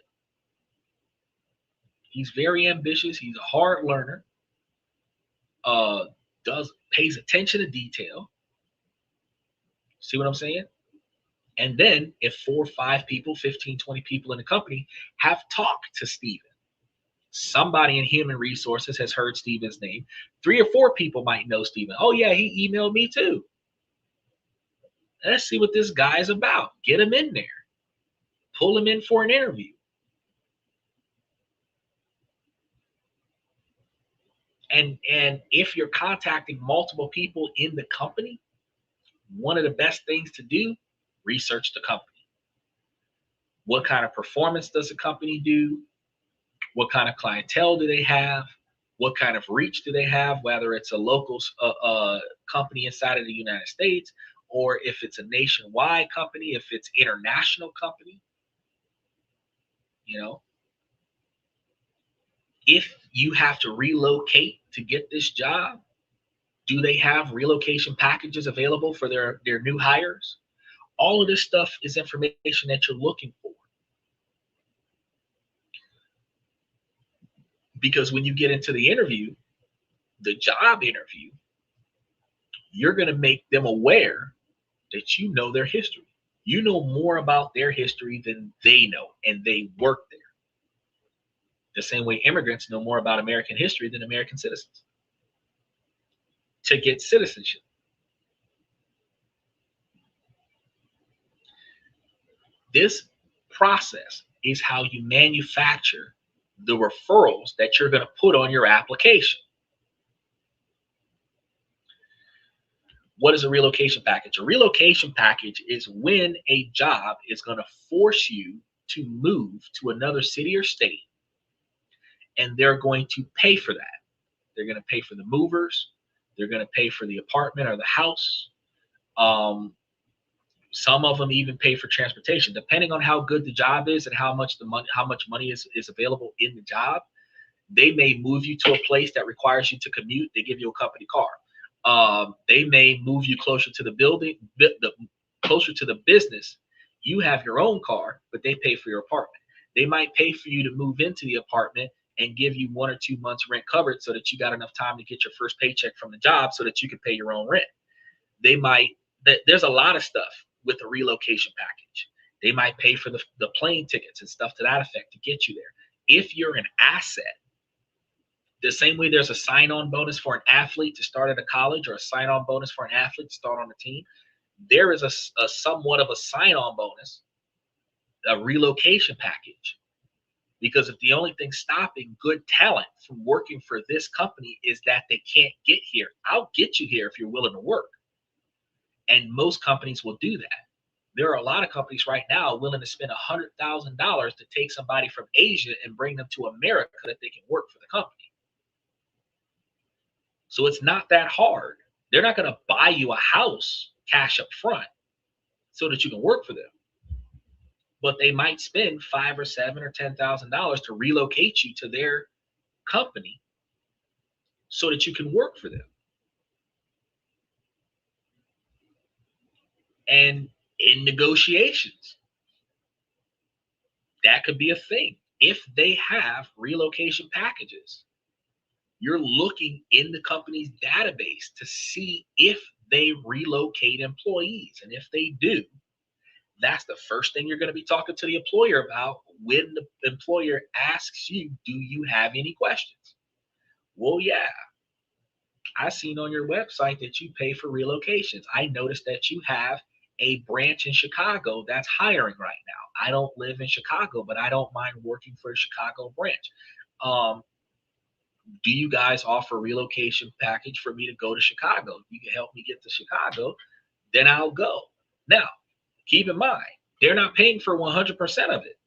He's very ambitious. He's a hard learner. Pays attention to detail. See what I'm saying? And then if 4 or 5 people, 15, 20 people in the company have talked to Steven, somebody in human resources has heard Steven's name. 3 or 4 people might know Steven. Oh yeah, he emailed me too. Let's see what this guy is about. Get him in there. Pull him in for an interview. And if you're contacting multiple people in the company, one of the best things to do, research the company. What kind of performance does the company do? What kind of clientele do they have? What kind of reach do they have, whether it's a local company inside of the United States, or if it's a nationwide company, if it's international company. You know, if you have to relocate to get this job, do they have relocation packages available for their new hires? All of this stuff is information that you're looking for. Because when you get into the interview, the job interview, you're going to make them aware that you know their history. You know more about their history than they know, and they work there. The same way immigrants know more about American history than American citizens to get citizenship. This process is how you manufacture the referrals that you're going to put on your application. What is a relocation package? A relocation package is when a job is going to force you to move to another city or state, and they're going to pay for that. They're going to pay for the movers. They're going to pay for the apartment or the house. Some of them even pay for transportation, depending on how good the job is and how much money is available in the job. They may move you to a place that requires you to commute. They give you a company car. They may move you closer to the building, closer to the business. You have your own car, but they pay for your apartment. They might pay for you to move into the apartment and give you 1 or 2 months rent covered so that you got enough time to get your first paycheck from the job so that you can pay your own rent. There's a lot of stuff with a relocation package. They might pay for the plane tickets and stuff to that effect to get you there. If you're an asset, the same way there's a sign-on bonus for an athlete to start at a college, or a sign-on bonus for an athlete to start on a team, there is a somewhat of a sign-on bonus, a relocation package. Because if the only thing stopping good talent from working for this company is that they can't get here, I'll get you here if you're willing to work. And most companies will do that. There are a lot of companies right now willing to spend $100,000 to take somebody from Asia and bring them to America that they can work for the company. So it's not that hard. They're not going to buy you a house cash up front so that you can work for them. But they might spend $5,000 or $7,000 or $10,000 to relocate you to their company so that you can work for them. And in negotiations, that could be a thing. If they have relocation packages, you're looking in the company's database to see if they relocate employees. And if they do, that's the first thing you're going to be talking to the employer about when the employer asks you, do you have any questions? Well, yeah, I seen on your website that you pay for relocations. I noticed that you have a branch in Chicago that's hiring right now. I don't live in Chicago, but I don't mind working for a Chicago branch. Do you guys offer a relocation package for me to go to Chicago? If you can help me get to Chicago, then I'll go. Now, keep in mind, they're not paying for 100% of it.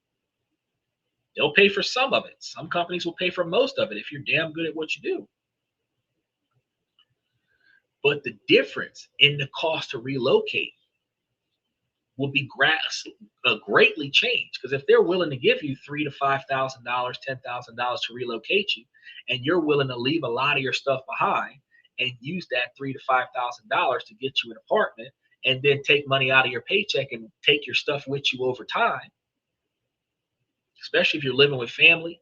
They'll pay for some of it. Some companies will pay for most of it if you're damn good at what you do. But the difference in the cost to relocate will be greatly changed, because if they're willing to give you $3,000 to $5,000, $10,000 to relocate you, and you're willing to leave a lot of your stuff behind and use that $3,000 to $5,000 to get you an apartment, and then take money out of your paycheck and take your stuff with you over time, especially if you're living with family,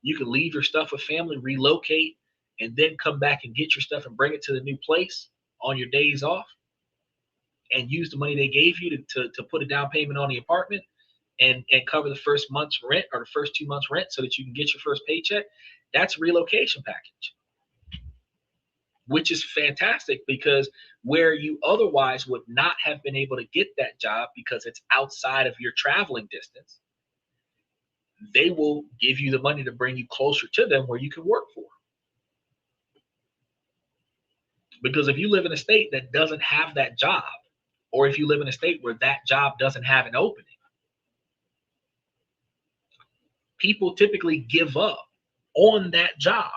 you can leave your stuff with family, relocate, and then come back and get your stuff and bring it to the new place on your days off, and use the money they gave you to put a down payment on the apartment and cover the first month's rent or the first 2 months rent so that you can get your first paycheck. That's a relocation package, which is fantastic, because where you otherwise would not have been able to get that job because it's outside of your traveling distance, they will give you the money to bring you closer to them where you can work for. Because if you live in a state that doesn't have that job, or if you live in a state where that job doesn't have an opening, people typically give up on that job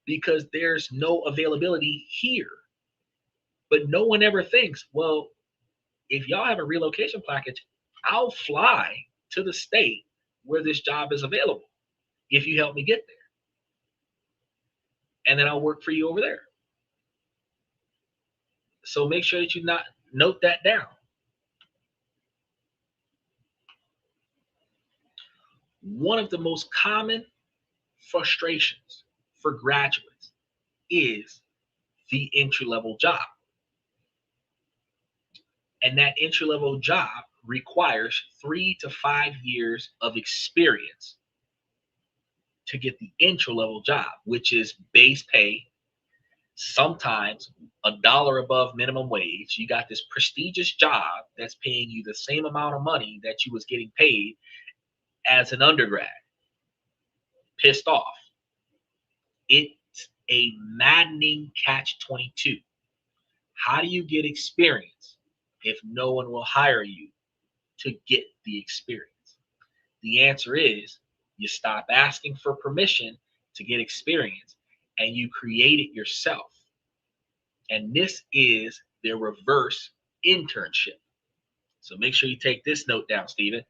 because there's no availability here. But no one ever thinks, well, if y'all have a relocation package, I'll fly to the state where this job is available if you help me get there. And then I'll work for you over there. So make sure that you not note that down. One of the most common frustrations for graduates is the entry-level job. And that entry-level job requires 3 to 5 years of experience to get the entry-level job, which is base pay, sometimes $1 above minimum wage. You got this prestigious job that's paying you the same amount of money that you was getting paid as an undergrad. Pissed off. It's a maddening catch-22. How do you get experience if no one will hire you to get the experience? The answer is you stop asking for permission to get experience and you create it yourself. And this is the reverse internship. So make sure you take this note down, Stephen.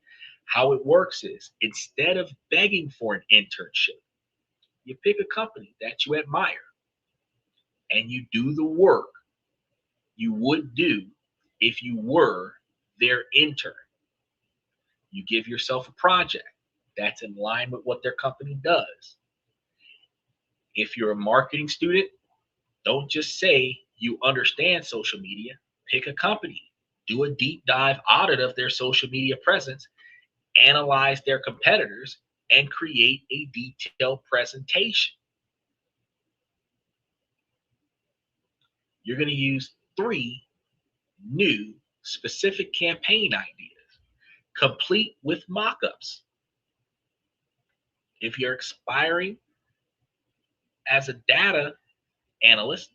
How it works is instead of begging for an internship, you pick a company that you admire and you do the work you would do if you were their intern. You give yourself a project that's in line with what their company does. If you're a marketing student, don't just say you understand social media. Pick a company, do a deep dive audit of their social media presence, analyze their competitors, and create a detailed presentation. You're going to use 3 new specific campaign ideas, complete with mock-ups. If you're aspiring as a data analyst,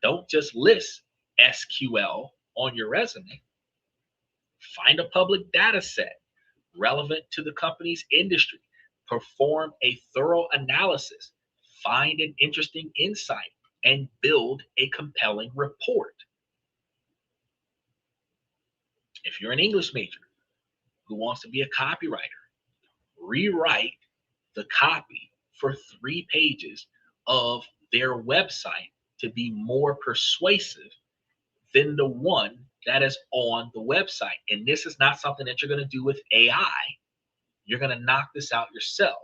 don't just list SQL on your resume. Find a public data set relevant to the company's industry. Perform a thorough analysis. Find an interesting insight and build a compelling report. If you're an English major who wants to be a copywriter, rewrite the copy for 3 pages of their website to be more persuasive than the one that is on the website. And this is not something that you're going to do with AI. You're going to knock this out yourself.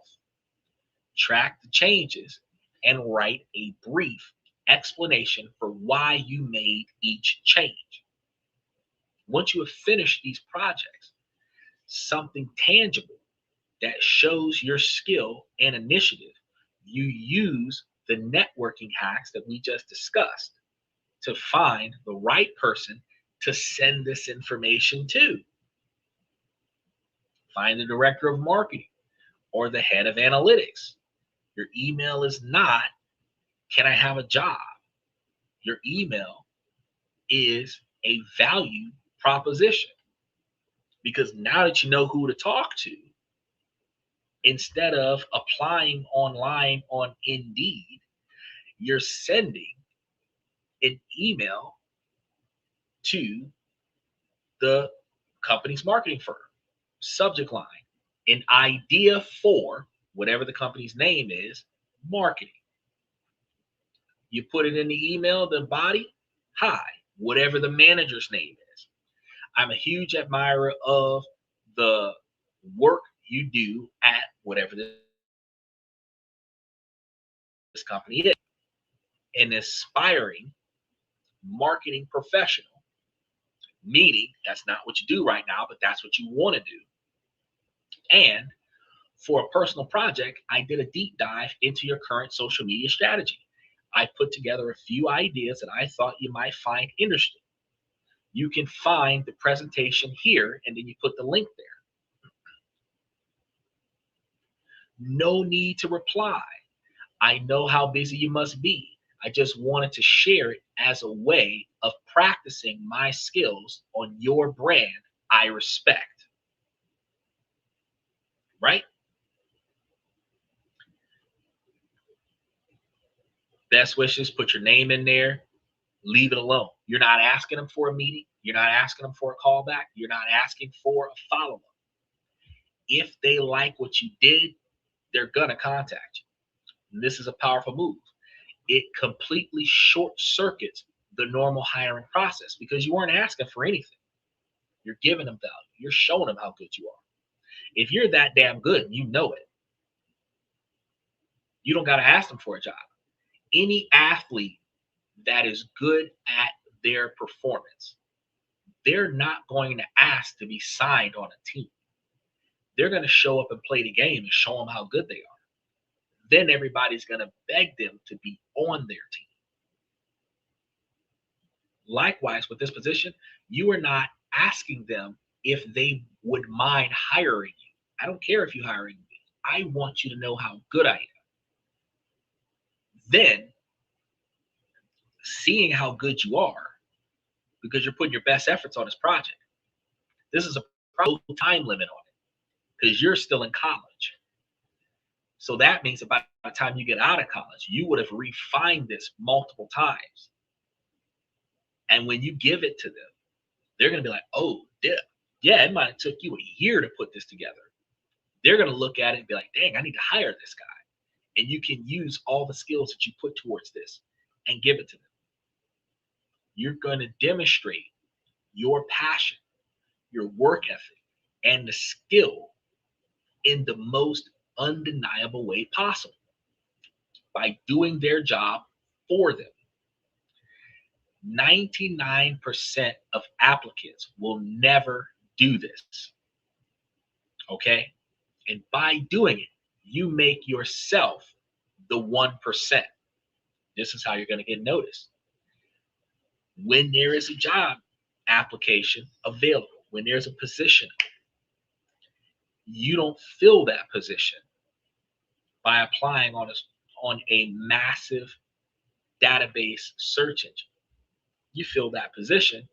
Track the changes and write a brief explanation for why you made each change. Once you have finished these projects, something tangible that shows your skill and initiative, you use the networking hacks that we just discussed to find the right person to send this information to. Find the director of marketing or the head of analytics. Your email is not, can I have a job? Your email is a value proposition. Because now that you know who to talk to, instead of applying online on Indeed, you're sending an email to the company's marketing firm. Subject line, an idea for whatever the company's name is, marketing. You put it in the email, the body, hi, whatever the manager's name is. I'm a huge admirer of the work you do at whatever this company is. An aspiring marketing professional, meaning that's not what you do right now, but that's what you want to do. And for a personal project, I did a deep dive into your current social media strategy. I put together a few ideas that I thought you might find interesting. You can find the presentation here, and then you put the link there. No need to reply. I know how busy you must be. I just wanted to share it as a way of practicing my skills on your brand I respect. Right? Best wishes, put your name in there, leave it alone. You're not asking them for a meeting. You're not asking them for a callback. You're not asking for a follow-up. If they like what you did, they're gonna contact you. And this is a powerful move. It completely short circuits the normal hiring process because you weren't asking for anything. You're giving them value. You're showing them how good you are. If you're that damn good, you know it. You don't got to ask them for a job. Any athlete that is good at their performance, they're not going to ask to be signed on a team. They're going to show up and play the game and show them how good they are. Then everybody's going to beg them to be on their team. Likewise, with this position, you are not asking them if they would mind hiring you. I don't care if you hiring me. I want you to know how good I am. Then, seeing how good you are, because you're putting your best efforts on this project, this is a time limit on it because you're still in college. So that means that by the time you get out of college, you would have refined this multiple times. And when you give it to them, they're going to be like, oh, yeah, it might have took you a year to put this together. They're going to look at it and be like, dang, I need to hire this guy. And you can use all the skills that you put towards this and give it to them. You're going to demonstrate your passion, your work ethic, and the skill in the most undeniable way possible by doing their job for them. 99% of applicants will never do this. Okay? And by doing it, you make yourself the 1%. This is how you're going to get noticed. When there is a job application available, when there's a position, you don't fill that position by applying on a massive database search engine. You fill that position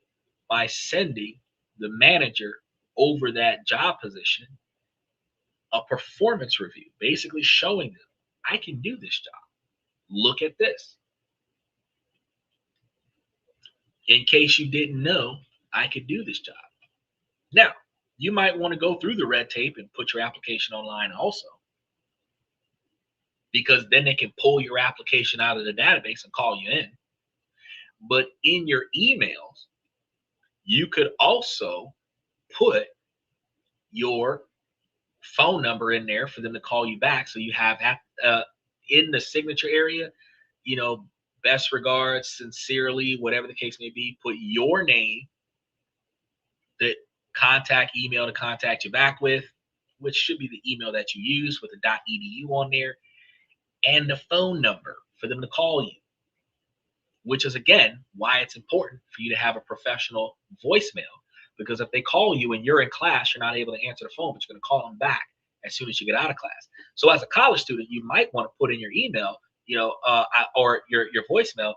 by sending the manager over that job position a performance review, basically showing them, I can do this job. Look at this. In case you didn't know, I could do this job. Now, you might want to go through the red tape and put your application online also, because then they can pull your application out of the database and call you in. But in your emails, you could also put your phone number in there for them to call you back. So you have in the signature area, best regards, sincerely, whatever the case may be, put your name, the contact email to contact you back with, which should be the email that you use with the .edu on there, and the phone number for them to call you, which is, again, why it's important for you to have a professional voicemail, because if they call you and you're in class, you're not able to answer the phone, but you're going to call them back as soon as you get out of class. So as a college student, you might want to put in your email, or your voicemail,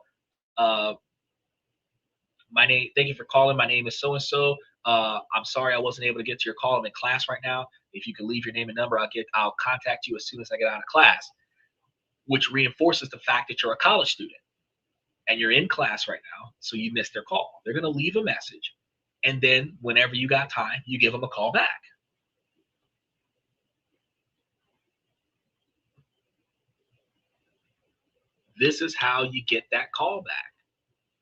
my name, thank you for calling. My name is so-and-so. I'm sorry I wasn't able to get to your call. I'm in class right now. If you could leave your name and number, I'll contact you as soon as I get out of class, which reinforces the fact that you're a college student and you're in class right now, so you missed their call. They're going to leave a message, and then whenever you got time, you give them a call back. This is how you get that call back.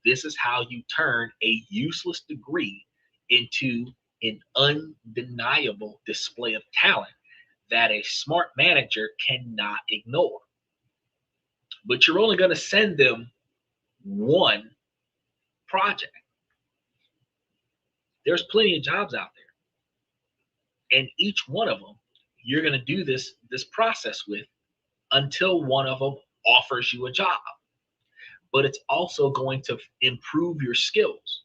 This is how you turn a useless degree into an undeniable display of talent that a smart manager cannot ignore. But you're only going to send them one project. There's plenty of jobs out there, and each one of them you're going to do this process with until one of them offers you a job. But it's also going to improve your skills,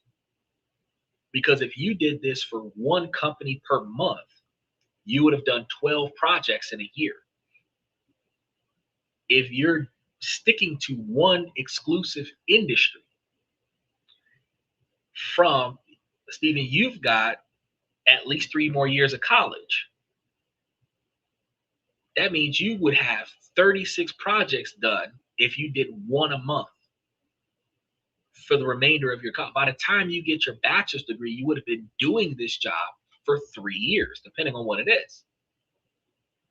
because if you did this for one company per month, you would have done 12 projects in a year. If you're sticking to one exclusive industry, from Stephen, you've got at least 3 more years of college. That means you would have 36 projects done if you did one a month for the remainder of your college. By the time you get your bachelor's degree, you would have been doing this job for 3 years, depending on what it is.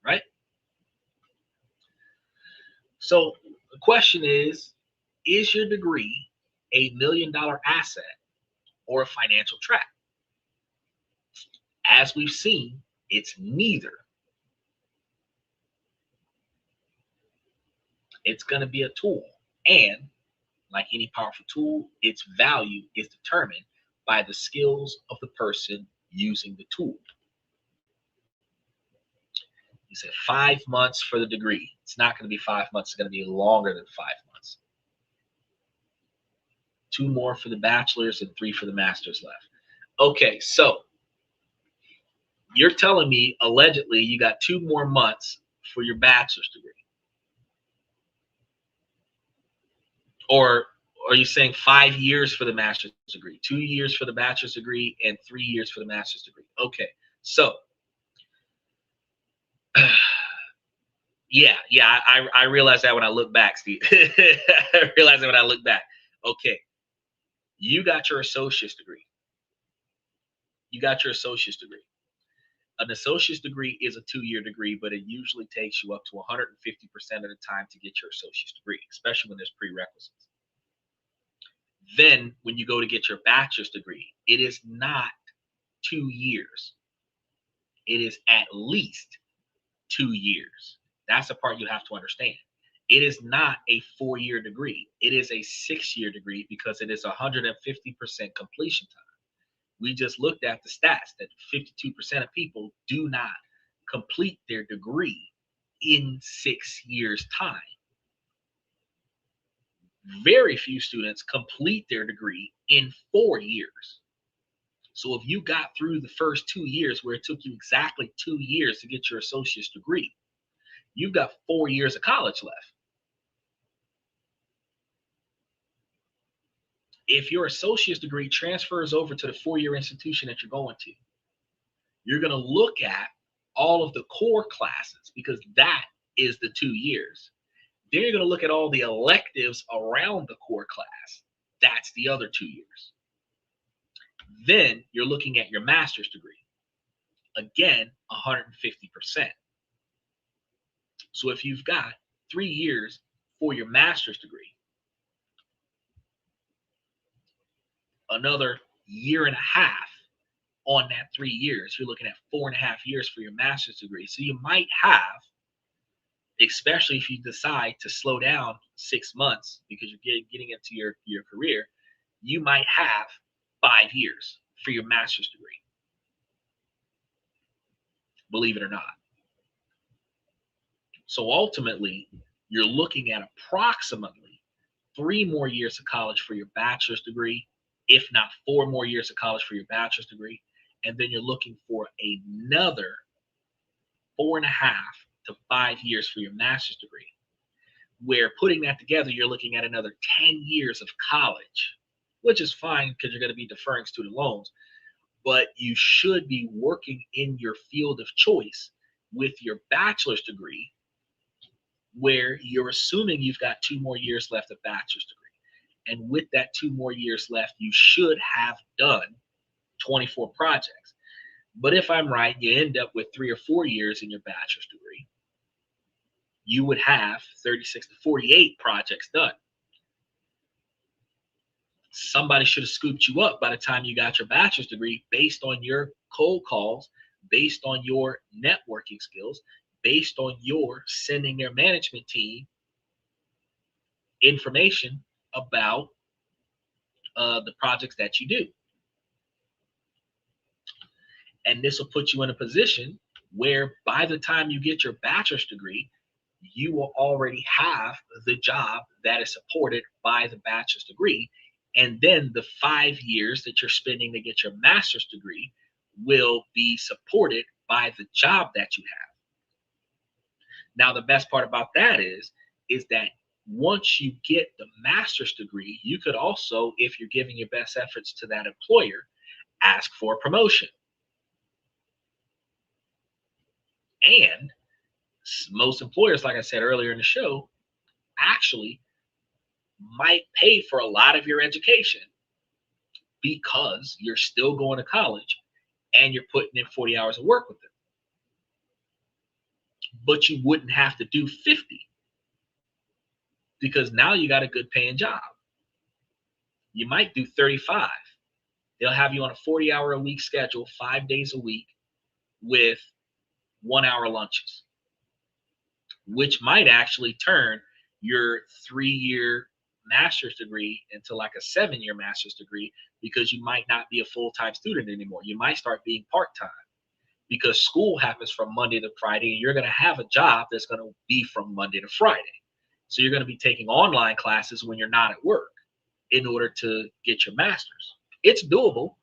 right? So the question is your degree a $1 million asset or a financial trap? As we've seen, it's neither. It's going to be a tool. And like any powerful tool, its value is determined by the skills of the person using the tool. You said 5 months for the degree. It's not going to be 5 months. It's going to be longer than 5 months. 2 more for the bachelor's and 3 for the master's left. Okay, so you're telling me allegedly you got 2 more months for your bachelor's degree. Or are you saying 5 years for the master's degree, 2 years for the bachelor's degree, and 3 years for the master's degree? Okay, so yeah, I realized that when I look back, Steve. I realized that when I look back. Okay, you got your associate's degree. You got your associate's degree. An associate's degree is a 2-year degree, but it usually takes you up to 150% of the time to get your associate's degree, especially when there's prerequisites. Then when you go to get your bachelor's degree, it is not 2 years. It is at least 2 years. That's the part you have to understand. It is not a 4-year degree. It is a 6-year degree because it is 150% completion time. We just looked at the stats that 52% of people do not complete their degree in 6 years' time. Very few students complete their degree in 4 years. So if you got through the first 2 years where it took you exactly 2 years to get your associate's degree, you've got 4 years of college left. If your associate's degree transfers over to the 4-year institution that you're going to, you're going to look at all of the core classes because that is the 2 years. Then you're going to look at all the electives around the core class. That's the other 2 years. Then you're looking at your master's degree. Again, 150%. So if you've got 3 years for your master's degree, another year and a half on that 3 years, you're looking at 4.5 years for your master's degree. So you might have, especially if you decide to slow down 6 months because you're getting into your career, you might have 5 years for your master's degree. Believe it or not. So ultimately, you're looking at approximately 3 more years of college for your bachelor's degree, if not 4 more years of college for your bachelor's degree. And then you're looking for another 4.5 to 5 years for your master's degree. Where putting that together, you're looking at another 10 years of college, which is fine because you're going to be deferring student loans. But you should be working in your field of choice with your bachelor's degree, where you're assuming you've got 2 more years left of bachelor's degree. And with that 2 more years left, you should have done 24 projects. But if I'm right, you end up with 3 or 4 years in your bachelor's degree, you would have 36 to 48 projects done. Somebody should have scooped you up by the time you got your bachelor's degree based on your cold calls, based on your networking skills, based on your sending their management team information about the projects that you do. And this will put you in a position where by the time you get your bachelor's degree, you will already have the job that is supported by the bachelor's degree. And then the 5 years that you're spending to get your master's degree will be supported by the job that you have. Now, the best part about that is that once you get the master's degree, you could also, if you're giving your best efforts to that employer, ask for a promotion. And most employers, like I said earlier in the show, actually might pay for a lot of your education because you're still going to college and you're putting in 40 hours of work with them. but you wouldn't have to do 50 because now you got a good paying job. You might do 35. They'll have you on a 40-hour a week schedule, 5 days a week with 1 hour lunches, which might actually turn your 3-year master's degree into like a 7-year master's degree because you might not be a full-time student anymore. You might start being part-time because school happens from Monday to Friday, and you're going to have a job that's going to be from Monday to Friday. So you're going to be taking online classes when you're not at work in order to get your master's. It's doable.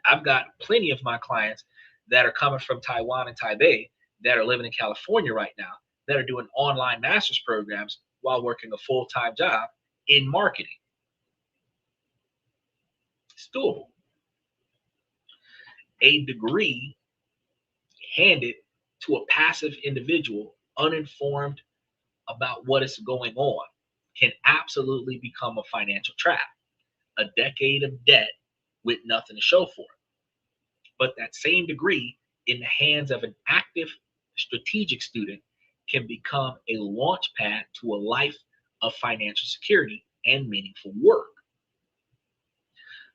I've got plenty of my clients that are coming from Taiwan and Taipei that are living in California right now that are doing online master's programs while working a full-time job in marketing. It's doable. A degree handed to a passive individual, uninformed about what is going on, can absolutely become a financial trap, a decade of debt with nothing to show for it. But that same degree in the hands of an active strategic student can become a launch pad to a life of financial security and meaningful work.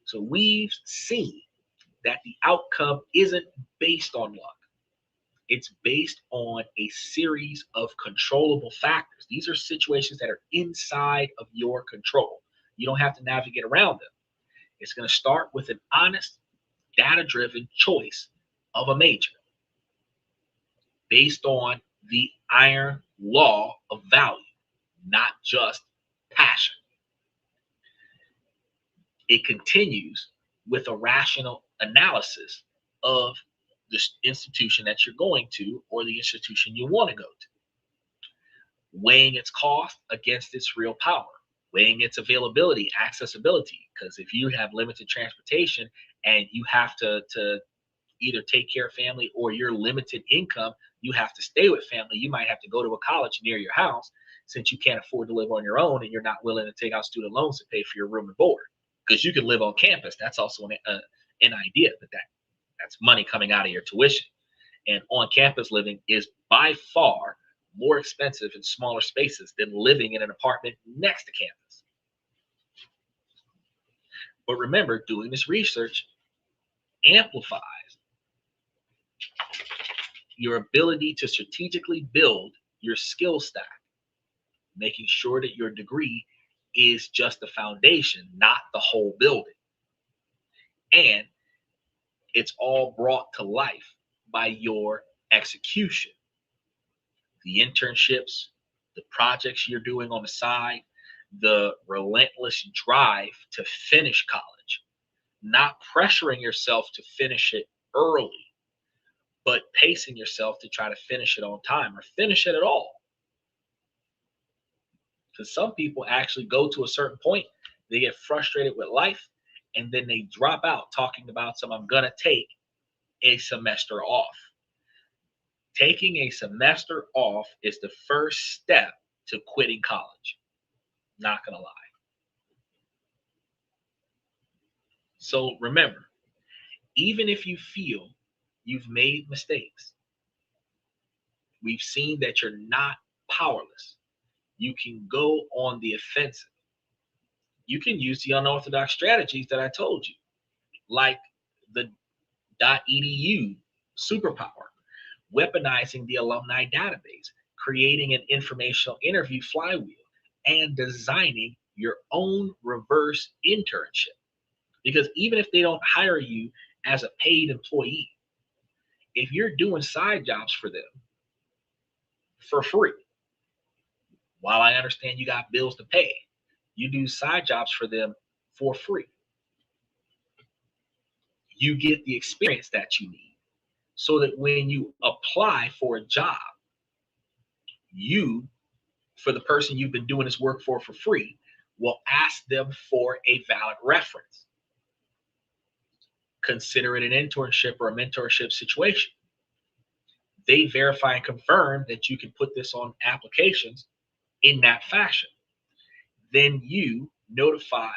So we've seen that the outcome isn't based on luck. It's based on a series of controllable factors. These are situations that are inside of your control. You don't have to navigate around them. It's going to start with an honest, data-driven choice of a major based on the iron law of value, not just passion. It continues with a rational analysis of the institution that you're going to or the institution you want to go to, weighing its cost against its real power, weighing its availability, accessibility. Because if you have limited transportation and you have to either take care of family or your limited income, you have to stay with family, you might have to go to a college near your house since you can't afford to live on your own and you're not willing to take out student loans to pay for your room and board. Because you can live on campus. That's also an idea, but that's money coming out of your tuition. And on campus living is by far more expensive in smaller spaces than living in an apartment next to campus. But remember, doing this research amplifies your ability to strategically build your skill stack, making sure that your degree is just the foundation, not the whole building. And it's all brought to life by your execution. The internships, the projects you're doing on the side, the relentless drive to finish college, not pressuring yourself to finish it early, but pacing yourself to try to finish it on time or finish it at all. Because some people actually go to a certain point, they get frustrated with life, and then they drop out talking about I'm going to take a semester off. Taking a semester off is the first step to quitting college. Not going to lie. So remember, even if you feel you've made mistakes, we've seen that you're not powerless. You can go on the offensive. You can use the unorthodox strategies that I told you, like the .edu superpower, weaponizing the alumni database, creating an informational interview flywheel, and designing your own reverse internship. Because even if they don't hire you as a paid employee, if you're doing side jobs for them for free, while I understand you got bills to pay, you do side jobs for them for free. You get the experience that you need so that when you apply for a job, you, for the person you've been doing this work for free, will ask them for a valid reference. Consider it an internship or a mentorship situation. They verify and confirm that you can put this on applications in that fashion. Then you notify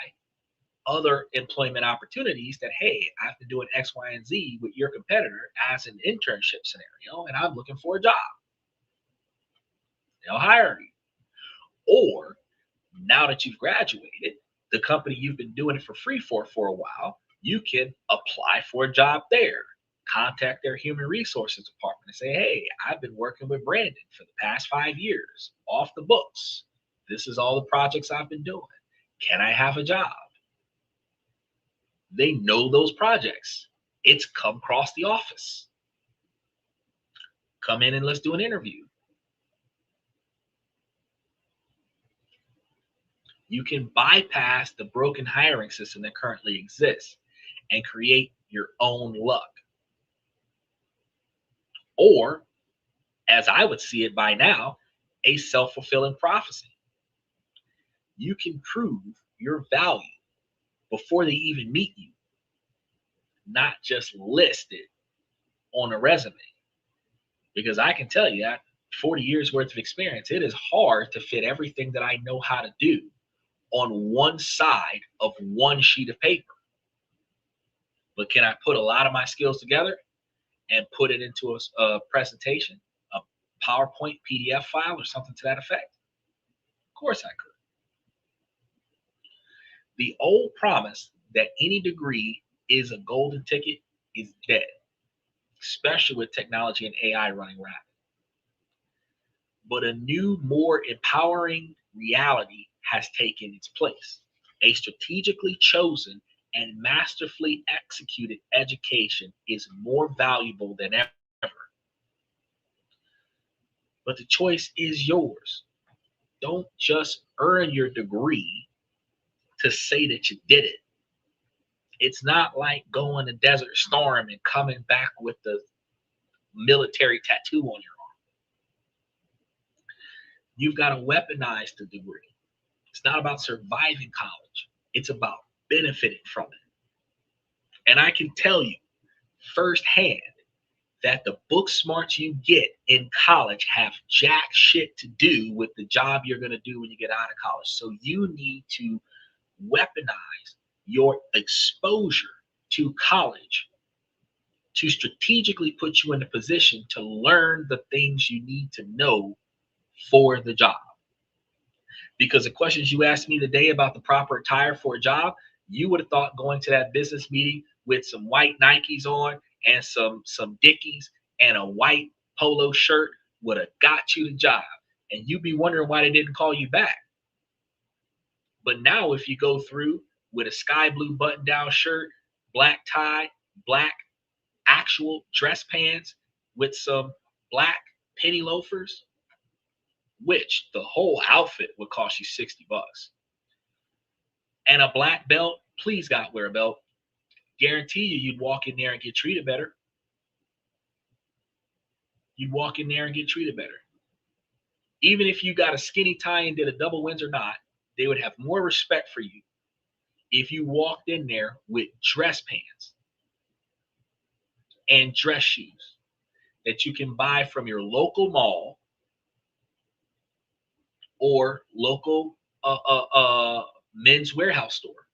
other employment opportunities that, hey, I've been doing X, Y, and Z with your competitor as an internship scenario, and I'm looking for a job. They'll hire you. Or now that you've graduated, the company you've been doing it for free for a while, you can apply for a job there. Contact their human resources department and say, hey, I've been working with Brandon for the past 5 years off the books. This is all the projects I've been doing. Can I have a job? They know those projects. It's come across the office. Come in and let's do an interview. You can bypass the broken hiring system that currently exists and create your own luck. Or, as I would see it by now, a self-fulfilling prophecy. You can prove your value before they even meet you, not just list it on a resume. Because I can tell you, at 40 years worth of experience, it is hard to fit everything that I know how to do on one side of one sheet of paper. But can I put a lot of my skills together and put it into a presentation, a PowerPoint PDF file, or something to that effect? Of course I could. The old promise that any degree is a golden ticket is dead, especially with technology and AI running rapid. But a new, more empowering reality has taken its place. A strategically chosen and masterfully executed education is more valuable than ever. But the choice is yours. Don't just earn your degree to say that you did it. It's not like going to Desert Storm and coming back with the military tattoo on your arm. You've got to weaponize the degree. It's not about surviving college. It's about benefiting from it. And I can tell you firsthand that the book smarts you get in college have jack shit to do with the job you're going to do when you get out of college. So you need to weaponize your exposure to college to strategically put you in a position to learn the things you need to know for the job. Because the questions you asked me today about the proper attire for a job, you would have thought going to that business meeting with some white Nikes on and some Dickies and a white polo shirt would have got you the job. And you'd be wondering why they didn't call you back. But now if you go through with a sky blue button-down shirt, black tie, black actual dress pants with some black penny loafers, which the whole outfit would cost you $60, and a black belt, please God, wear a belt. Guarantee you'd walk in there and get treated better. You'd walk in there and get treated better. Even if you got a skinny tie and did a double Windsor knot, they would have more respect for you if you walked in there with dress pants and dress shoes that you can buy from your local mall or local men's warehouse store.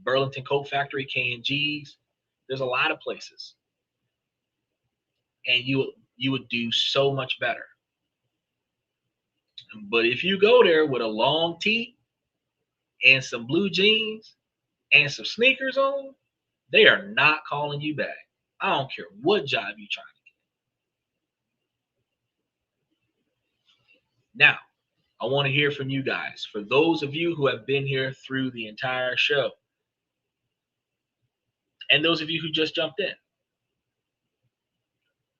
Burlington Coat Factory, K&G's. There's a lot of places. And you would do so much better. But if you go there with a long tee and some blue jeans and some sneakers on, they are not calling you back. I don't care what job you're trying to get. Now, I want to hear from you guys. For those of you who have been here through the entire show, and those of you who just jumped in,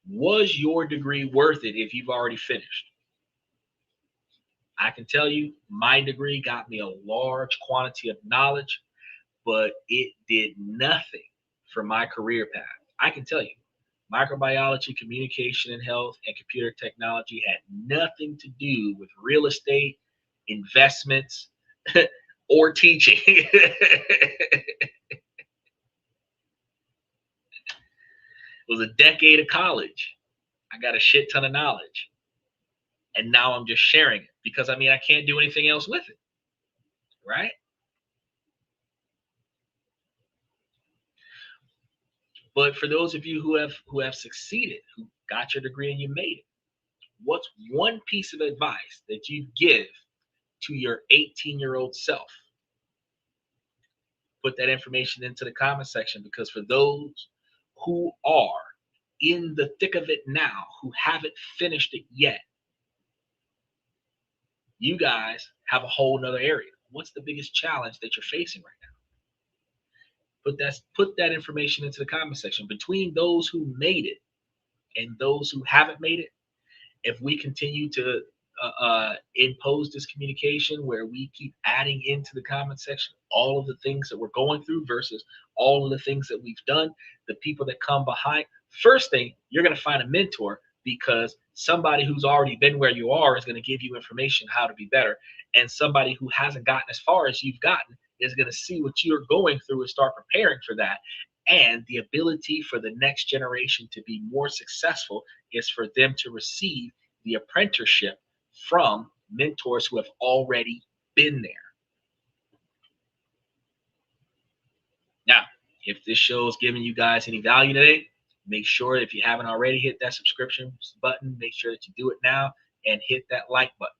was your degree worth it if you've already finished? I can tell you my degree got me a large quantity of knowledge, but it did nothing for my career path. I can tell you, microbiology, communication and health, and computer technology had nothing to do with real estate, investments, or teaching. It was a decade of college. I got a shit ton of knowledge. And now I'm just sharing it because, I mean, I can't do anything else with it, right? But for those of you who have succeeded, who got your degree and you made it, What's one piece of advice that you give to your 18-year-old self? Put that information into the comment section, because for those who are in the thick of it now, who haven't finished it yet, you guys have a whole nother area. What's the biggest challenge that you're facing right now? Put that information into the comment section. Between those who made it and those who haven't made it, if we continue to impose this communication where we keep adding into the comment section all of the things that we're going through versus all of the things that we've done, the people that come behind, first thing, you're going to find a mentor, because somebody who's already been where you are is going to give you information how to be better. And somebody who hasn't gotten as far as you've gotten is going to see what you're going through and start preparing for that. And the ability for the next generation to be more successful is for them to receive the apprenticeship from mentors who have already been there. Now, if this show is giving you guys any value today, make sure, if you haven't already, hit that subscription button. Make sure that you do it now and hit that like button.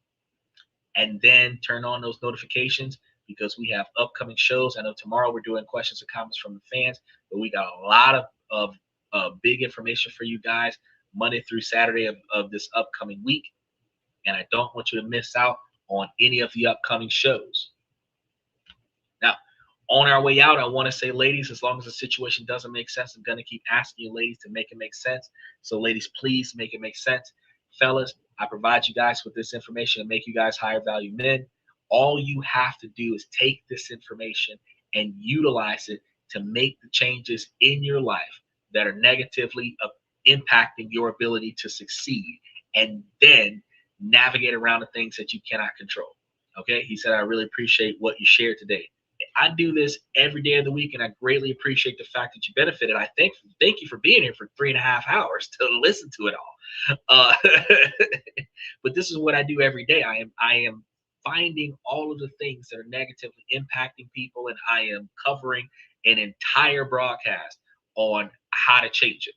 And then turn on those notifications, because we have upcoming shows. I know tomorrow we're doing questions and comments from the fans, but we got a lot of big information for you guys Monday through Saturday of this upcoming week. And I don't want you to miss out on any of the upcoming shows. Now, on our way out, I want to say, ladies, as long as the situation doesn't make sense, I'm going to keep asking you, ladies, to make it make sense. So, ladies, please make it make sense. Fellas, I provide you guys with this information to make you guys higher value men. All you have to do is take this information and utilize it to make the changes in your life that are negatively impacting your ability to succeed, and then navigate around the things that you cannot control. Okay? He said, I really appreciate what you shared today. I do this every day of the week, and I greatly appreciate the fact that you benefited. I thank you for being here for 3.5 hours to listen to it all. But this is what I do every day. I am finding all of the things that are negatively impacting people, and I am covering an entire broadcast on how to change it.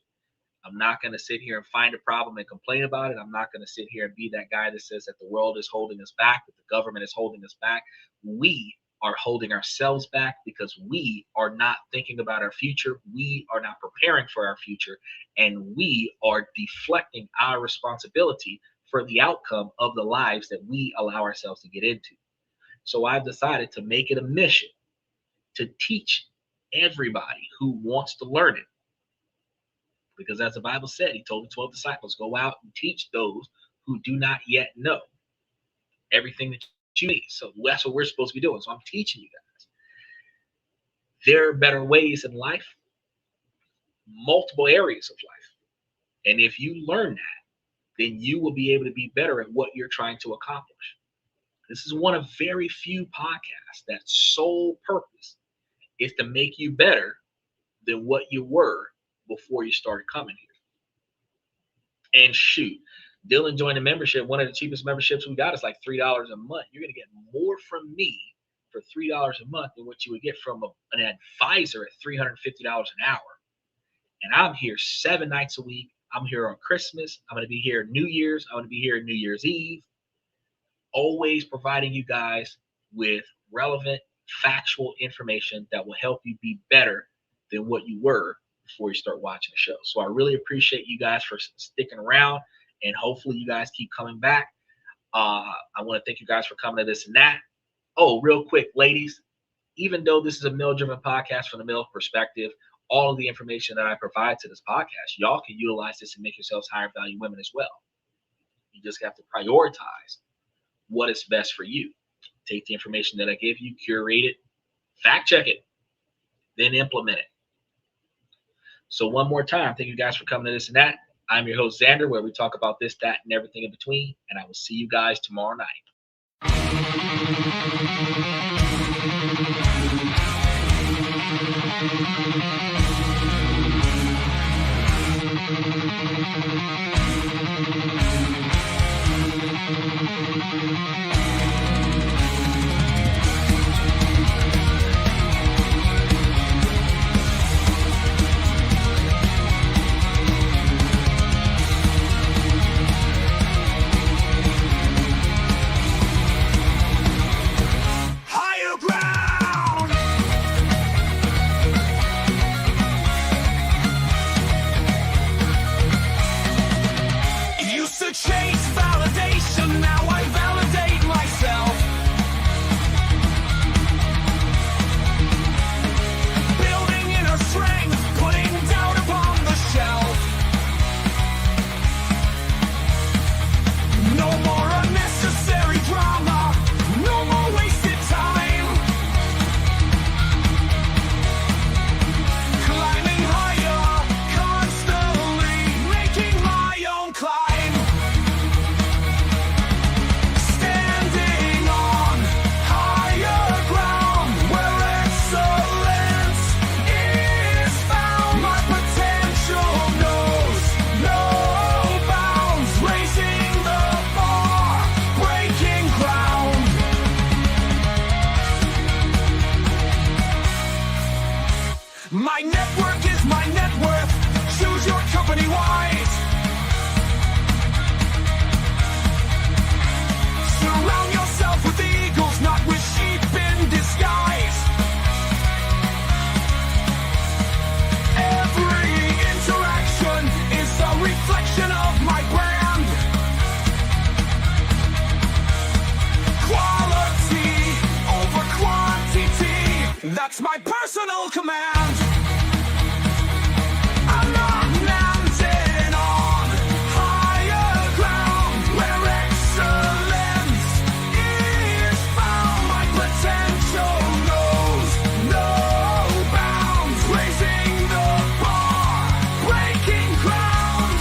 I'm not going to sit here and find a problem and complain about it. I'm not going to sit here and be that guy that says that the world is holding us back, that the government is holding us back. We are holding ourselves back because we are not thinking about our future. We are not preparing for our future, and we are deflecting our responsibility for the outcome of the lives that we allow ourselves to get into. So I've decided to make it a mission to teach everybody who wants to learn it. Because as the Bible said, he told the 12 disciples, go out and teach those who do not yet know everything that you need. So that's what we're supposed to be doing. So I'm teaching you guys. There are better ways in life, multiple areas of life. And if you learn that, then you will be able to be better at what you're trying to accomplish. This is one of very few podcasts that sole purpose is to make you better than what you were before you started coming here. And shoot, Dylan joined a membership. One of the cheapest memberships we got is like $3 a month. You're going to get more from me for $3 a month than what you would get from an advisor at $350 an hour. And I'm here 7 nights a week. I'm here on Christmas. I'm going to be here New Year's. I'm going to be here New Year's Eve. Always providing you guys with relevant, factual information that will help you be better than what you were before you start watching the show. So I really appreciate you guys for sticking around, and hopefully you guys keep coming back. I want to thank you guys for coming to this and that. Oh, real quick, ladies, even though this is a male-driven podcast from the male perspective, all of the information that I provide to this podcast, y'all can utilize this and make yourselves higher value women as well. You just have to prioritize what is best for you. Take the information that I give you, curate it, fact check it, then implement it. So one more time, thank you guys for coming to this and that. I'm your host, Xander, where we talk about this, that, and everything in between. And I will see you guys tomorrow night. My network is my net worth. Choose your company wise. Surround yourself with eagles, not with sheep in disguise. Every interaction is a reflection of my brand. Quality over quantity, that's my personal command. I'm not mounted on higher ground where excellence is found. My potential knows no bounds, raising the bar, breaking ground.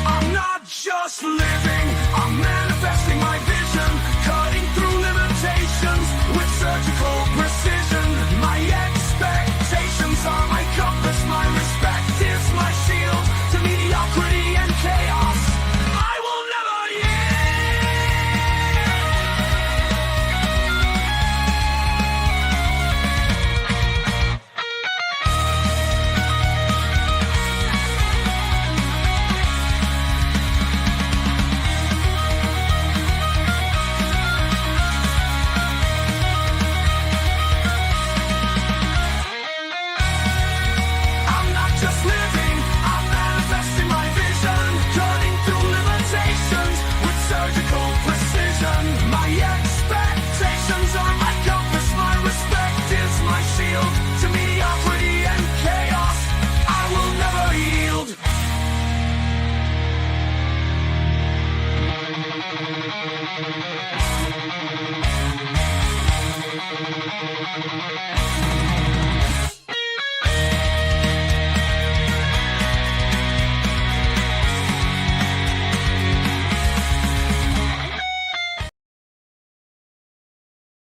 I'm not just living, I'm manifesting my vision, cutting through limitations with surgical precision. My expectations are my compass, my respect is my shield to mediocrity and chaos. I will never I'm not just living, I'm manifesting my vision, cutting through limitations with surgical precision. My expectations are my compass, my respect is my shield to mediocrity and chaos. I will never yield.